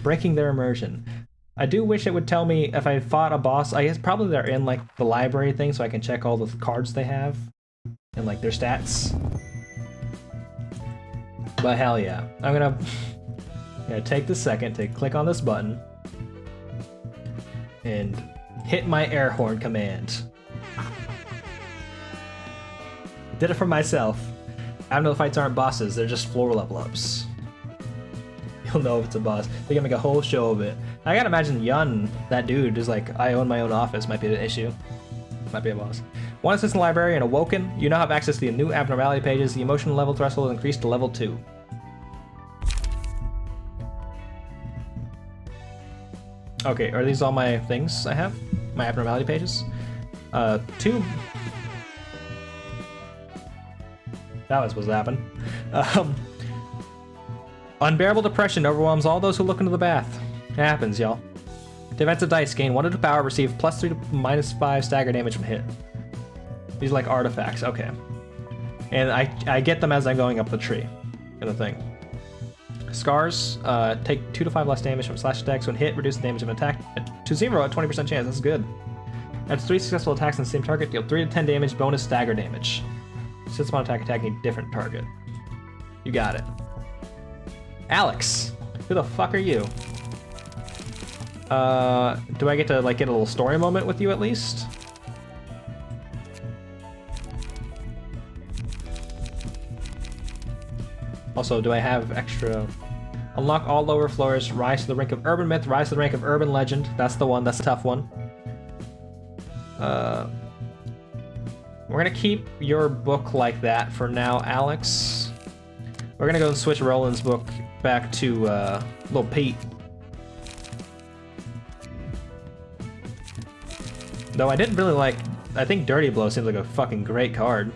Breaking their immersion. I do wish it would tell me if I fought a boss. I guess probably they're in like the library thing, so I can check all the cards they have and like their stats. But hell yeah, I'm gonna take the second to click on this button and hit my air horn command. Did it for myself. I know the fights aren't bosses; they're just floor level ups. You'll know if it's a boss. They're gonna make a whole show of it. I gotta imagine Yun, that dude, is like, I own my own office, might be an issue. Might be a boss. One assistant librarian awoken. You now have access to the new abnormality pages. The emotional level threshold is increased to level 2. Okay, are these all my things I have? My abnormality pages? 2. That was supposed to happen. Unbearable depression overwhelms all those who look into the bath. It happens, y'all. Defensive dice gain 1 to power, receive +3 to -5 stagger damage when hit. These are like artifacts, okay. And I get them as I'm going up the tree in the thing. Scars, take 2 to 5 less damage from slash attacks when hit, reduce the damage of an attack to 0 at 20% chance, that's good. After 3 successful attacks on the same target, deal 3 to 10 damage, bonus stagger damage. Since upon attack attacking a different target. You got it. Alex, who the fuck are you? Do I get to like get a little story moment with you at least? Also, do I have extra? Unlock all lower floors, rise to the rank of urban myth, rise to the rank of urban legend. That's the one, that's the tough one. We're gonna keep your book like that for now, Alex. We're gonna go and switch Roland's book back to Little Pete. Though I didn't really like, I think Dirty Blow seems like a fucking great card.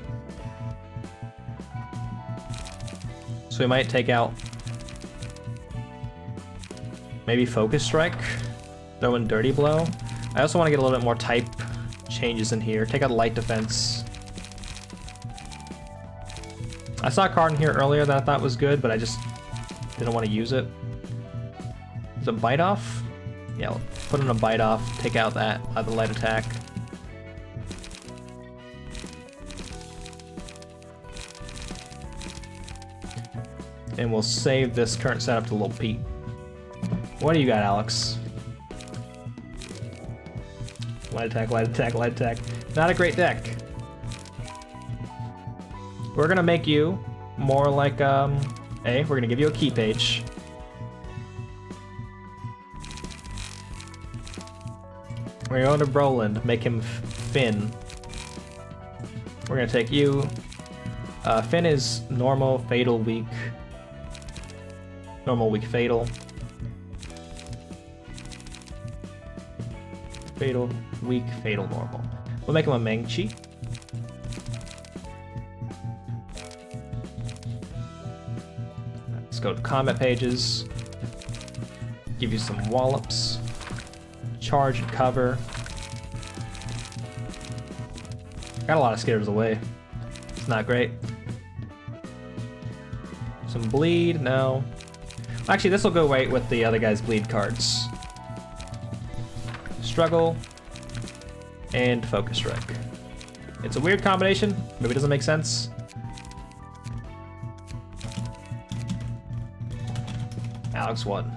So we might take out maybe Focus Strike, throw in Dirty Blow. I also want to get a little bit more type changes in here. Take out Light Defense. I saw a card in here earlier that I thought was good, but I just didn't want to use it. Is it Bite Off? Yeah, we'll put in a Bite Off, take out that the light attack. And we'll save this current setup to Little Pete. What do you got, Alex? Light attack, light attack, light attack. Not a great deck. We're gonna make you more like, we're gonna give you a key page. We're going to Roland, make him Finn. We're gonna take you. Finn is normal, fatal, weak. Normal, weak, fatal. Fatal, weak, fatal, normal. We'll make him a Mengchi. Let's go to combat pages. Give you some wallops. Charge and cover. Got a lot of scares away. It's not great. Some bleed, no. Actually, this will go right with the other guy's bleed cards. Struggle and Focus Strike. It's a weird combination. Maybe it doesn't make sense. Alex won.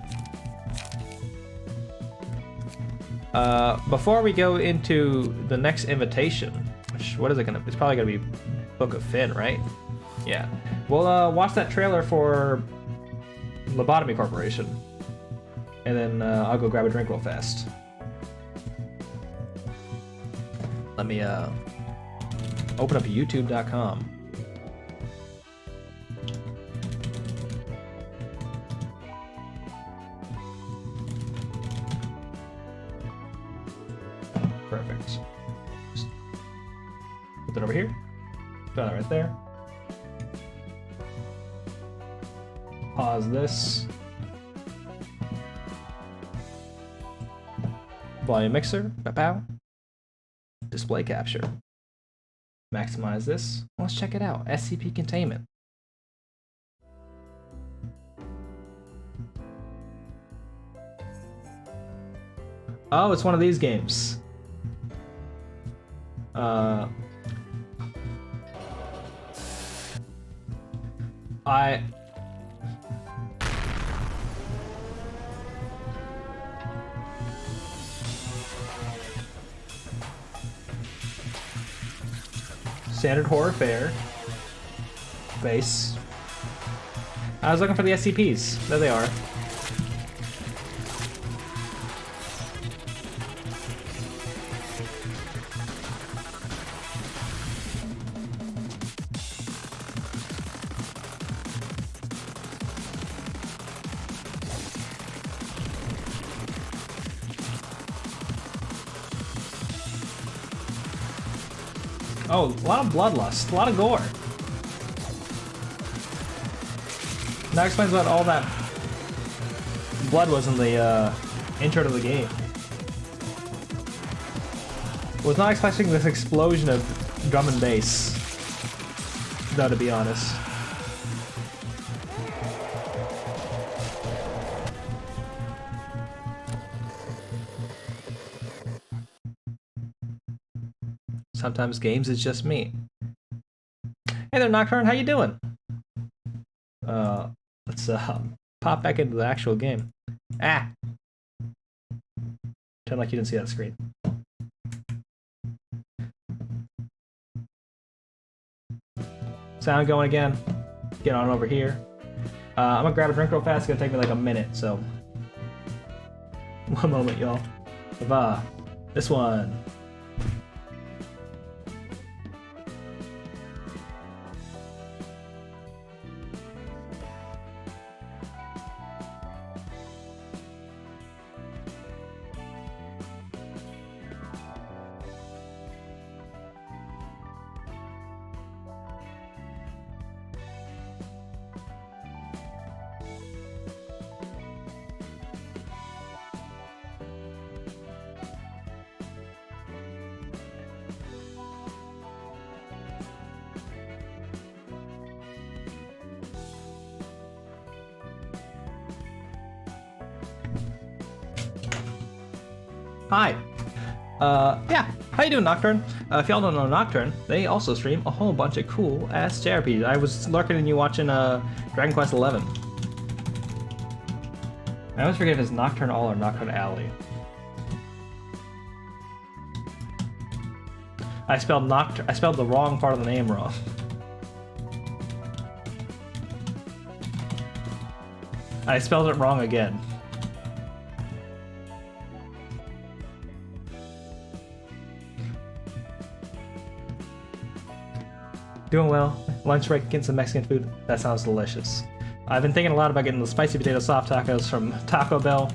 Before we go into the next invitation, which, what is it gonna, it's probably gonna be Book of Finn, right? Yeah. We'll watch that trailer for Lobotomy Corporation. And then I'll go grab a drink real fast. Let me open up youtube.com. Perfect. Just put that over here. Put that right there. Pause this. Volume mixer, pow. Display capture. Maximize this. Let's check it out. SCP containment. Oh, it's one of these games. Standard horror fare. Base. I was looking for the SCPs. There they are. Oh, a lot of bloodlust, a lot of gore. That explains what all that blood was in the intro to the game. Was not expecting this explosion of drum and bass, though, to be honest. Sometimes games is just me. Hey there, Nocturne, how you doing? Let's pop back into the actual game. Ah! Pretend like you didn't see that screen. Sound going again. Get on over here. I'm gonna grab a drink real fast. It's gonna take me like a minute, so. One moment, y'all. This one. Hi. Yeah. How you doing, Nocturne? If y'all don't know Nocturne, they also stream a whole bunch of cool ass JRPGs. I was lurking in you watching Dragon Quest XI. I always forget if it's Nocturne All or Nocturne Alley. I spelled the wrong part of the name wrong. I spelled it wrong again. Doing well. Lunch break, getting some Mexican food. That sounds delicious. I've been thinking a lot about getting the spicy potato soft tacos from Taco Bell.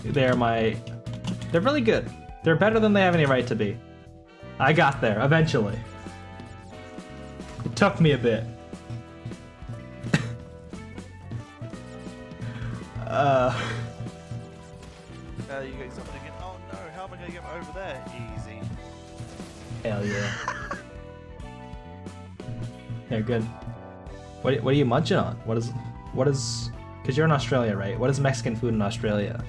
They're really good. They're better than they have any right to be. I got there, eventually. It took me a bit. You guys are thinking, oh no, how am I going to get over there? Easy. Hell yeah. Yeah, good. What are you munching on? What is? Because you're in Australia, right? What is Mexican food in Australia?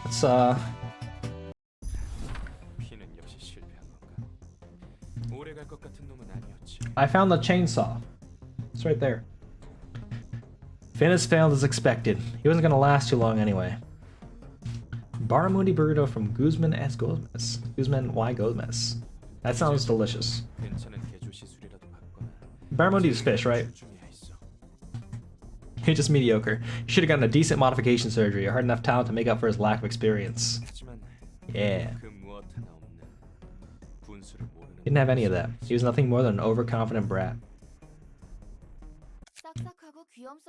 It's I found the chainsaw. It's right there. Finn has failed as expected. He wasn't gonna last too long anyway. Barramundi burrito from Guzman S. Gomez. Guzman Y. Gomez. That sounds delicious. Barramundi is fish, right? You're just mediocre. He should have gotten a decent modification surgery, a hard enough talent to make up for his lack of experience. Yeah. Didn't have any of that. He was nothing more than an overconfident brat.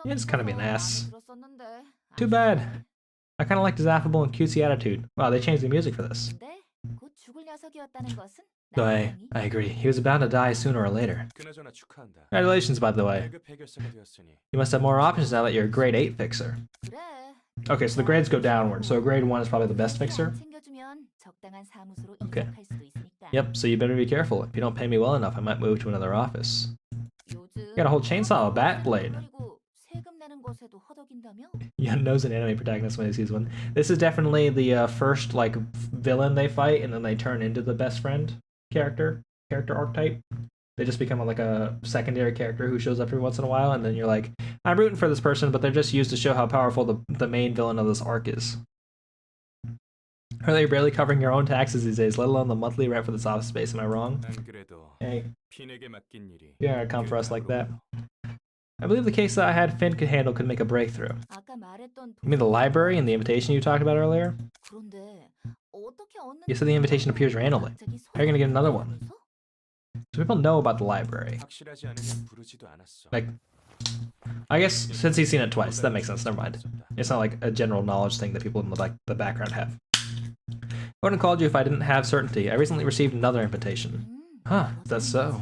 He is kind of an ass. Too bad. I kind of liked his affable and cutesy attitude. Wow, they changed the music for this. No, I agree. He was bound to die sooner or later. 그나저나 축하한다. Congratulations, by the way. 계급 해결사가 되었으니 You must have more options now that you're a grade 8 fixer. 그래. Okay, so the grades go downward. So a grade 1 is probably the best fixer. 안 챙겨주면 적당한 사무소로 Okay. 이적할 수도 있으니까. Yep, so you better be careful. If you don't pay me well enough, I might move to another office. 요즘 Got a whole chainsaw, a bat blade. 그리고 세금 내는 것에도 허덕인다며? Yeah, knows an anime protagonist when he sees one. This is definitely the first like villain they fight, and then they turn into the best friend character archetype. They just become like a secondary character who shows up every once in a while, and then you're like, I'm rooting for this person, but they're just used to show how powerful the main villain of this arc is. Are they barely covering your own taxes these days, let alone the monthly rent for this office space? Am I wrong? 안 그래도 Hey, 핀에게 맡긴 일이 you gotta come for us like that. I believe the case that I had Finn could handle could make a breakthrough. 아까 말했던 You mean the library and the invitation you talked about earlier? 그런데 어떻게 얻는 You said the invitation appears randomly. How are you gonna get another one? So people know about the library. 확실하지 않으면 bu르지도 않았어. Like, I guess since he's seen it twice, that makes sense. Never mind. It's not like a general knowledge thing that people in the background have. I wouldn't have called you if I didn't have certainty. I recently received another invitation. Huh, that's so.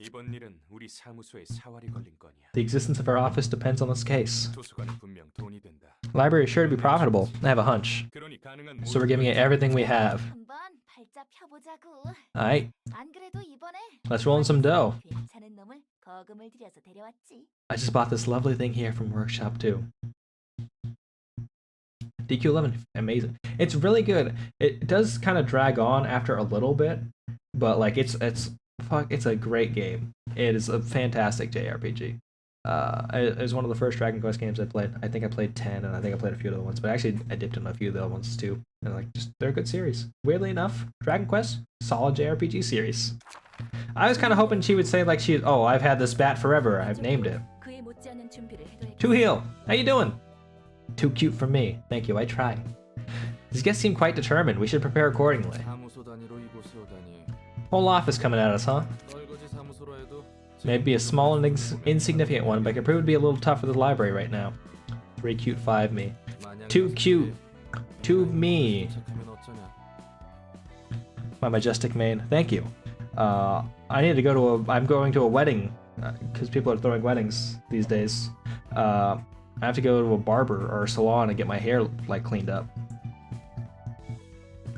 이번 일은 우리 사무소에 사활이 걸린 건이야. The existence of our office depends on this case. 도서관은 분명 돈이 된다. Library is sure to be profitable. I have a hunch. 그러니 가능한 So we're giving it everything we have. 한번 팔자 펴보자고. Alright, 안 그래도 이번에 let's roll in some dough. 괜찮은 놈을 거금을 들여서 데려왔지. I just bought this lovely thing here from Workshop 2. DQ11, amazing. It's really good. It does kind of drag on after a little bit, but like it's a great game. It is a fantastic JRPG. It was one of the first Dragon Quest games I played. I think I played 10, and I think I played a few other ones, but actually I dipped in a few of the other ones too. And like, just they're a good series. Weirdly enough, Dragon Quest, solid JRPG series. I was kind of hoping she would say like I've had this bat forever. I've named it. 그에 못지않은 준비를 해둬야겠어. Two Heel, how you doing? Too cute for me. Thank you. I try. These guests seem quite determined. We should prepare accordingly. 사무소 단위로 이곳에 오다니. Whole office coming at us, huh? 널거지 사무소로 해도 Maybe a small and insignificant one, but it could prove to be a little tough for the library right now. 3 cute 5 me. 마냥 Too cute. Too me. 착하면 어쩌냐. My majestic main. Thank you. I need to go to I'm going to a wedding because people are throwing weddings these days. I have to go to a barber or a salon and get my hair like cleaned up.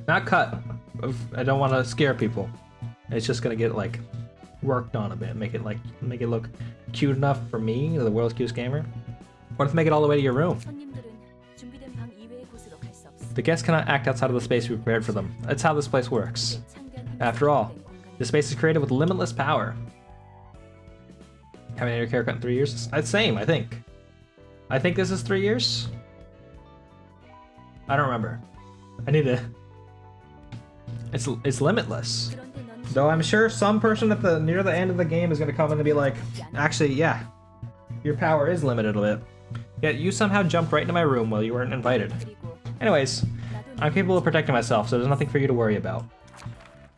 Not cut. I don't want to scare people. It's just gonna get like worked on a bit, make it look cute enough for me, the world's cutest gamer. What if make it all the way to your room? 손님들은 준비된 방 이외의 곳으로 갈 수 없어. The guests cannot act outside of the space we prepared for them. That's how this place works. 창대한 After all, 힘이 공간이 this space is created with limitless power. Haven't had your haircut in 3 years? Same, I think. I think this is 3 years? I don't remember. I need to... It's limitless. 그런데 넌 Though I'm sure some person near the end of the game is going to come in and be like, actually, yeah, your power is limited a bit. Yet you somehow jumped right into my room while you weren't invited. 그리고 Anyways, 나도 I'm capable of protecting myself, so there's nothing for you to worry about.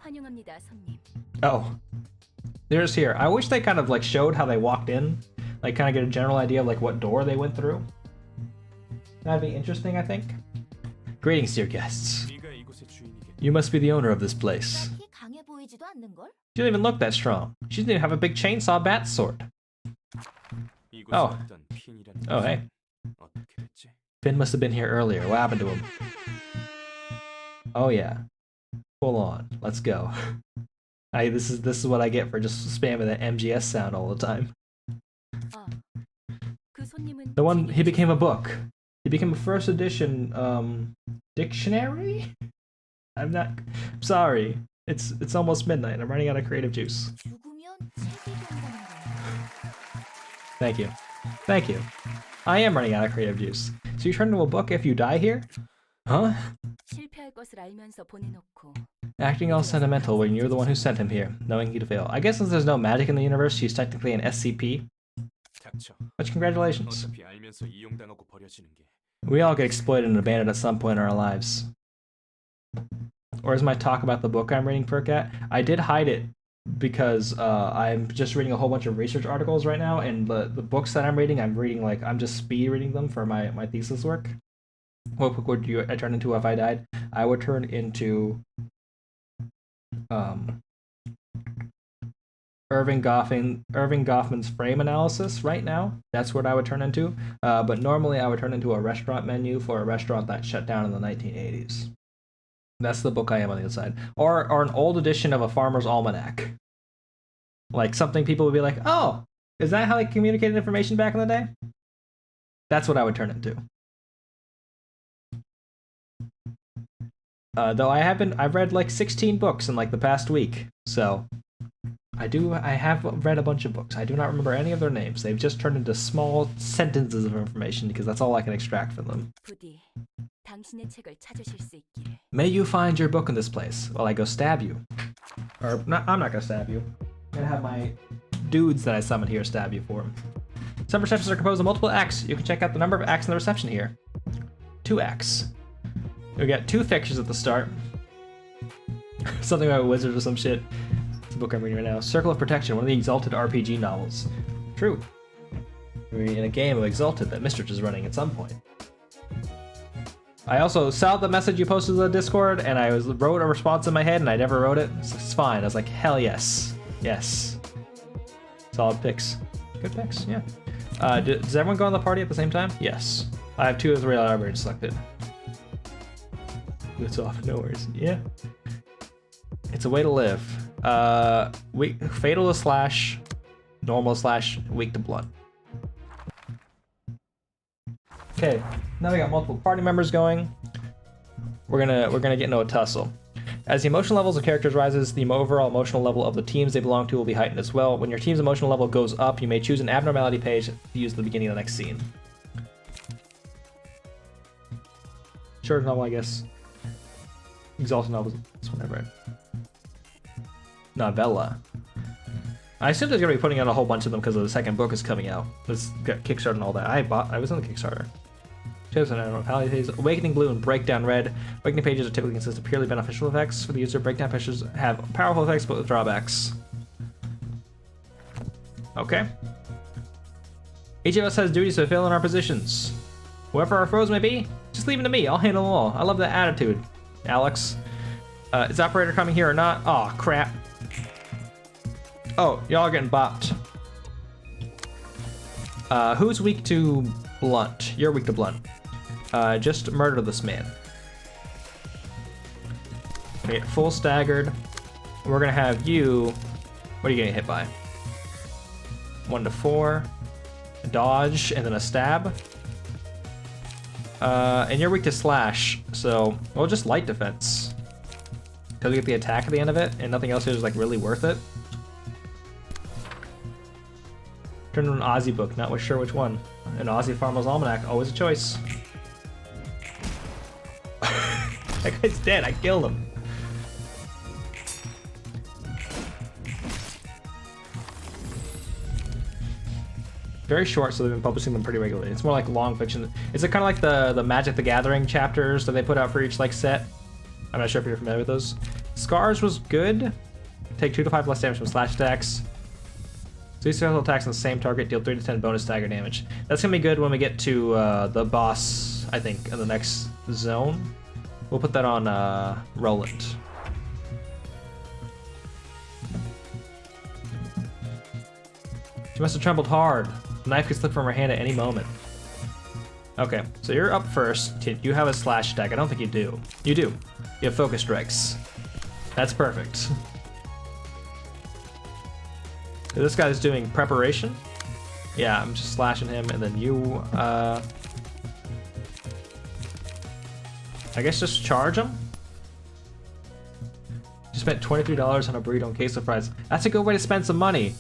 환영합니다, 손님. Oh, they're just here. I wish they kind of like showed how they walked in, like kind of get a general idea of like what door they went through. That'd be interesting, I think. Greetings, dear guests. 네가 이곳의 주인이겠다. You must be the owner of this place. 딱히 강해 보이지도 않는 걸? She doesn't even look that strong. She doesn't even have a big chainsaw bat sword. 이곳에 Oh. 왔던 핀이라는 Oh, hey. 것은 어떻게 됐지? Finn must have been here earlier. What happened to him? Oh yeah. Full on. Let's go. This is what I get for just spamming that MGS sound all the time. 아, 그 손님은 The one he 책임지시- became a book. He became a first edition dictionary? I'm sorry. It's almost midnight. I'm running out of creative juice. 죽으면 책이 된다는 거야. Thank you. Thank you. I am running out of creative juice. So you turn into a book if you die here? Huh? 실패할 것을 알면서 보내놓고 Acting all sentimental when you're the one who sent him here, knowing he'd fail. I guess since there's no magic in the universe, she's technically an SCP. 닥쳐. But congratulations. 어차피 알면서 이용당하고 버려지는 게. We all get exploited and abandoned at some point in our lives. Or is my talk about the book I'm reading perk at? I did hide it because I'm just reading a whole bunch of research articles right now, and the books that I'm reading like I'm just speed reading them for my thesis work. What book would I turn into if I died? I would turn into Irving Goffman's frame analysis right now. That's what I would turn into. But normally I would turn into a restaurant menu for a restaurant that shut down in the 1980s. That's the book I am on the inside. Or an old edition of a farmer's almanac. Like something people would be like, oh, is that how they communicated information back in the day? That's what I would turn into. Though I've read like 16 books in like the past week, so I have read a bunch of books. I do not remember any of their names. They've just turned into small sentences of information because that's all I can extract from them. 부디 당신의 책을 찾으실 수 있기를. May you find your book in this place while I go stab you. Or, I'm not gonna stab you. I'm gonna have my dudes that I summon here stab you for him. Some receptions are composed of multiple acts. You can check out the number of acts in the reception here. 2 acts. We got 2 fixtures at the start. Something about wizards or some shit. It's a book I'm reading right now. Circle of Protection, one of the Exalted RPG novels. True. We're in a game of Exalted that Mistrich is running at some point. I also saw the message you posted in the Discord, and I wrote a response in my head, and I never wrote it. It's fine. I was like, hell yes. Yes. Solid picks. Good picks, yeah. Does everyone go on the party at the same time? Yes. I have 2 of the 3 libraries selected. It's off, no worries. Yeah. It's a way to live. Fatal to slash, normal slash, weak to blood. Okay, now we got multiple party members going. We're gonna get into a tussle. As the emotional levels of characters rises, the overall emotional level of the teams they belong to will be heightened as well. When your team's emotional level goes up, you may choose an abnormality page to use at the beginning of the next scene. Short novel, I guess. Exalted novels. That's what I read. Novella. I assume they're gonna be putting out a whole bunch of them because the second book is coming out. Let's get Kickstarter and all that. I was on the Kickstarter. Awakening Blue and Breakdown Red. Awakening pages are typically consist of purely beneficial effects for the user. Breakdown pages have powerful effects but with drawbacks. Okay. Each of us has duties to fulfill in our positions. Whoever our foes may be, just leave them to me. I'll handle them all. I love that attitude, Alex. Is Operator coming here or not? Aw, crap. Oh, y'all are getting bopped. Who's weak to blunt? You're weak to blunt. Just murder this man. Okay, full staggered. We're gonna have you. What are you getting hit by? 1 to 4. A dodge and then a stab. And you're weak to slash, so we'll just light defense. Because we get the attack at the end of it, and nothing else is like really worth it. Turn to an Aussie book, not sure which one. An Aussie Farmer's Almanac, always a choice. That guy's dead, I killed him. Very short, so they've been publishing them pretty regularly. It's more like long fiction. It's kind of like the Magic the Gathering chapters that they put out for each like set. I'm not sure if you're familiar with those. Scars was good. Take 2 to 5 less damage from slash attacks. So these special attacks on the same target deal 3 to 10 bonus stagger damage. That's gonna be good when we get to the boss, I think, in the next zone. We'll put that on Roland. She must have trembled hard. The knife could slip from her hand at any moment. Okay, so you're up first. You have a slash attack. I don't think you do. You do. You have focus strikes. That's perfect. This guy's doing preparation. Yeah, I'm just slashing him, and then you, I guess just charge him. You spent $23 on a burrito and queso fries. That's a good way to spend some money.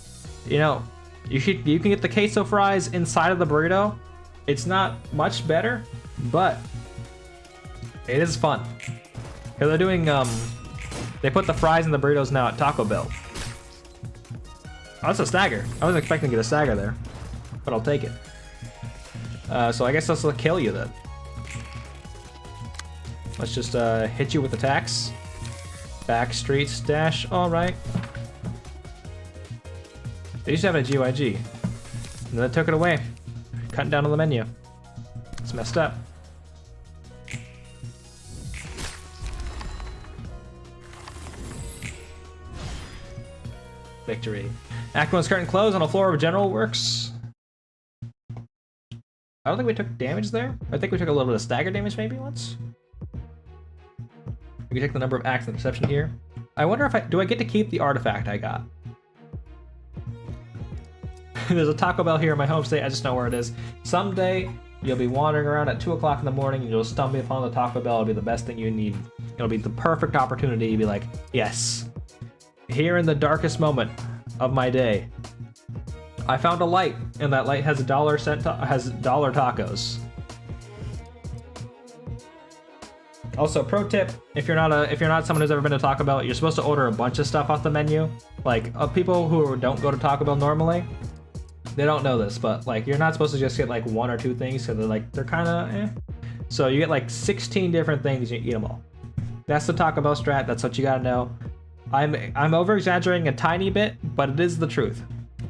You know, you can get the queso fries inside of the burrito. It's not much better, but it is fun. Because they're doing, they put the fries in the burritos now at Taco Bell. Oh, that's a stagger. I wasn't expecting to get a stagger there, but I'll take it. So I guess this will kill you then. Let's just hit you with attacks. Back street stash, all right. They used to have a GYG, and then they took it away. Cutting down on the menu. It's messed up. Victory. Act 1's curtain closed on the floor of General Works. I don't think we took damage there. I think we took a little bit of stagger damage maybe once. We can check the number of acts in the reception here. I wonder if do I get to keep the artifact I got? There's a Taco Bell here in my home state. I just know where it is. Someday you'll be wandering around at 2 o'clock in the morning and you'll stumble upon the Taco Bell. It'll be the best thing you need. It'll be the perfect opportunity to be like, yes, here in the darkest moment of my day, I found a light, and that light has $1 tacos. Also, pro tip: if you're not someone who's ever been to Taco Bell, you're supposed to order a bunch of stuff off the menu. Like people who don't go to Taco Bell normally, they don't know this, but like you're not supposed to just get like 1 or 2 things because they're kind of eh. So you get like 16 different things, you eat them all. That's the Taco Bell strat. That's what you gotta know. I'm over exaggerating a tiny bit, but it is the truth.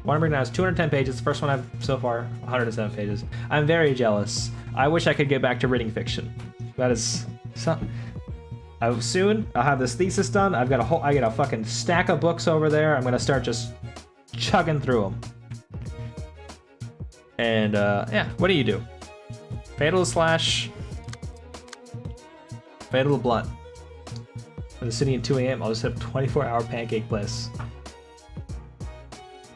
One I'm reading now is 210 pages. The first one I've so far 107 pages. I'm very jealous. I wish I could get back to reading fiction. That is soon I'll have this thesis done. I got a fucking stack of books over there. I'm gonna start just chugging through them. And yeah, what do you do? Fatal Slash, Fatal Blunt. In the city at 2 a.m. I'll just have 24-hour pancake bliss.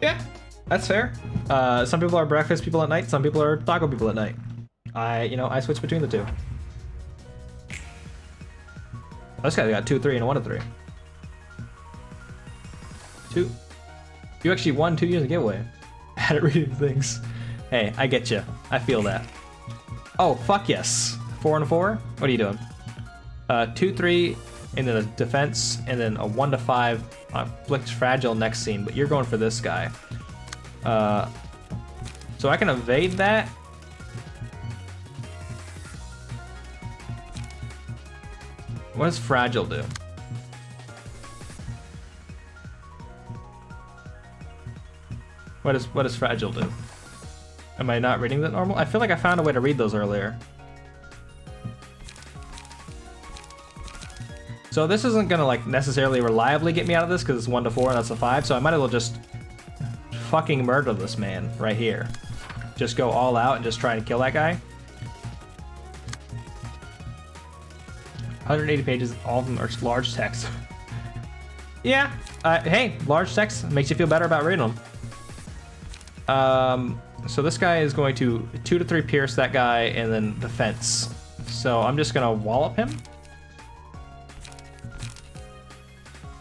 Yeah, that's fair. Some people are breakfast people at night. Some people are taco people at night. I switch between the two. This guy got 2, 3, and 1 of 3. 2. You actually won 2 years of giveaway. Had it reading things. Hey, I get you. I feel that. Oh, fuck yes. 4 and 4? What are you doing? 2, 3, and then a defense, and then a 1 to 5 afflict fragile next scene. But you're going for this guy. So I can evade that. What does fragile do? What does fragile do? Am I not reading that normal? I feel like I found a way to read those earlier. So this isn't gonna like necessarily reliably get me out of this because it's 1 to 4 and that's a 5. So I might as well just fucking murder this man right here. Just go all out and just try and kill that guy. 180 pages, all of them are large text. Yeah, hey, large text makes you feel better about reading them. So this guy is going to 2 to 3 pierce that guy and then defense. So I'm just gonna wallop him.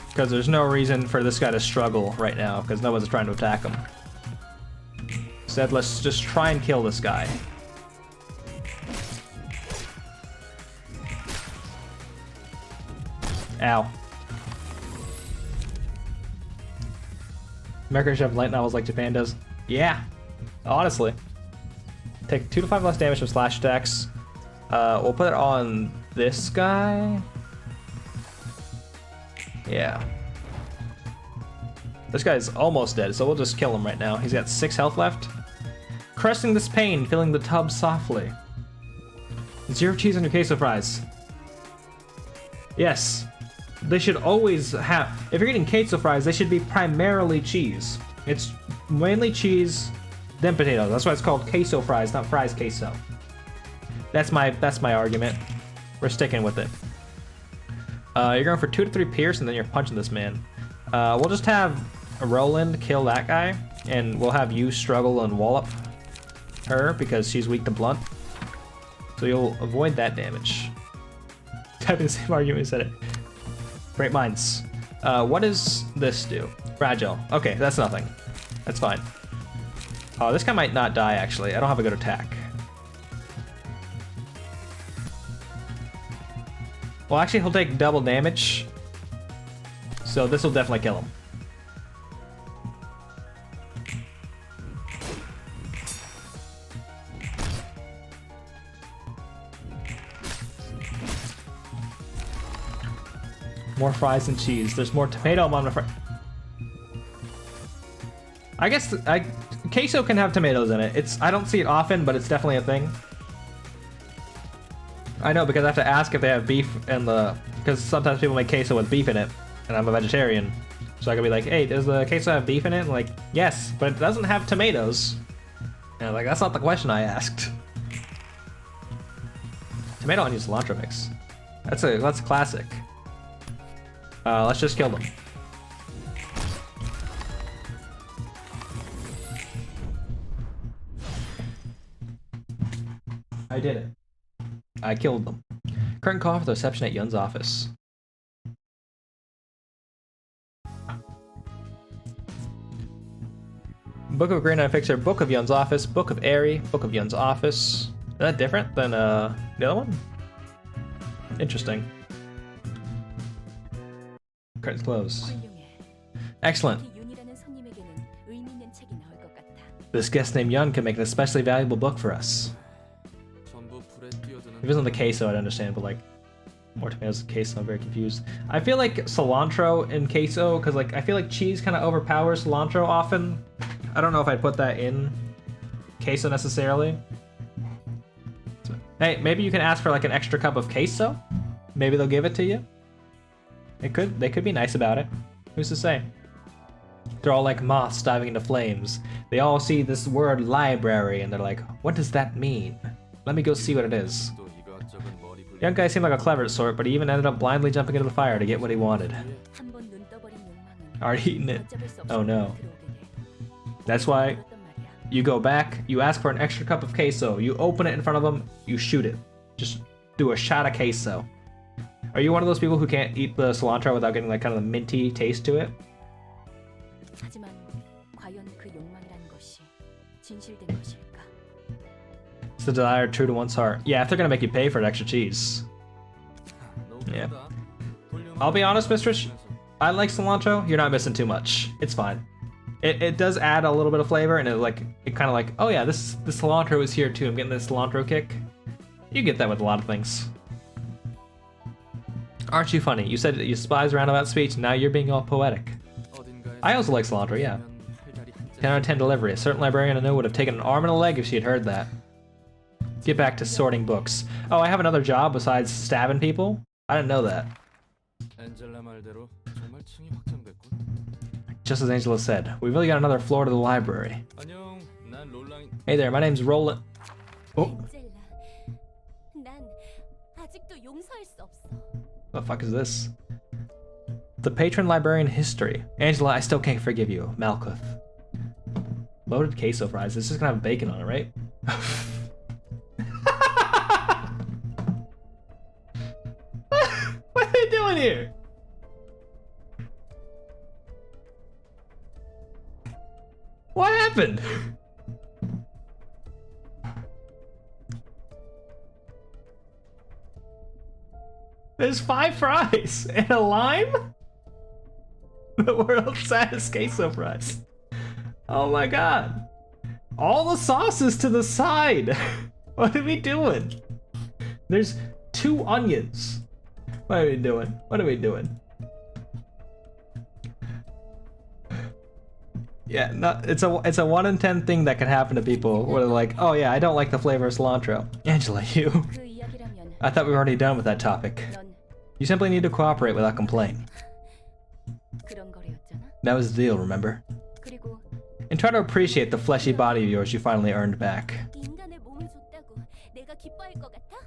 Because there's no reason for this guy to struggle right now because no one's trying to attack him. Instead, let's just try and kill this guy. Ow. America should have light novels like Japan does. Yeah, honestly. Take 2 to 5 less damage from slash attacks. We'll put it on this guy. Yeah. This guy's almost dead, so we'll just kill him right now. He's got 6 health left. Crushing this pain, filling the tub softly. 0 cheese on your queso fries. Yes. They should always have, if you're getting queso fries, they should be primarily cheese. It's mainly cheese, then potatoes. That's why it's called queso fries, not fries queso. That's my argument. We're sticking with it. You're going for 2 to 3 pierce, and then you're punching this man. We'll just have Roland kill that guy, and we'll have you struggle and wallop her because she's weak to blunt. So you'll avoid that damage. Typing the same argument, said it. Great minds. What does this do? Fragile. Okay, that's nothing. That's fine. Oh, this guy might not die, actually. I don't have a good attack. Well, actually, he'll take double damage. So this will definitely kill him. More fries and cheese. There's more tomato on the fries. I guess queso can have tomatoes in it. I don't see it often, but it's definitely a thing. I know because I have to ask if they have beef in the, because sometimes people make queso with beef in it, and I'm a vegetarian. So I could be like, hey, does the queso have beef in it? And like, yes, but it doesn't have tomatoes. And I'm like, that's not the question I asked. Tomato onion cilantro mix. That's classic. Let's just kill them. I did it. I killed them. Current call for the reception at Yun's office. Book of Green Eye Fixer, Book of Yun's office, Book of Airy, Book of Yun's office. Is that different than the other one? Interesting. Curtains closed. 훌륭해. Excellent. 특히 윤이라는 손님에게는 의미 있는 책이 나올 것 같아. This guest named Yun can make an especially valuable book for us. 전부 불에 뛰어드는 If it was on the queso, I'd understand, but like, more tomatoes than queso, I'm very confused. I feel like cilantro in queso, because like, I feel like cheese kind of overpowers cilantro often. I don't know if I'd put that in queso necessarily. So, hey, maybe you can ask for like an extra cup of queso. Maybe they'll give it to you. They could be nice about it. Who's to say? They're all like moths diving into flames. They all see this word library and they're like, what does that mean? Let me go see what it is. 또 이것저것 머리 굴리는 Young guy seemed like a clever sort, but he even ended up blindly jumping into the fire to get what he wanted. 한번 눈 떠버린 욕망은 Already eaten it. 걷잡을 수 없이 Oh no. 들어오게 돼. That's why 그렇단 말이야. you go back, you ask for an extra cup of queso, you open it in front of them, you shoot it. Just do a shot of queso. Are you one of those people who can't eat the cilantro without getting like kind of the minty taste to it? 하지만 과연 그 욕망이라는 것이 진실된 것일까? It's the desire true to one's heart. Yeah, if they're gonna make you pay for an extra cheese. Yeah. I'll be honest, mistress. I like cilantro. You're not missing too much. It's fine. It does add a little bit of flavor, and it kind of like, oh yeah, the cilantro is here too. I'm getting this cilantro kick. You get that with a lot of things. Aren't you funny? You said you despise roundabout speech, now you're being all poetic. I also like cilantro, yeah. 10 out of 10 delivery. A certain librarian I know would have taken an arm and a leg if she had heard that. Get back to sorting books. Oh, I have another job besides stabbing people? I didn't know that. 엔젤라 말대로 정말 층이 확장됐군. Just as Angela said, we really got another floor to the library. 안녕, 난 롤라인. Hey there, my name's Roland. Oh, 엔젤라, 난 아직도 용서할 수 없어. what the fuck is this? The patron librarian history. Angela, I still can't forgive you. Malkuth. Loaded queso fries. This is gonna have bacon on it, right? What are they doing here? What happened? There's 5 fries and a lime? The world's saddest queso fries. Oh my god. All the sauces to the side. What are we doing? There's 2 onions. What are we doing? What are we doing? Yeah, no, it's a 1 in 10 thing that can happen to people where they're like, oh yeah, I don't like the flavor of cilantro. Angela, you. 그 이야기라면 I thought we were already done with that topic. 넌 You simply need to cooperate without complaint. 그런 거래였잖아. That was the deal, remember? 그리고 And try to appreciate the fleshy body of yours you finally earned back. 인간의 몸을 줬다고 내가 기뻐할 것 같아?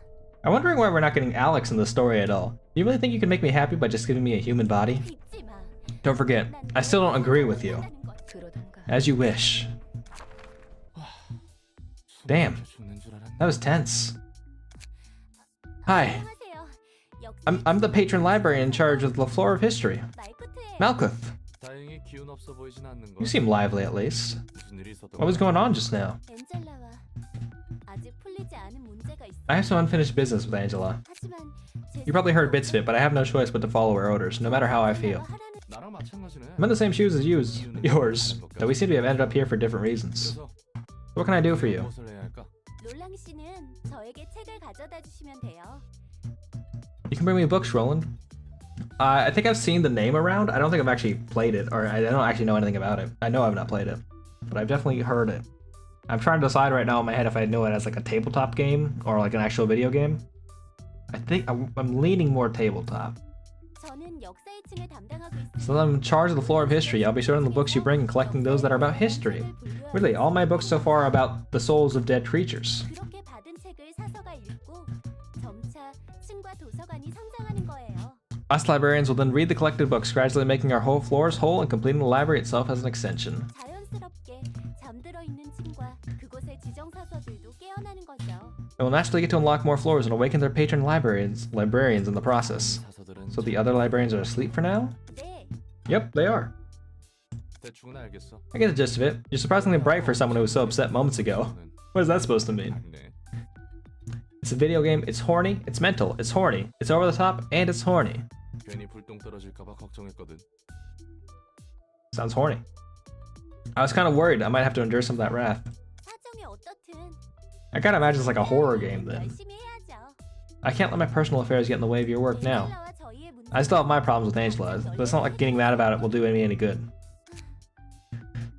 I'm wondering why we're not getting Alex in the story at all. You really think you can make me happy by just giving me a human body? 잊지 마. Don't forget, I still don't agree with you. 그러던가. As you wish. Damn, 죽는 줄 알았네. that was tense. Hi, 안녕하세요. I'm the patron librarian in charge of the floor of history. 말코트예요. Malkuth, 다행히 기운 없어 보이진 않는 거. you seem lively at least. 무슨 일이 있었던 What was going on just now? 엔젤라와 아직 풀리지 않은 문제가 있어. I have some unfinished business with Angela. 하지만 제 You probably heard bits of it, but I have no choice but to follow her orders, no matter how I feel. 나랑 마찬가지네. I'm in the same shoes as yours, though we seem to have ended up here for different reasons. 그래서 What can I do for you? 무엇을 해야 할까? 롤랑 씨는 저에게 책을 가져다 주시면 돼요. You can bring me books, Roland. I think I've seen the name around. I don't think I've actually played it, or I don't actually know anything about it. I know I've not played it, but I've definitely heard it. I'm trying to decide right now in my head if I know it as like a tabletop game or like an actual video game. I think I'm leaning more tabletop. 저는 역사 2층을 담당하고 있습니다. So I'm in charge of the floor of history. I'll be sorting the books you bring and collecting those that are about history. Really, all my books so far are about the souls of dead creatures. 그렇게 받은 책을 사서가 읽고 점차 층과 도서관이 성장하는 거예요. Us librarians will then read the collected books, gradually making our whole floors whole and completing the library itself as an extension. 자연스럽게 잠들어 있는 층과 그곳의 지정 사서들도 깨어나는 거죠. And we'll naturally get to unlock more floors and awaken their patron librarians in the process. 사서들은 So the other librarians are asleep for now? 네, Yep, they are. 대충은 알겠어. I get the gist of it. You're surprisingly bright for someone who was so upset moments ago. What is that supposed to mean? 네. It's a video game, it's horny, it's mental, it's horny, it's over the top, and it's horny. 괜히 불똥 떨어질까봐 걱정했거든. Sounds horny. I was kind of worried I might have to endure some of that wrath. 사정이 어떻든 I gotta imagine it's like a horror game then. 열심히 해야죠. I can't let my personal affairs get in the way of your work now. 앵글라와 저희의 문제는 I still have my problems with Angela, but it's not like getting mad about it will do me any good.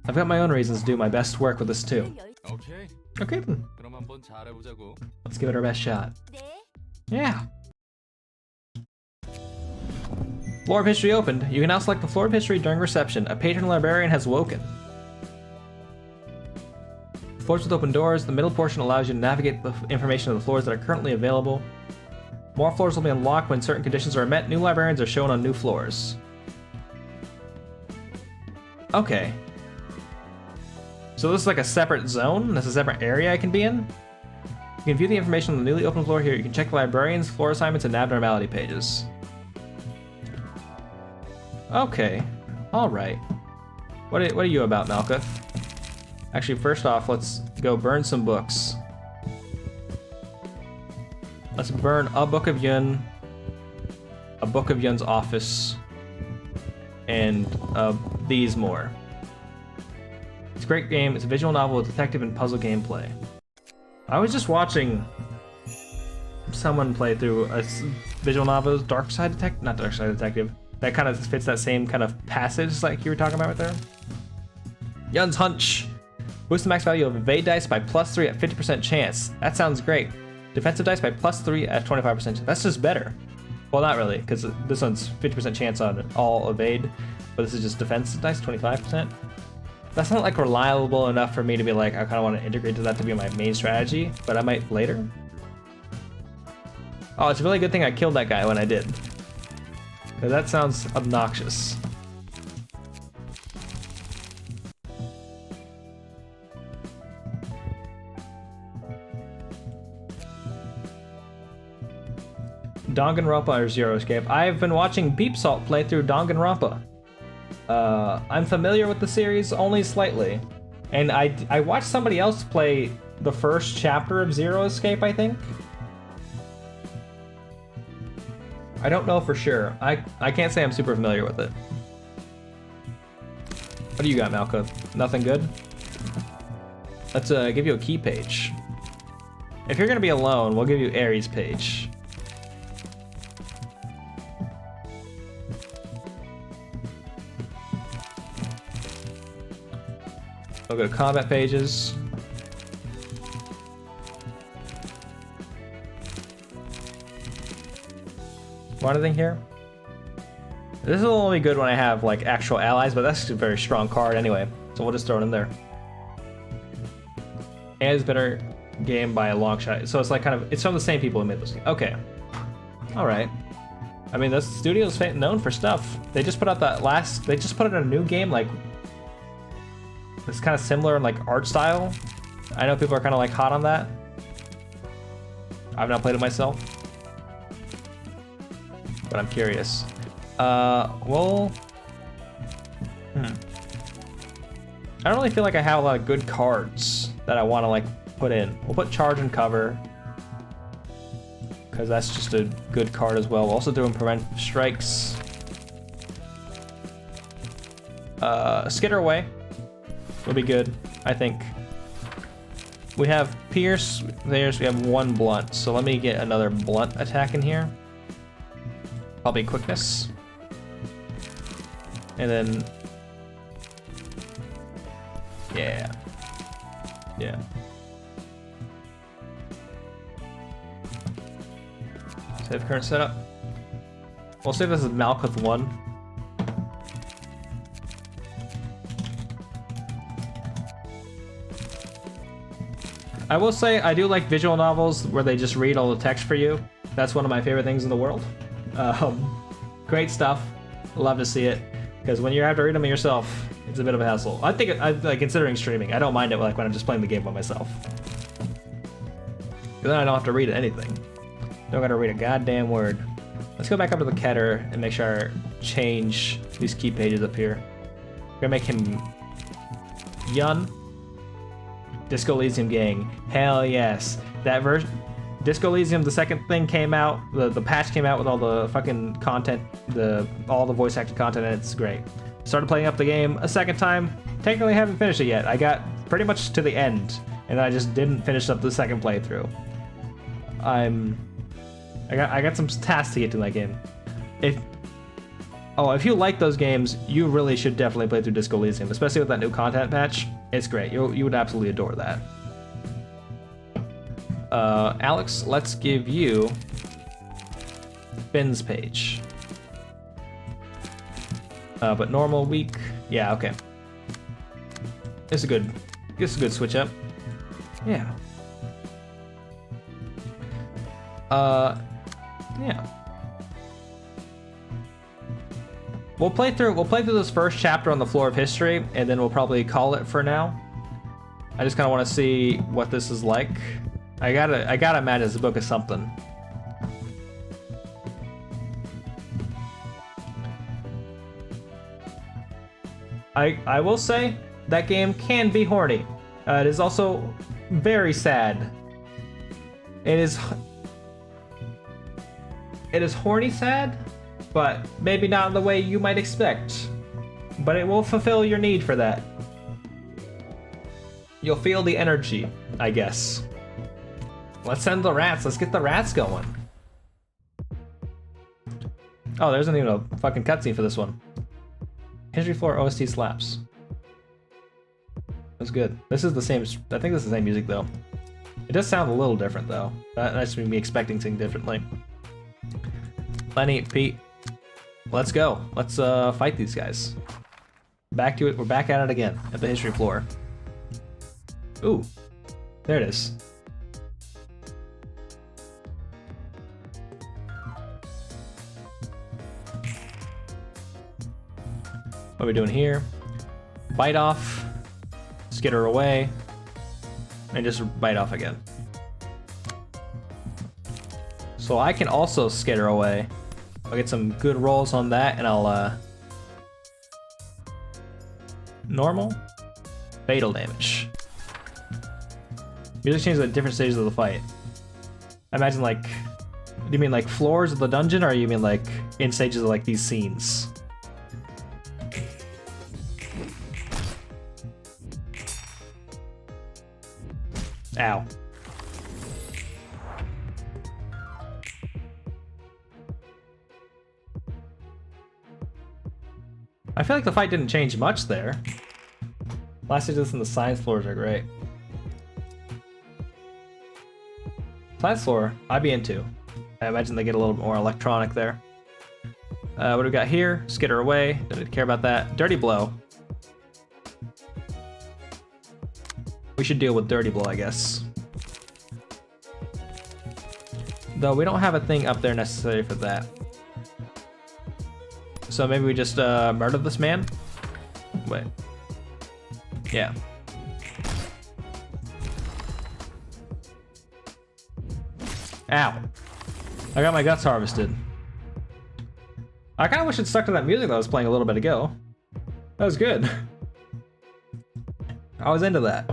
I've got my own reasons to do my best work with this too. 오케이. Okay then, 그럼 한번 잘해보자고. let's give it our best shot. 네, Yeah. Floor of History opened. You can now select the Floor of History during reception. A patron librarian has woken. Floors with open doors. The middle portion allows you to navigate the information of the floors that are currently available. More floors will be unlocked when certain conditions are met. New librarians are shown on new floors. Okay. So this is like a separate zone? This is a separate area I can be in? You can view the information on the newly opened floor here. You can check the librarians, floor assignments, and abnormality pages. Okay. Alright. What are you about, Malkuth? Actually, first off, let's go burn some books. Let's burn a Book of Yun, a Book of Yun's office, and these more. It's a great game. It's a visual novel with detective and puzzle gameplay. I was just watching someone play through a visual novel, Dark Side Detective, not Dark Side Detective. That kind of fits that same kind of passage like you were talking about right there. Yun's Hunch. Boost the max value of evade dice by +3 at 50% chance. That sounds great. Defensive dice by +3 at 25% chance. That's just better. Well, not really, because this one's 50% chance on all evade, but this is just defensive dice, 25%. That's not like reliable enough for me to be like, I kind of want to integrate to that to be my main strategy, but I might later. Oh, it's a really good thing I killed that guy when I did. Because that sounds obnoxious. Danganronpa or Zero Escape. I've been watching Beep Salt play through Danganronpa. I'm familiar with the series only slightly. And I watched somebody else play the first chapter of Zero Escape, I think. I don't know for sure. I can't say I'm super familiar with it. What do you got, Malkuth? Nothing good? Let's give you a key page. If you're gonna be alone, we'll give you Ares page. We'll go to combat pages. Want anything here? This will only be good when I have like actual allies, but that's a very strong card anyway. So we'll just throw it in there. And it's a better game by a long shot. So it's like kind of, it's from the same people who made this game. Okay. Alright. I mean, this studio's known for stuff. They just put out they just put out a new game like, it's kind of similar in like art style. I know people are kind of like hot on that. I've not played it myself, but I'm curious. Well, I don't really feel like I have a lot of good cards that I want to like put in. We'll put Charge and Cover because that's just a good card as well. We'll also do Preventive Strikes. Skitter Away will be good, I think. We have Pierce, there's, we have one Blunt, so let me get another Blunt attack in here. Probably Quickness. And then, yeah. Save current setup. We'll say this is Malkuth 1. I will say I do like visual novels where they just read all the text for you. That's one of my favorite things in the world. Great stuff. Love to see it. Because when you have to read them yourself, it's a bit of a hassle. I think, like, considering streaming, I don't mind it like when I'm just playing the game by myself. Because then I don't have to read anything. Don't gotta read a goddamn word. Let's go back up to the Keter and make sure I change these key pages up here. We're gonna make him Yun. Disco Elysium gang. Hell yes. That version, Disco Elysium, the second thing came out, the patch came out with all the fucking content, all the voice acted content, and it's great. Started playing up the game a second time. Technically haven't finished it yet. I got pretty much to the end, and I just didn't finish up the second playthrough. I got some tasks to get to in that game. If you like those games, you really should definitely play through Disco Elysium, especially with that new content patch. It's great. You would absolutely adore that. Alex, let's give you Finn's page. But normal, weak, yeah, okay. It's a good switch up. Yeah. Yeah. We'll play through this first chapter on the Floor of History, and then we'll probably call it for now. I just kind of want to see what this is like. I gotta imagine it's a book of something. I will say that game can be horny. It is also very sad. It is horny sad, but maybe not in the way you might expect. But it will fulfill your need for that. You'll feel the energy, I guess. Let's send the rats. Let's get the rats going. Oh, there's not even a fucking cutscene for this one. History Floor OST slaps. That's good. This is the same. I think this is the same music though. It does sound a little different though. That's me expecting something differently. Lenny, Pete, let's go. Let's fight these guys. Back to it. We're back at it again at the History Floor. Ooh, there it is. What are we doing here? Bite off, skitter away, and just bite off again. So I can also skitter away. I'll get some good rolls on that, and I'll normal, fatal damage. Music changes at different stages of the fight. I imagine like, do you mean like floors of the dungeon, or you mean like in stages of like these scenes? Ow. I feel like the fight didn't change much there. Last stages and the science floors are great. Science floor, I'd be into. I imagine they get a little more electronic there. What do we got here? Skitter away. Don't need to care about that. Dirty blow. We should deal with dirty blow, I guess. Though we don't have a thing up there necessary for that. So maybe we just murder this man? Wait. Yeah. Ow. I got my guts harvested. I kind of wish it stuck to that music that I was playing a little bit ago. That was good. I was into that.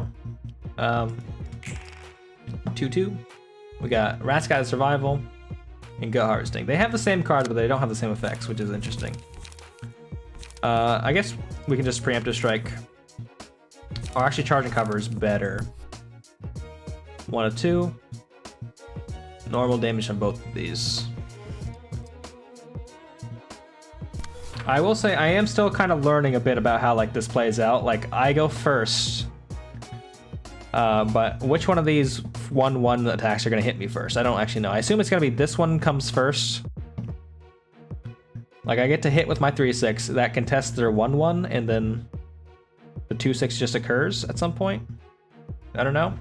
2-2. We got Rat's Guide to Survival and Gut Harvesting. They have the same cards, but they don't have the same effects, which is interesting. I guess we can just preemptive strike. Or actually, charge and cover is better. 1 of 2. Normal damage on both of these. I will say I am still kind of learning a bit about how like this plays out. Like I go first. But which one of these 1/1 attacks are going to hit me first? I don't actually know. I assume it's going to be this one comes first. Like, I get to hit with my 3-6, that contests their 1-1, and then the 2-6 just occurs at some point. I don't know.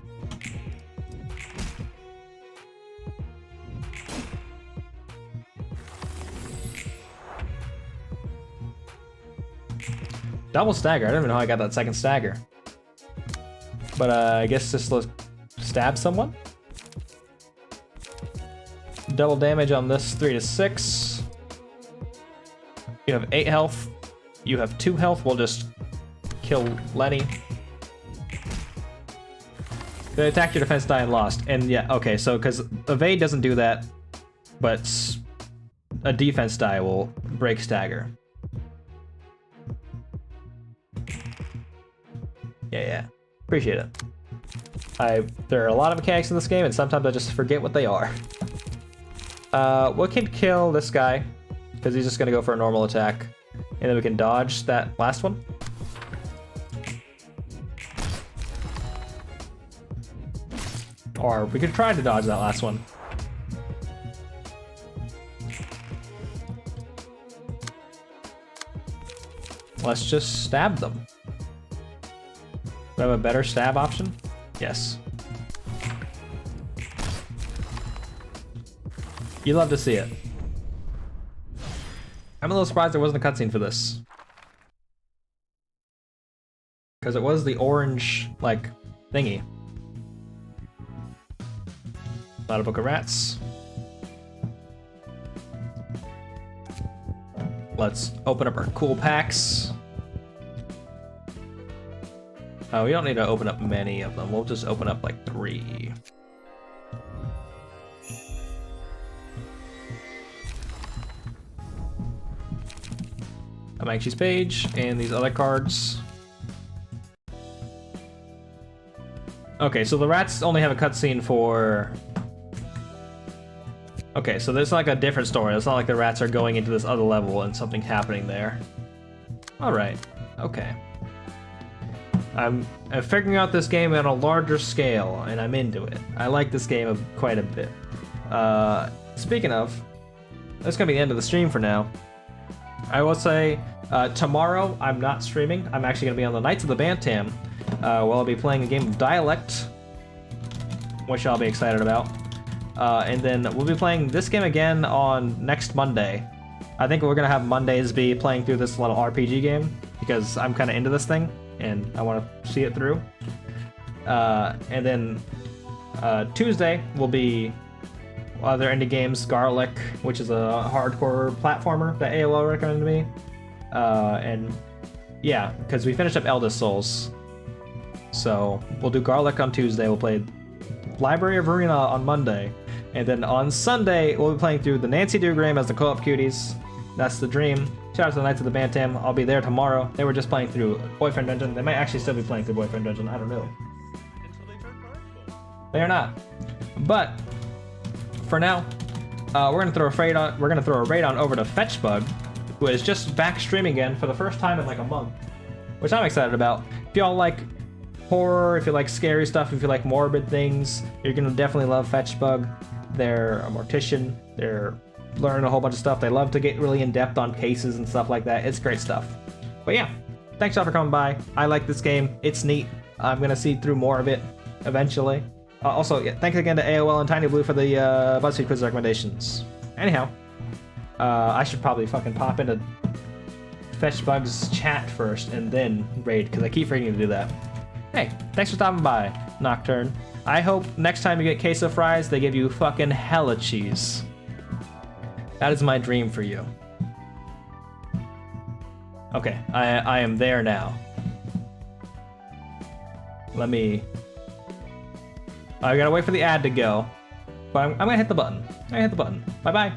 Double stagger. I don't even know how I got that second stagger. But I guess just let's stab someone. Double damage on this 3-6. You have 8 health. You have 2 health. We'll just kill Lenny. They attacked your defense die and lost. And yeah, okay, so because evade doesn't do that, but a defense die will break stagger. Yeah. Appreciate it. There are a lot of mechanics in this game, and sometimes I just forget what they are. We can kill this guy, because he's just going to go for a normal attack. And then we can dodge that last one. Or we could try to dodge that last one. Let's just stab them. Do I have a better stab option? Yes. You love to see it. I'm a little surprised there wasn't a cutscene for this. Because it was the orange, like, thingy. Not a book of rats. Let's open up our cool packs. We don't need to open up many of them. We'll just open up like 3. A Manxi's page and these other cards. Okay, so the rats only have a cutscene for... Okay, so there's like a different story. It's not like the rats are going into this other level and something's happening there. Alright, okay. I'm figuring out this game on a larger scale, and I'm into it. I like this game quite a bit. Speaking of, that's gonna be the end of the stream for now. I will say, tomorrow I'm not streaming. I'm actually gonna be on the Knights of the Bantam, where I'll be playing a game of Dialect, which I'll be excited about. And then we'll be playing this game again on next Monday. I think we're gonna have Mondays be playing through this little RPG game, because I'm kind of into this thing, and I want to see it through. And then Tuesday will be other indie games, Garlic, which is a hardcore platformer that AOL recommended to me. And yeah, because we finished up Eldest Souls. So we'll do Garlic on Tuesday, we'll play Library of Ruina on Monday. And then on Sunday, we'll be playing through the Nancy Drew Graham as the co-op cuties. That's the dream. Shout out to the Knights of the Bantam. I'll be there tomorrow. They were just playing through Boyfriend Dungeon. They might actually still be playing through Boyfriend Dungeon. I don't know. They are not. But for now, we're gonna throw a raid on over to Fetchbug, who is just back streaming again for the first time in like a month, which I'm excited about. If y'all like horror, if you like scary stuff, if you like morbid things, you're gonna definitely love Fetchbug. They're a mortician. They're learning a whole bunch of stuff. They love to get really in depth on cases and stuff like that. It's great stuff. But yeah, thanks y'all for coming by. I like this game. It's neat. I'm gonna see through more of it eventually. Also, yeah, thanks again to AOL and Tiny Blue for the BuzzFeed quiz recommendations. Anyhow, I should probably fucking pop into Fetchbug's chat first and then raid, because I keep forgetting to do that. Hey, thanks for stopping by, Nocturne. I hope next time you get queso fries, they give you fucking hella cheese. That is my dream for you. Okay, I am there now. I gotta wait for the ad to go. But I'm gonna hit the button. Bye-bye.